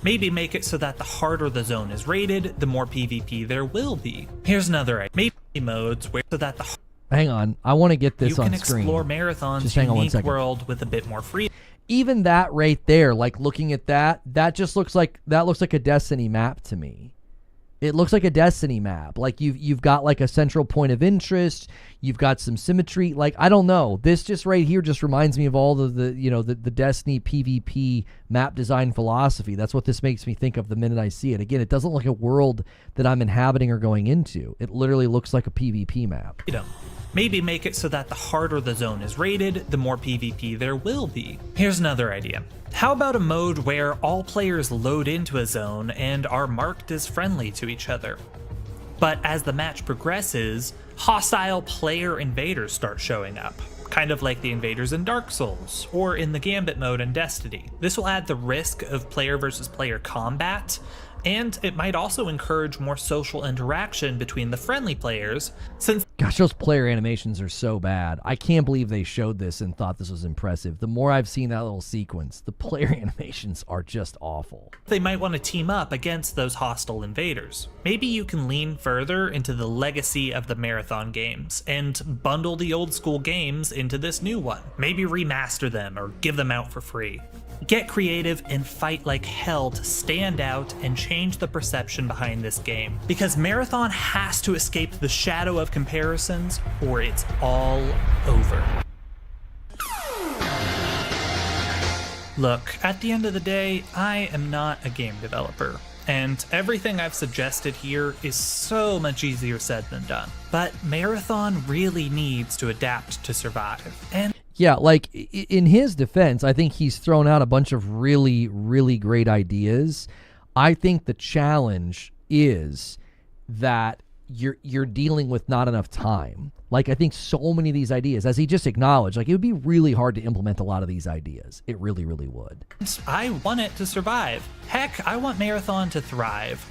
Maybe make it so that the harder the zone is rated, the more PvP there will be. Here's another idea. Maybe modes where so that the Hang on, I want to get this on screen. You can explore Marathon's unique world with a bit more freedom. Even that right there, like looking at that, that looks like a Destiny map to me. It looks like a Destiny map. Like you've got like a central point of interest. You've got some symmetry. Like, I don't know. This just right here just reminds me of all the Destiny PvP map design philosophy. That's what this makes me think of the minute I see it. Again, it doesn't look like a world that I'm inhabiting or going into. It literally looks like a PvP map. Maybe make it so that the harder the zone is rated, the more PvP there will be. Here's another idea. How about a mode where all players load into a zone and are marked as friendly to each other? But as the match progresses, hostile player invaders start showing up, kind of like the invaders in Dark Souls, or in the Gambit mode in Destiny. This will add the risk of player versus player combat, and it might also encourage more social interaction between the friendly players, since gosh, those player animations are so bad. I can't believe they showed this and thought this was impressive. The more I've seen that little sequence, the player animations are just awful. They might want to team up against those hostile invaders. Maybe you can lean further into the legacy of the Marathon games and bundle the old school games into this new one. Maybe remaster them or give them out for free. Get creative and fight like hell to stand out and change the perception behind this game. Because Marathon has to escape the shadow of comparisons or it's all over. Look, at the end of the day, I am not a game developer. And everything I've suggested here is so much easier said than done. But Marathon really needs to adapt to survive. And yeah, like in his defense, I think he's thrown out a bunch of really, really great ideas. I think the challenge is that you're dealing with not enough time. Like, I think so many of these ideas, as he just acknowledged, like it would be really hard to implement a lot of these ideas. It really, really would. I want it to survive. Heck, I want Marathon to thrive.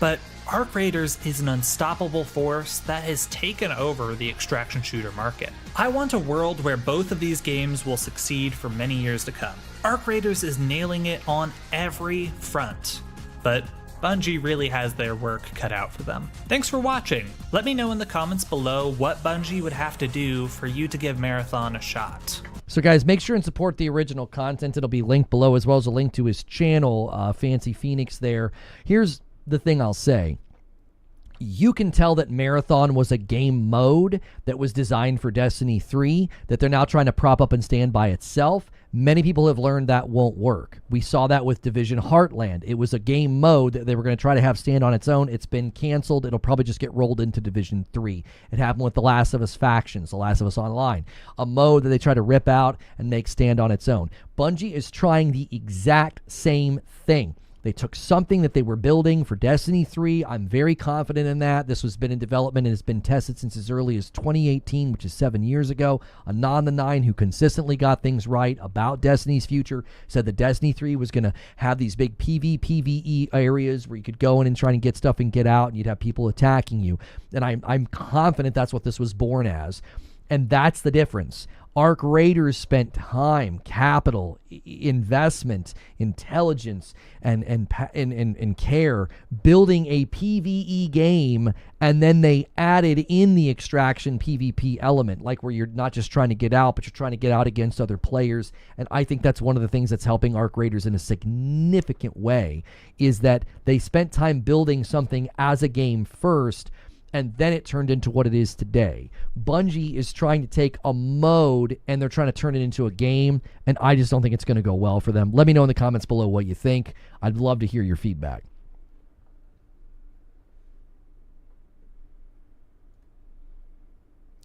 But Arc Raiders is an unstoppable force that has taken over the extraction shooter market. I want a world where both of these games will succeed for many years to come. Arc Raiders is nailing it on every front, but Bungie really has their work cut out for them. Thanks for watching. Let me know in the comments below what Bungie would have to do for you to give Marathon a shot. So guys, make sure and support the original content. It'll be linked below, as well as a link to his channel, Fancy Phoenix there. Here's the thing I'll say. You can tell that Marathon was a game mode that was designed for Destiny 3, that they're now trying to prop up and stand by itself. Many people have learned that won't work. We saw that with Division Heartland. It was a game mode that they were going to try to have stand on its own. It's been canceled. It'll probably just get rolled into Division 3. It happened with The Last of Us Factions, The Last of Us Online, a mode that they try to rip out and make stand on its own. Bungie is trying the exact same thing. They took something that they were building for Destiny 3. I'm very confident in that. This has been in development and has been tested since as early as 2018, which is 7 years ago. Anon the Nine, who consistently got things right about Destiny's future, said that Destiny 3 was going to have these big PvPvE areas where you could go in and try and get stuff and get out, and you'd have people attacking you. And I'm confident that's what this was born as. And that's the difference. Arc Raiders spent time, capital, investment, intelligence, and care building a PvE game, and then they added in the extraction PvP element, like where you're not just trying to get out, but you're trying to get out against other players. And I think that's one of the things that's helping Arc Raiders in a significant way, is that they spent time building something as a game first, and then it turned into what it is today. Bungie is trying to take a mode and they're trying to turn it into a game, and I just don't think it's going to go well for them. Let me know in the comments below what you think. I'd love to hear your feedback.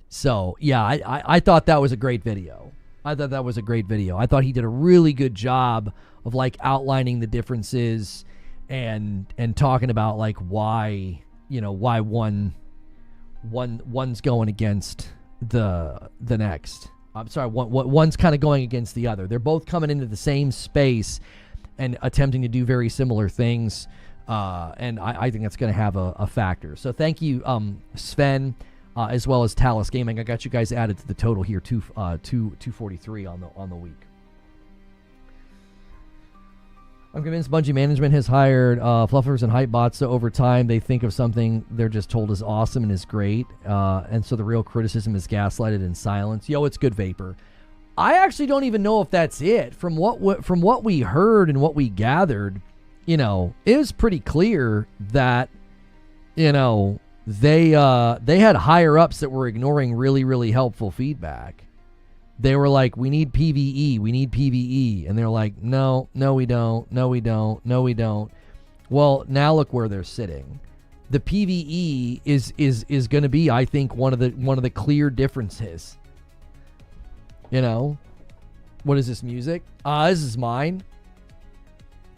So, yeah, I thought that was a great video. I thought he did a really good job of like outlining the differences and talking about like why, you know, why one's going against the next. I'm sorry, one's kind of going against the other. They're both coming into the same space and attempting to do very similar things. And I think that's going to have a factor. So thank you, Sven, as well as Talus Gaming. I got you guys added to the total here, 243 on the week. I'm convinced Bungie management has hired fluffers and hype bots, so over time they think of something they're just told is awesome and is great, and so the real criticism is gaslighted and silenced. Yo, it's good, Vapor. I actually don't even know if that's it. From what we heard and what we gathered, you know, it was pretty clear that, you know, they had higher ups that were ignoring really, really helpful feedback. They were like, we need PvE. And they're like, no, we don't. Well, now look where they're sitting. The PvE is going to be, I think, one of the clear differences. You know, what is this music? This is mine.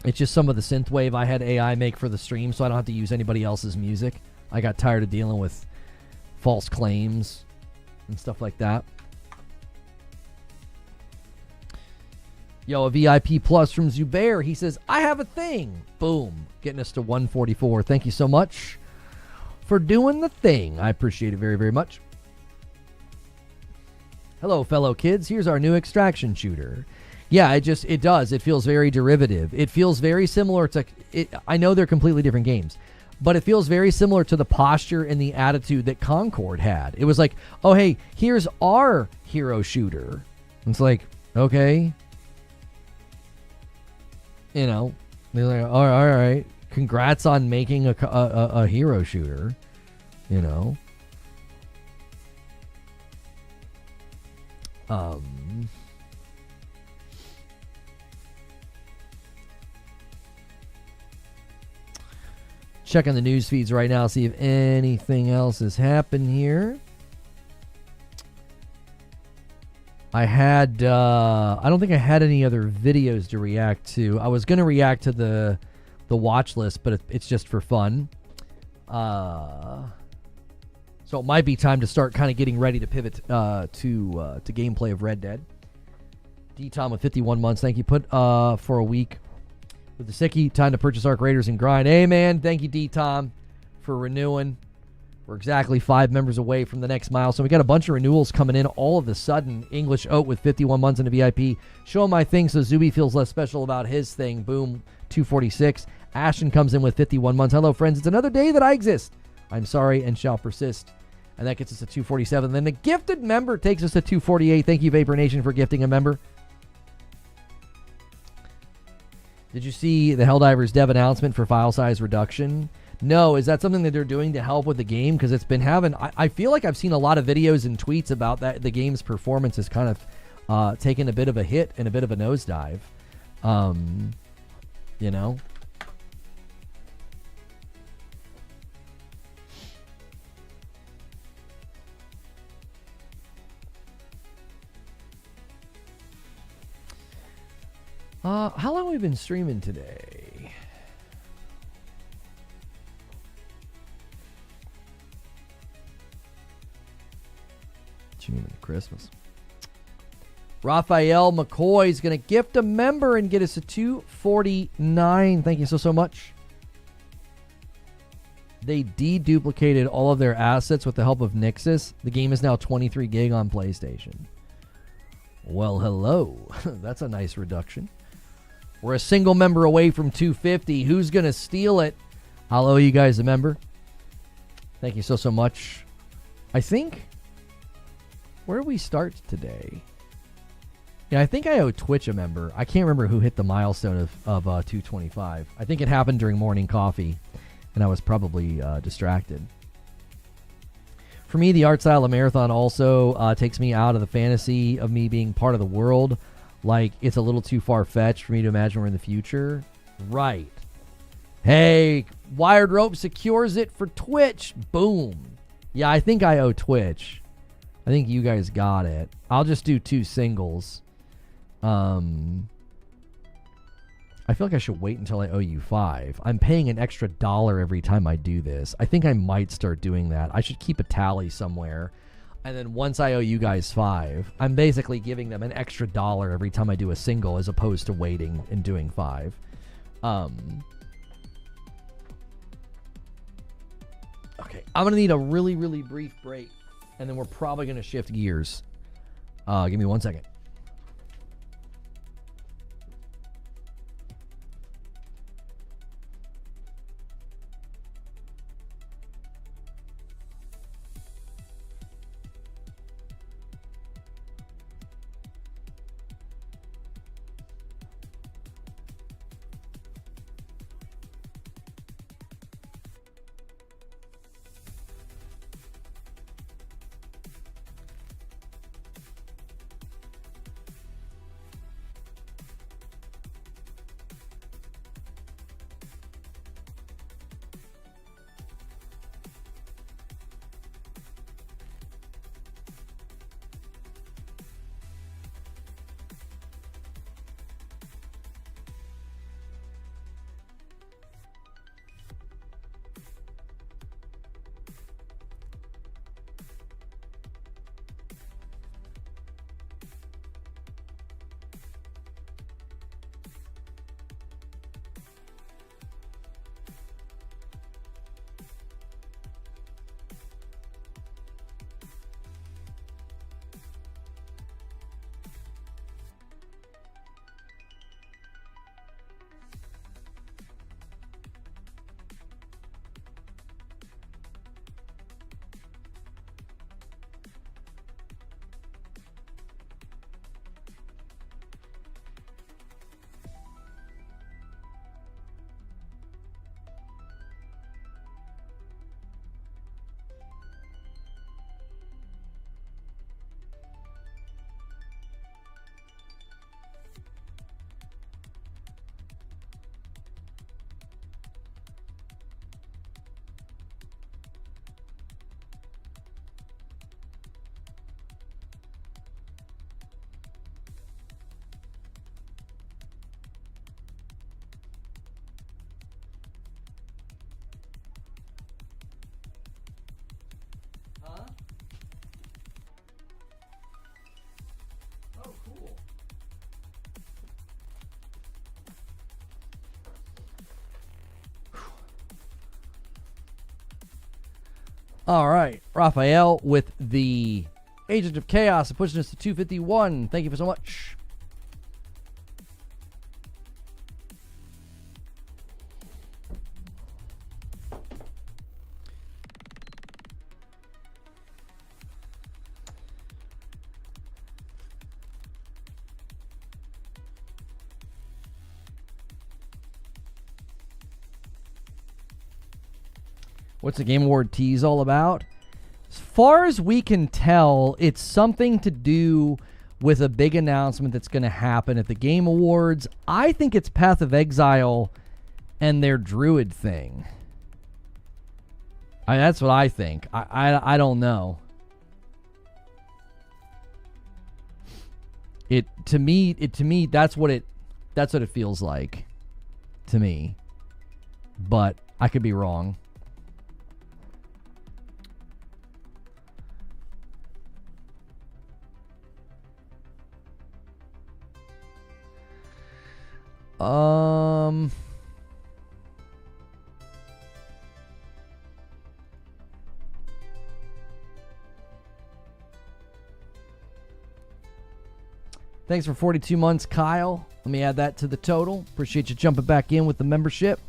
It's just some of the synthwave I had AI make for the stream, so I don't have to use anybody else's music. I got tired of dealing with false claims and stuff like that. Yo, a VIP plus from Zubair. He says, I have a thing. Boom. Getting us to 144. Thank you so much for doing the thing. I appreciate it very, very much. Hello, fellow kids. Here's our new extraction shooter. Yeah, it does. It feels very derivative. It feels very similar to... I know they're completely different games, but it feels very similar to the posture and the attitude that Concord had. It was like, oh, hey, here's our hero shooter. It's like, okay... You know, they're like, all right, congrats on making a hero shooter, you know. Checking the news feeds right now, see if anything else has happened here. I don't think I had any other videos to react to. I was going to react to the watch list, but it's just for fun. So it might be time to start kind of getting ready to pivot to gameplay of Red Dead. D-Tom with 51 months. Thank you. Put for a week with the sickie. Time to purchase Arc Raiders and grind. Hey, man. Thank you, D-Tom, for renewing. We're exactly 5 members away from the next milestone. We got a bunch of renewals coming in all of a sudden. English Oat with 51 months in a VIP. Show him my thing so Zuby feels less special about his thing. Boom, 246. Ashton comes in with 51 months. Hello, friends. It's another day that I exist. I'm sorry and shall persist. And that gets us to 247. Then the gifted member takes us to 248. Thank you, Vapor Nation, for gifting a member. Did you see the Helldivers dev announcement for file size reduction? No, is that something that they're doing to help with the game? Because it's been having... I feel like I've seen a lot of videos and tweets about that. The game's performance has kind of taken a bit of a hit and a bit of a nosedive. You know? How long have we been streaming today? Christmas. Raphael McCoy is going to gift a member and get us a 249. Thank you so much. They deduplicated all of their assets with the help of Nixus. The game is now 23 gig on PlayStation. Well, hello. That's a nice reduction. We're a single member away from 250. Who's going to steal it? I'll owe you guys a member. Thank you so much. I think... Where do we start today? Yeah, I think I owe Twitch a member. I can't remember who hit the milestone of 225. I think it happened during morning coffee, and I was probably distracted. For me, the art style of Marathon also takes me out of the fantasy of me being part of the world. Like, it's a little too far-fetched for me to imagine we're in the future. Right. Hey, Wired Rope secures it for Twitch. Boom. Yeah, I think I owe Twitch. I think you guys got it. I'll just do 2 singles. I feel like I should wait until I owe you 5. I'm paying an extra $1 every time I do this. I think I might start doing that. I should keep a tally somewhere. And then once I owe you guys 5, I'm basically giving them an extra $1 every time I do a single as opposed to waiting and doing 5. Okay, I'm going to need a really, really brief break. And then we're probably going to shift gears. Give me 1 second. All right, Raphael with the Agent of Chaos pushing us to 251. Thank you for so much. What's the Game Award tease all about? As far as we can tell, it's something to do with a big announcement that's going to happen at the Game Awards. I think it's Path of Exile and their Druid thing. That's what I think. I don't know. To me that's what it feels like to me. But I could be wrong. Thanks for 42 months, Kyle. Let me add that to the total. Appreciate you jumping back in with the membership.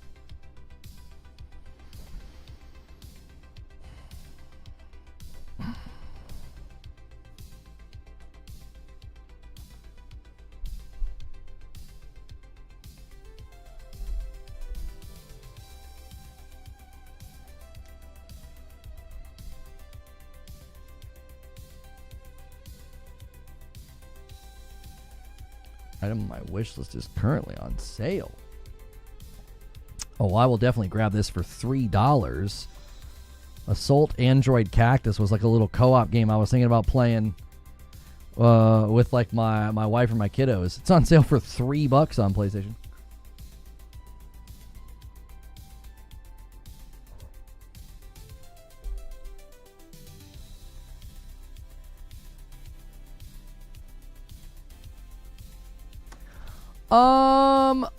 Item on my wish list is currently on sale. Oh, I will definitely grab this for $3. Assault Android Cactus was like a little co-op game I was thinking about playing with like my wife or my kiddos. It's on sale for $3 on PlayStation.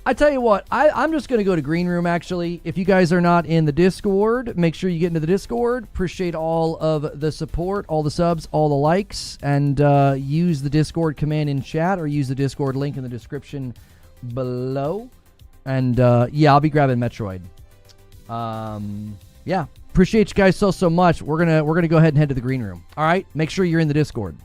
I tell you what, I'm just going to go to Green Room, actually. If you guys are not in the Discord, make sure you get into the Discord. Appreciate all of the support, all the subs, all the likes, and use the Discord command in chat or use the Discord link in the description below. And, yeah, I'll be grabbing Metroid. Yeah, appreciate you guys so much. We're gonna go ahead and head to the Green Room. All right, make sure you're in the Discord.